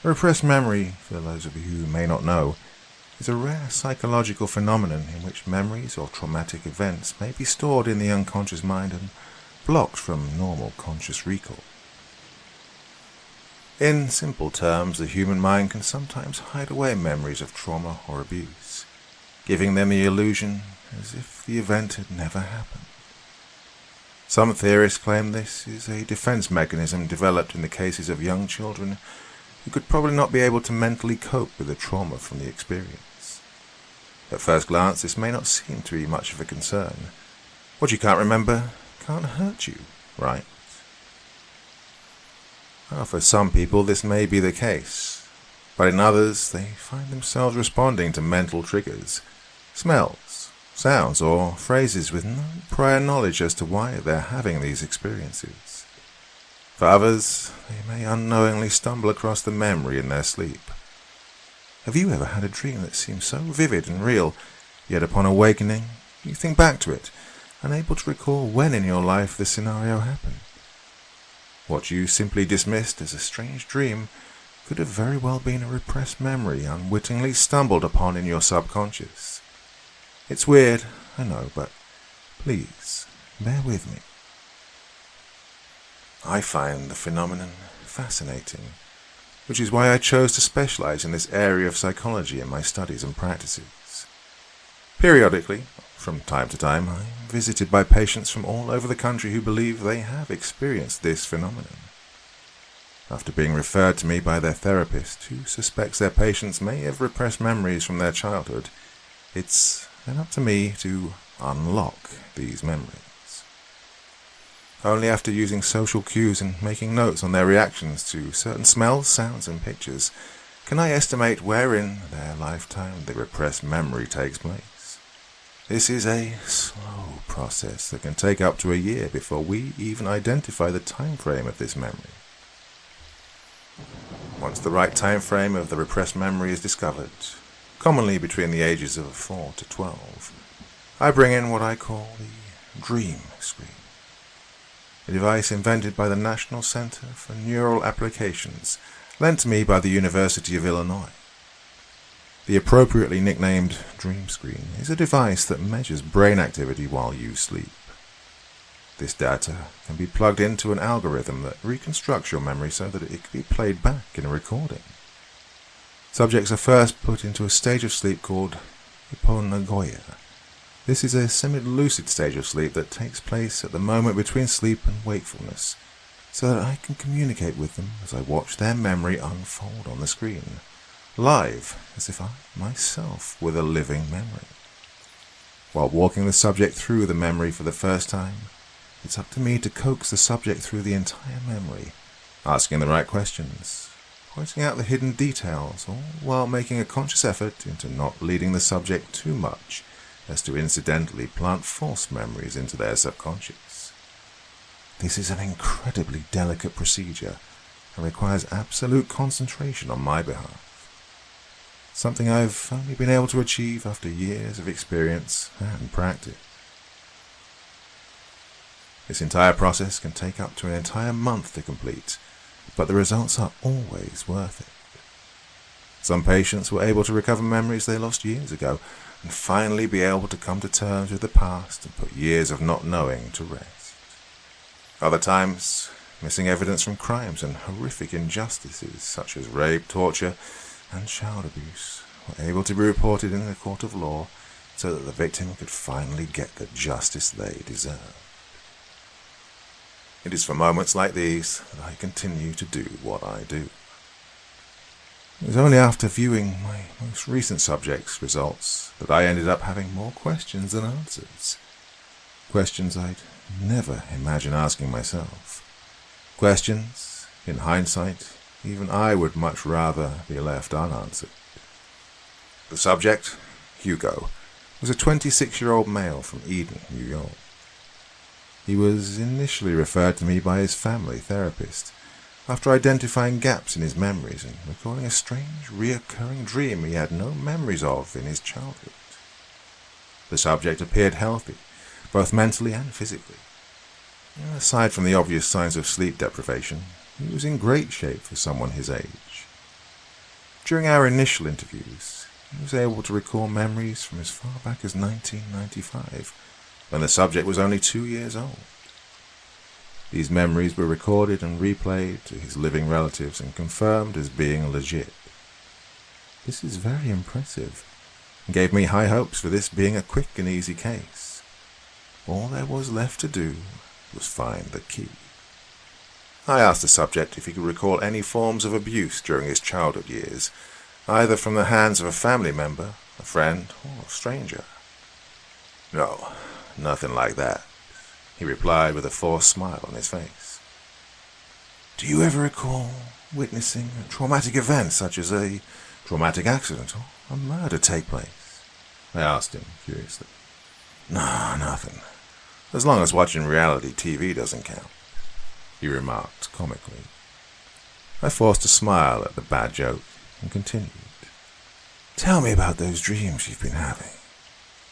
A repressed memory, for those of you who may not know, is a rare psychological phenomenon in which memories or traumatic events may be stored in the unconscious mind and blocked from normal conscious recall. In simple terms, the human mind can sometimes hide away memories of trauma or abuse, giving them the illusion as if the event had never happened. Some theorists claim this is a defense mechanism developed in the cases of young children who could probably not be able to mentally cope with the trauma from the experience. At first glance, this may not seem to be much of a concern. What you can't remember can't hurt you, right? Well, for some people this may be the case, but in others they find themselves responding to mental triggers, smells, sounds, or phrases with no prior knowledge as to why they're having these experiences. For others, they may unknowingly stumble across the memory in their sleep. Have you ever had a dream that seems so vivid and real, yet upon awakening you think back to it, unable to recall when in your life the scenario happened? What you simply dismissed as a strange dream could have very well been a repressed memory unwittingly stumbled upon in your subconscious. It's weird, I know, but please, bear with me. I find the phenomenon fascinating, which is why I chose to specialize in this area of psychology in my studies and practices. Periodically, from time to time, I am visited by patients from all over the country who believe they have experienced this phenomenon. After being referred to me by their therapist, who suspects their patients may have repressed memories from their childhood, it's then up to me to unlock these memories. Only after using social cues and making notes on their reactions to certain smells, sounds, and pictures can I estimate where in their lifetime the repressed memory takes place. This is a slow process that can take up to a year before we even identify the time frame of this memory. Once the right time frame of the repressed memory is discovered, commonly between the ages of 4 to 12, I bring in what I call the dream screen, a device invented by the National Center for Neural Applications, lent to me by the University of Illinois. The appropriately nicknamed dream screen is a device that measures brain activity while you sleep. This data can be plugged into an algorithm that reconstructs your memory so that it can be played back in a recording. Subjects are first put into a stage of sleep called hypnagogia. This is a semi-lucid stage of sleep that takes place at the moment between sleep and wakefulness, so that I can communicate with them as I watch their memory unfold on the screen, live, as if I myself were the living memory. While walking the subject through the memory for the first time, it's up to me to coax the subject through the entire memory, asking the right questions, pointing out the hidden details, all while making a conscious effort into not leading the subject too much as to incidentally plant false memories into their subconscious. This is an incredibly delicate procedure and requires absolute concentration on my behalf. Something I've only been able to achieve after years of experience and practice. This entire process can take up to an entire month to complete, but the results are always worth it. Some patients were able to recover memories they lost years ago and finally be able to come to terms with the past and put years of not knowing to rest. Other times, missing evidence from crimes and horrific injustices such as rape, torture, and child abuse were able to be reported in the court of law so that the victim could finally get the justice they deserve. It is for moments like these that I continue to do what I do. It was only after viewing my most recent subject's results that I ended up having more questions than answers. Questions I'd never imagine asking myself. Questions, in hindsight, even I would much rather be left unanswered. The subject, Hugo, was a 26-year-old male from Eden, New York. He was initially referred to me by his family therapist after identifying gaps in his memories and recalling a strange, reoccurring dream he had no memories of in his childhood. The subject appeared healthy, both mentally and physically. Aside from the obvious signs of sleep deprivation, he was in great shape for someone his age. During our initial interviews, he was able to recall memories from as far back as 1995, when the subject was only 2 years old. These memories were recorded and replayed to his living relatives and confirmed as being legit. This is very impressive, and gave me high hopes for this being a quick and easy case. All there was left to do was find the key. I asked the subject if he could recall any forms of abuse during his childhood years, either from the hands of a family member, a friend, or a stranger. No, nothing like that, he replied with a forced smile on his face. Do you ever recall witnessing a traumatic event such as a traumatic accident or a murder take place? I asked him curiously. No, nothing. As long as watching reality TV doesn't count, he remarked comically. I forced a smile at the bad joke and continued. Tell me about those dreams you've been having,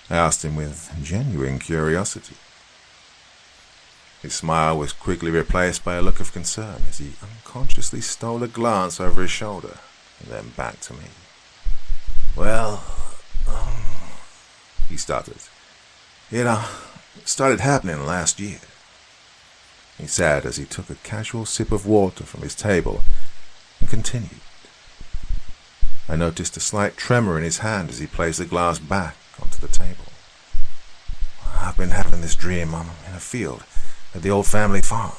I asked him with genuine curiosity. His smile was quickly replaced by a look of concern as he unconsciously stole a glance over his shoulder and then back to me. Well, he stuttered. It started happening last year, he said as he took a casual sip of water from his table and continued. I noticed a slight tremor in his hand as he placed the glass back onto the table. I've been having this dream. I'm in a field at the old family farm.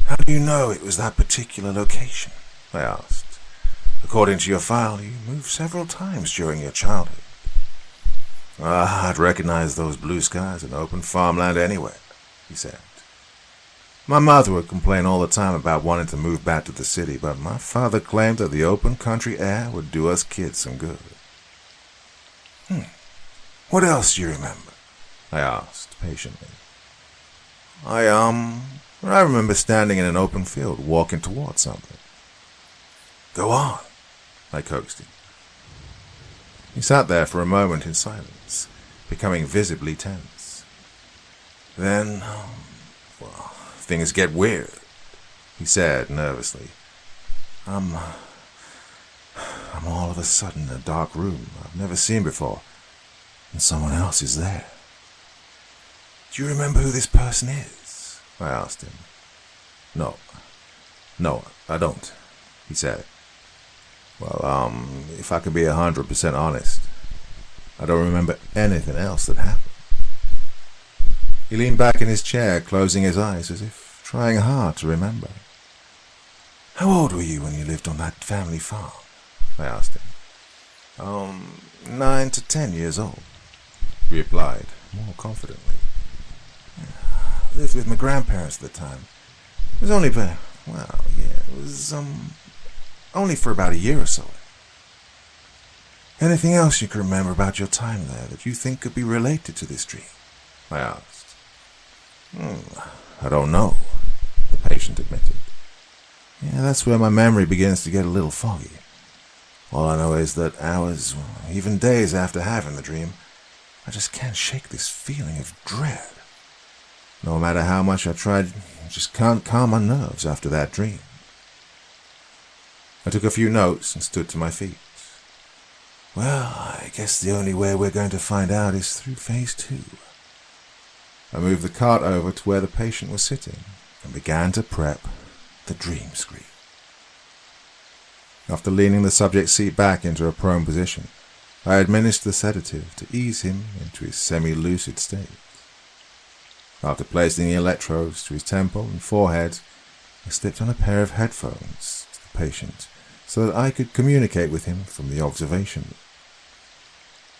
How do you know it was that particular location? I asked. According to your file, you moved several times during your childhood. I'd recognize those blue skies and open farmland anywhere, he said. My mother would complain all the time about wanting to move back to the city, but my father claimed that the open country air would do us kids some good. What else do you remember? I asked patiently. I remember standing in an open field, walking towards something. Go on, I coaxed him. He sat there for a moment in silence, becoming visibly tense. Then, things get weird, he said nervously. I'm all of a sudden in a dark room I've never seen before, and someone else is there. Do you remember who this person is? I asked him. No, I don't, he said. Well, if I can be 100% honest, I don't remember anything else that happened. He leaned back in his chair, closing his eyes as if trying hard to remember. How old were you when you lived on that family farm? I asked him. 9 to 10 years old, he replied, more confidently. I lived with my grandparents at the time. It was only only for about a year or so. Anything else you can remember about your time there that you think could be related to this dream? I asked. I don't know, the patient admitted. Yeah, that's where my memory begins to get a little foggy. All I know is that hours, even days after having the dream, I just can't shake this feeling of dread. No matter how much I tried, I just can't calm my nerves after that dream. I took a few notes and stood to my feet. Well, I guess the only way we're going to find out is through phase 2. I moved the cart over to where the patient was sitting and began to prep the dream screen. After leaning the subject's seat back into a prone position, I administered the sedative to ease him into his semi-lucid state. After placing the electrodes to his temple and forehead, I slipped on a pair of headphones to the patient so that I could communicate with him from the observation.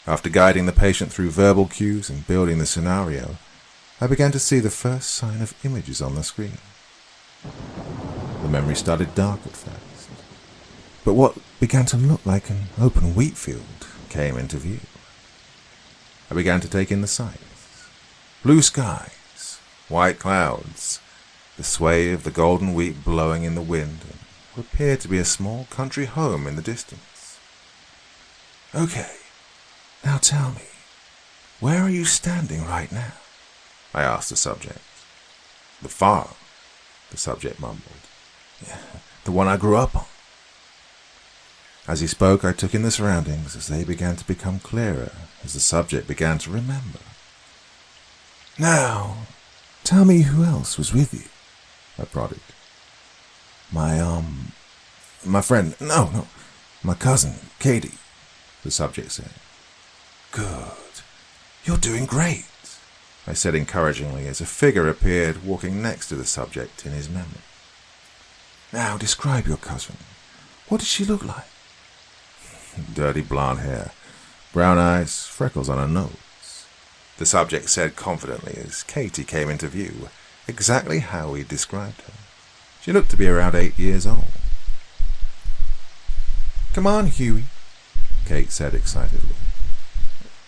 After guiding the patient through verbal cues and building the scenario, I began to see the first sign of images on the screen. The memory started dark at first, But what began to look like an open wheat field came into view. I began to take in the sights. Blue skies, white clouds, the sway of the golden wheat blowing in the wind, and what appeared to be a small country home in the distance. "Okay, now tell me, where are you standing right now?" I asked the subject. "The farm," the subject mumbled. "Yeah, the one I grew up on." As he spoke, I took in the surroundings as they began to become clearer, as the subject began to remember. "Now, tell me who else was with you," I prodded. My friend, no, my cousin, Katie," the subject said. "Good. You're doing great," I said encouragingly as a figure appeared walking next to the subject in his memory. "Now describe your cousin. What did she look like?" "Dirty blonde hair, brown eyes, freckles on her nose," the subject said confidently as Katie came into view, exactly how he described her. She looked to be around 8 years old. "Come on, Huey," Kate said excitedly.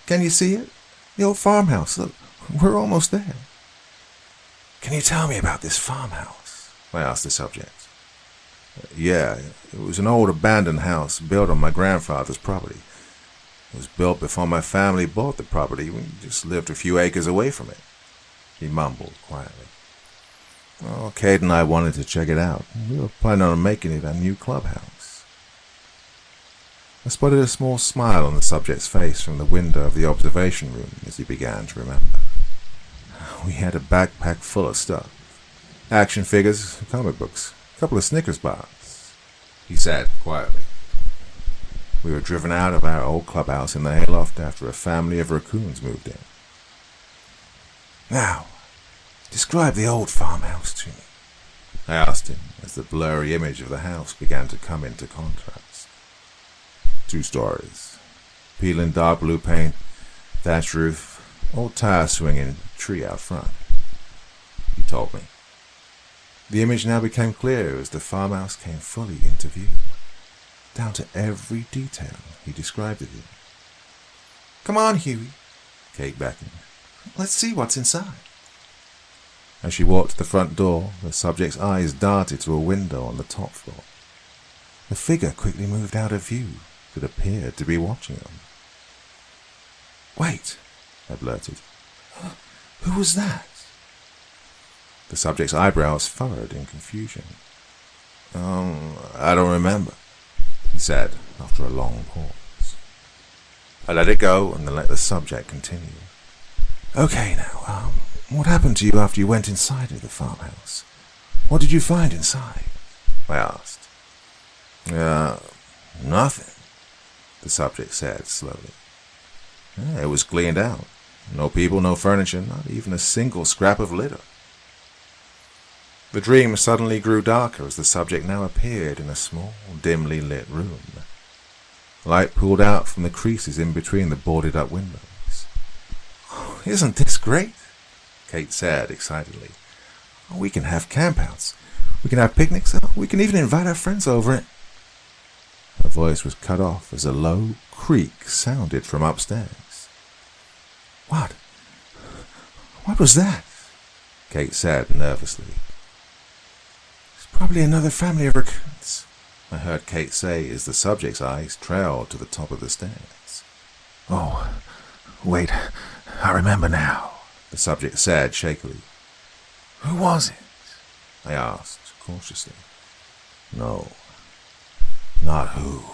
"Can you see it? The old farmhouse. Look, we're almost there." "Can you tell me about this farmhouse?" I asked the subject. "Yeah, it was an old abandoned house built on my grandfather's property. It was built before my family bought the property. We just lived a few acres away from it," he mumbled quietly. "Well, Kate and I wanted to check it out. We were planning on making it a new clubhouse." I spotted a small smile on the subject's face from the window of the observation room as he began to remember. "We had a backpack full of stuff. Action figures, comic books, a couple of Snickers bars," he said quietly. "We were driven out of our old clubhouse in the hayloft after a family of raccoons moved in." "Now, describe the old farmhouse to me," I asked him as the blurry image of the house began to come into contrast. 2 stories, peeling dark blue paint, thatched roof, old tire swinging tree out front, he told me. The image now became clear as the farmhouse came fully into view, down to every detail he described it in. "Come on, Huey," Kate beckoned. "Let's see what's inside." As she walked to the front door, the subject's eyes darted to a window on the top floor. The figure quickly moved out of view that appeared to be watching them. "Wait," I blurted. "Who was that?" The subject's eyebrows furrowed in confusion. I don't remember," he said after a long pause. I let it go and then let the subject continue. "Okay, now, what happened to you after you went inside of the farmhouse? What did you find inside?" I asked. Nothing," the subject said slowly. "It was cleaned out. No people, no furniture, not even a single scrap of litter." The dream suddenly grew darker as the subject now appeared in a small, dimly lit room. Light pooled out from the creases in between the boarded-up windows. "Oh, isn't this great?" Kate said excitedly. "We can have campouts. We can have picnics. We can even invite our friends over." Her voice was cut off as a low creak sounded from upstairs. What was that?" Kate said nervously. "It's probably another family of raccoons," I heard Kate say as the subject's eyes trailed to the top of the stairs. "Oh, wait, I remember now," the subject said shakily. "Who was it?" I asked cautiously. "No, not who,"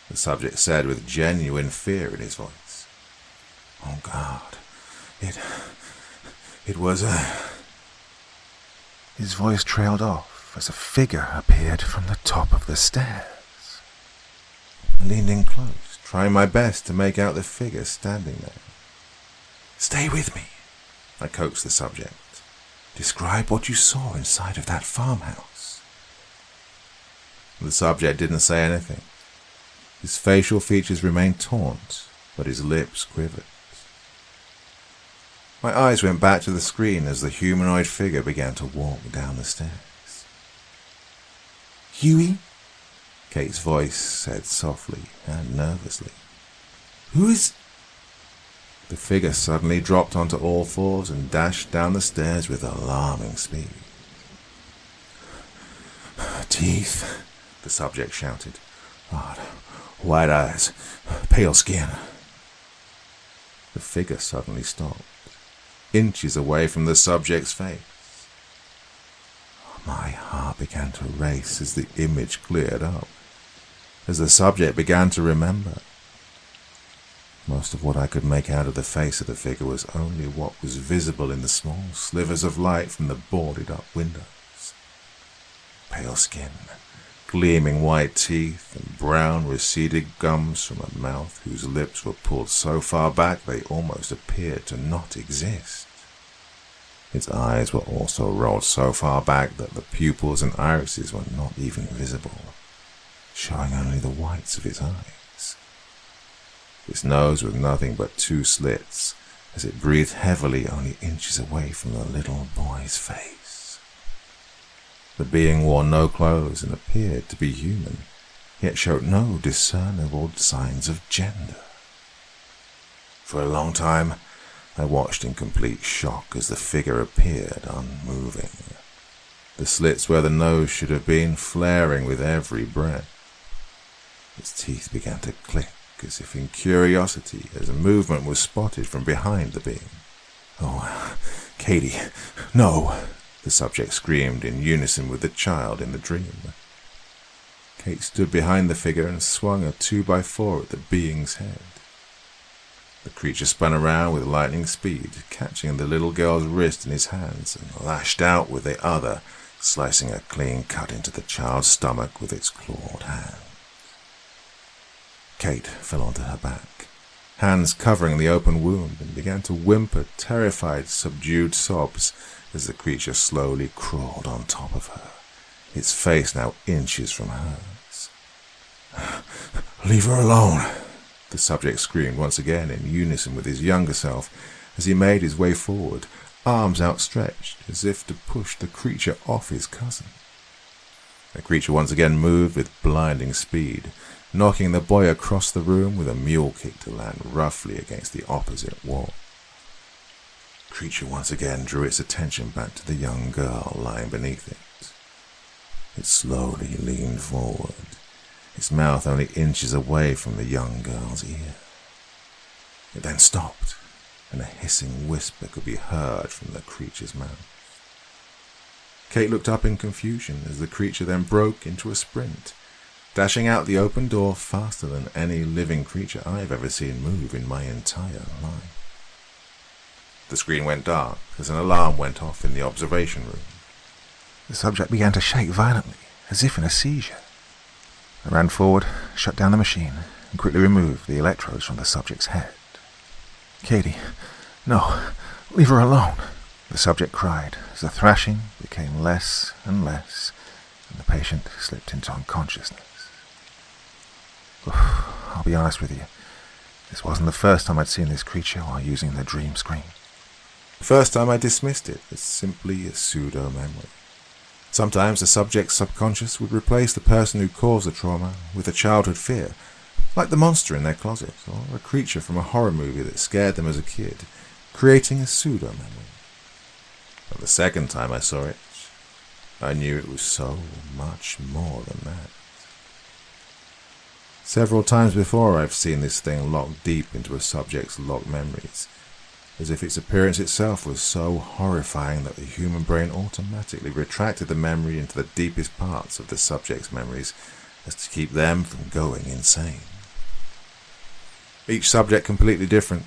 the subject said with genuine fear in his voice. "Oh, God, it was a..." His voice trailed off as a figure appeared from the top of the stairs. I leaned in close, trying my best to make out the figure standing there. "Stay with me," I coaxed the subject. "Describe what you saw inside of that farmhouse." The subject didn't say anything. His facial features remained taut, but his lips quivered. My eyes went back to the screen as the humanoid figure began to walk down the stairs. "Huey, Kate's voice said softly and nervously. "Who is—" The figure suddenly dropped onto all fours and dashed down the stairs with alarming speed. "Teeth," the subject shouted. "God, white eyes, pale skin." The figure suddenly stopped, inches away from the subject's face. My heart began to race as the image cleared up, as the subject began to remember. Most of what I could make out of the face of the figure was only what was visible in the small slivers of light from the boarded-up windows. Pale skin, gleaming white teeth, and brown receded gums from a mouth whose lips were pulled so far back they almost appeared to not exist. Its eyes were also rolled so far back that the pupils and irises were not even visible, showing only the whites of its eyes. Its nose was nothing but two slits, as it breathed heavily only inches away from the little boy's face. The being wore no clothes and appeared to be human, yet showed no discernible signs of gender. For a long time, I watched in complete shock as the figure appeared unmoving, the slits where the nose should have been flaring with every breath. Its teeth began to click as if in curiosity as a movement was spotted from behind the being. "Oh, Katie, no!" the subject screamed in unison with the child in the dream. Kate stood behind the figure and swung a 2x4 at the being's head. The creature spun around with lightning speed, catching the little girl's wrist in his hands and lashed out with the other, slicing a clean cut into the child's stomach with its clawed hand. Kate fell onto her back, hands covering the open wound, and began to whimper terrified, subdued sobs as the creature slowly crawled on top of her, its face now inches from hers. "Leave her alone," the subject screamed once again in unison with his younger self as he made his way forward, arms outstretched as if to push the creature off his cousin. The creature once again moved with blinding speed, knocking the boy across the room with a mule kick to land roughly against the opposite wall. The creature once again drew its attention back to the young girl lying beneath it. It slowly leaned forward, its mouth only inches away from the young girl's ear. It then stopped, and a hissing whisper could be heard from the creature's mouth. Kate looked up in confusion as the creature then broke into a sprint, dashing out the open door faster than any living creature I've ever seen move in my entire life. The screen went dark as an alarm went off in the observation room. The subject began to shake violently, as if in a seizure. I ran forward, shut down the machine, and quickly removed the electrodes from the subject's head. "Katie, no, leave her alone," the subject cried as the thrashing became less and less, and the patient slipped into unconsciousness. I'll be honest with you, this wasn't the first time I'd seen this creature while using the dream screen. The first time I dismissed it as simply a pseudo-memory. Sometimes the subject's subconscious would replace the person who caused the trauma with a childhood fear, like the monster in their closet, or a creature from a horror movie that scared them as a kid, creating a pseudo-memory. But the second time I saw it, I knew it was so much more than that. Several times before I've seen this thing locked deep into a subject's locked memories, as if its appearance itself was so horrifying that the human brain automatically retracted the memory into the deepest parts of the subject's memories as to keep them from going insane. Each subject completely different,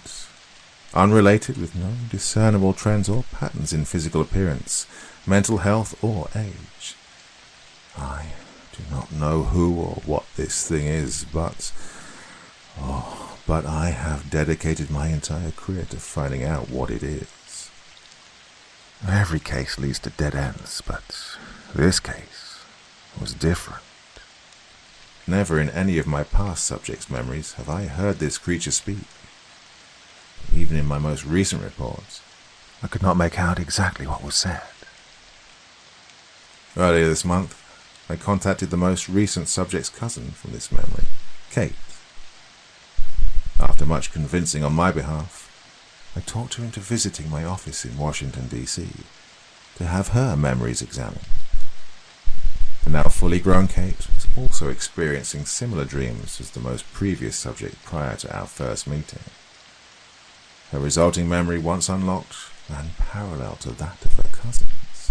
unrelated with no discernible trends or patterns in physical appearance, mental health or age. I do not know who or what this thing is, but I have dedicated my entire career to finding out what it is. Every case leads to dead ends, but this case was different. Never in any of my past subjects' memories have I heard this creature speak. Even in my most recent reports, I could not make out exactly what was said. earlier this month, I contacted the most recent subject's cousin from this memory, Kate. After much convincing on my behalf, I talked her into visiting my office in Washington, D.C. to have her memories examined. The now fully grown Kate was also experiencing similar dreams as the most previous subject prior to our first meeting. Her resulting memory, once unlocked, ran parallel to that of her cousin's.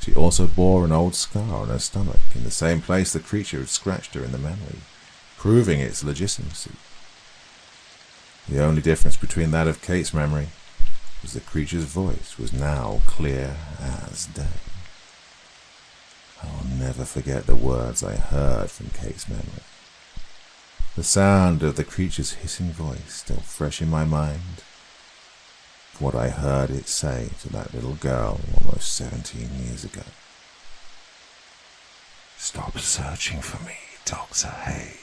She also bore an old scar on her stomach in the same place the creature had scratched her in the memory, proving its legitimacy. The only difference between that of Kate's memory was the creature's voice was now clear as day. I will never forget the words I heard from Kate's memory. The sound of the creature's hissing voice still fresh in my mind. What I heard it say to that little girl almost 17 years ago. "Stop searching for me, Dr. Hayes."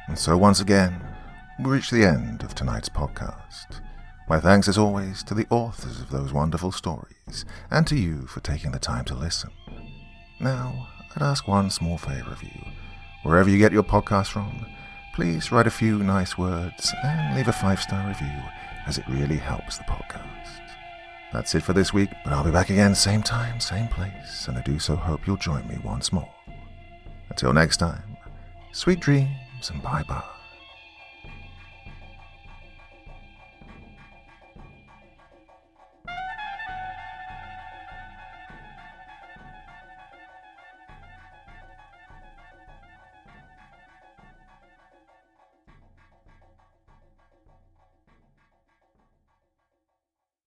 And so once again, we reach the end of tonight's podcast. My thanks as always to the authors of those wonderful stories, and to you for taking the time to listen. Now, I'd ask one small favor of you. Wherever you get your podcast from, please write a few nice words and leave a 5-star review, as it really helps the podcast. That's it for this week, but I'll be back again same time, same place, and I do so hope you'll join me once more. Until next time, sweet dreams and bye-bye.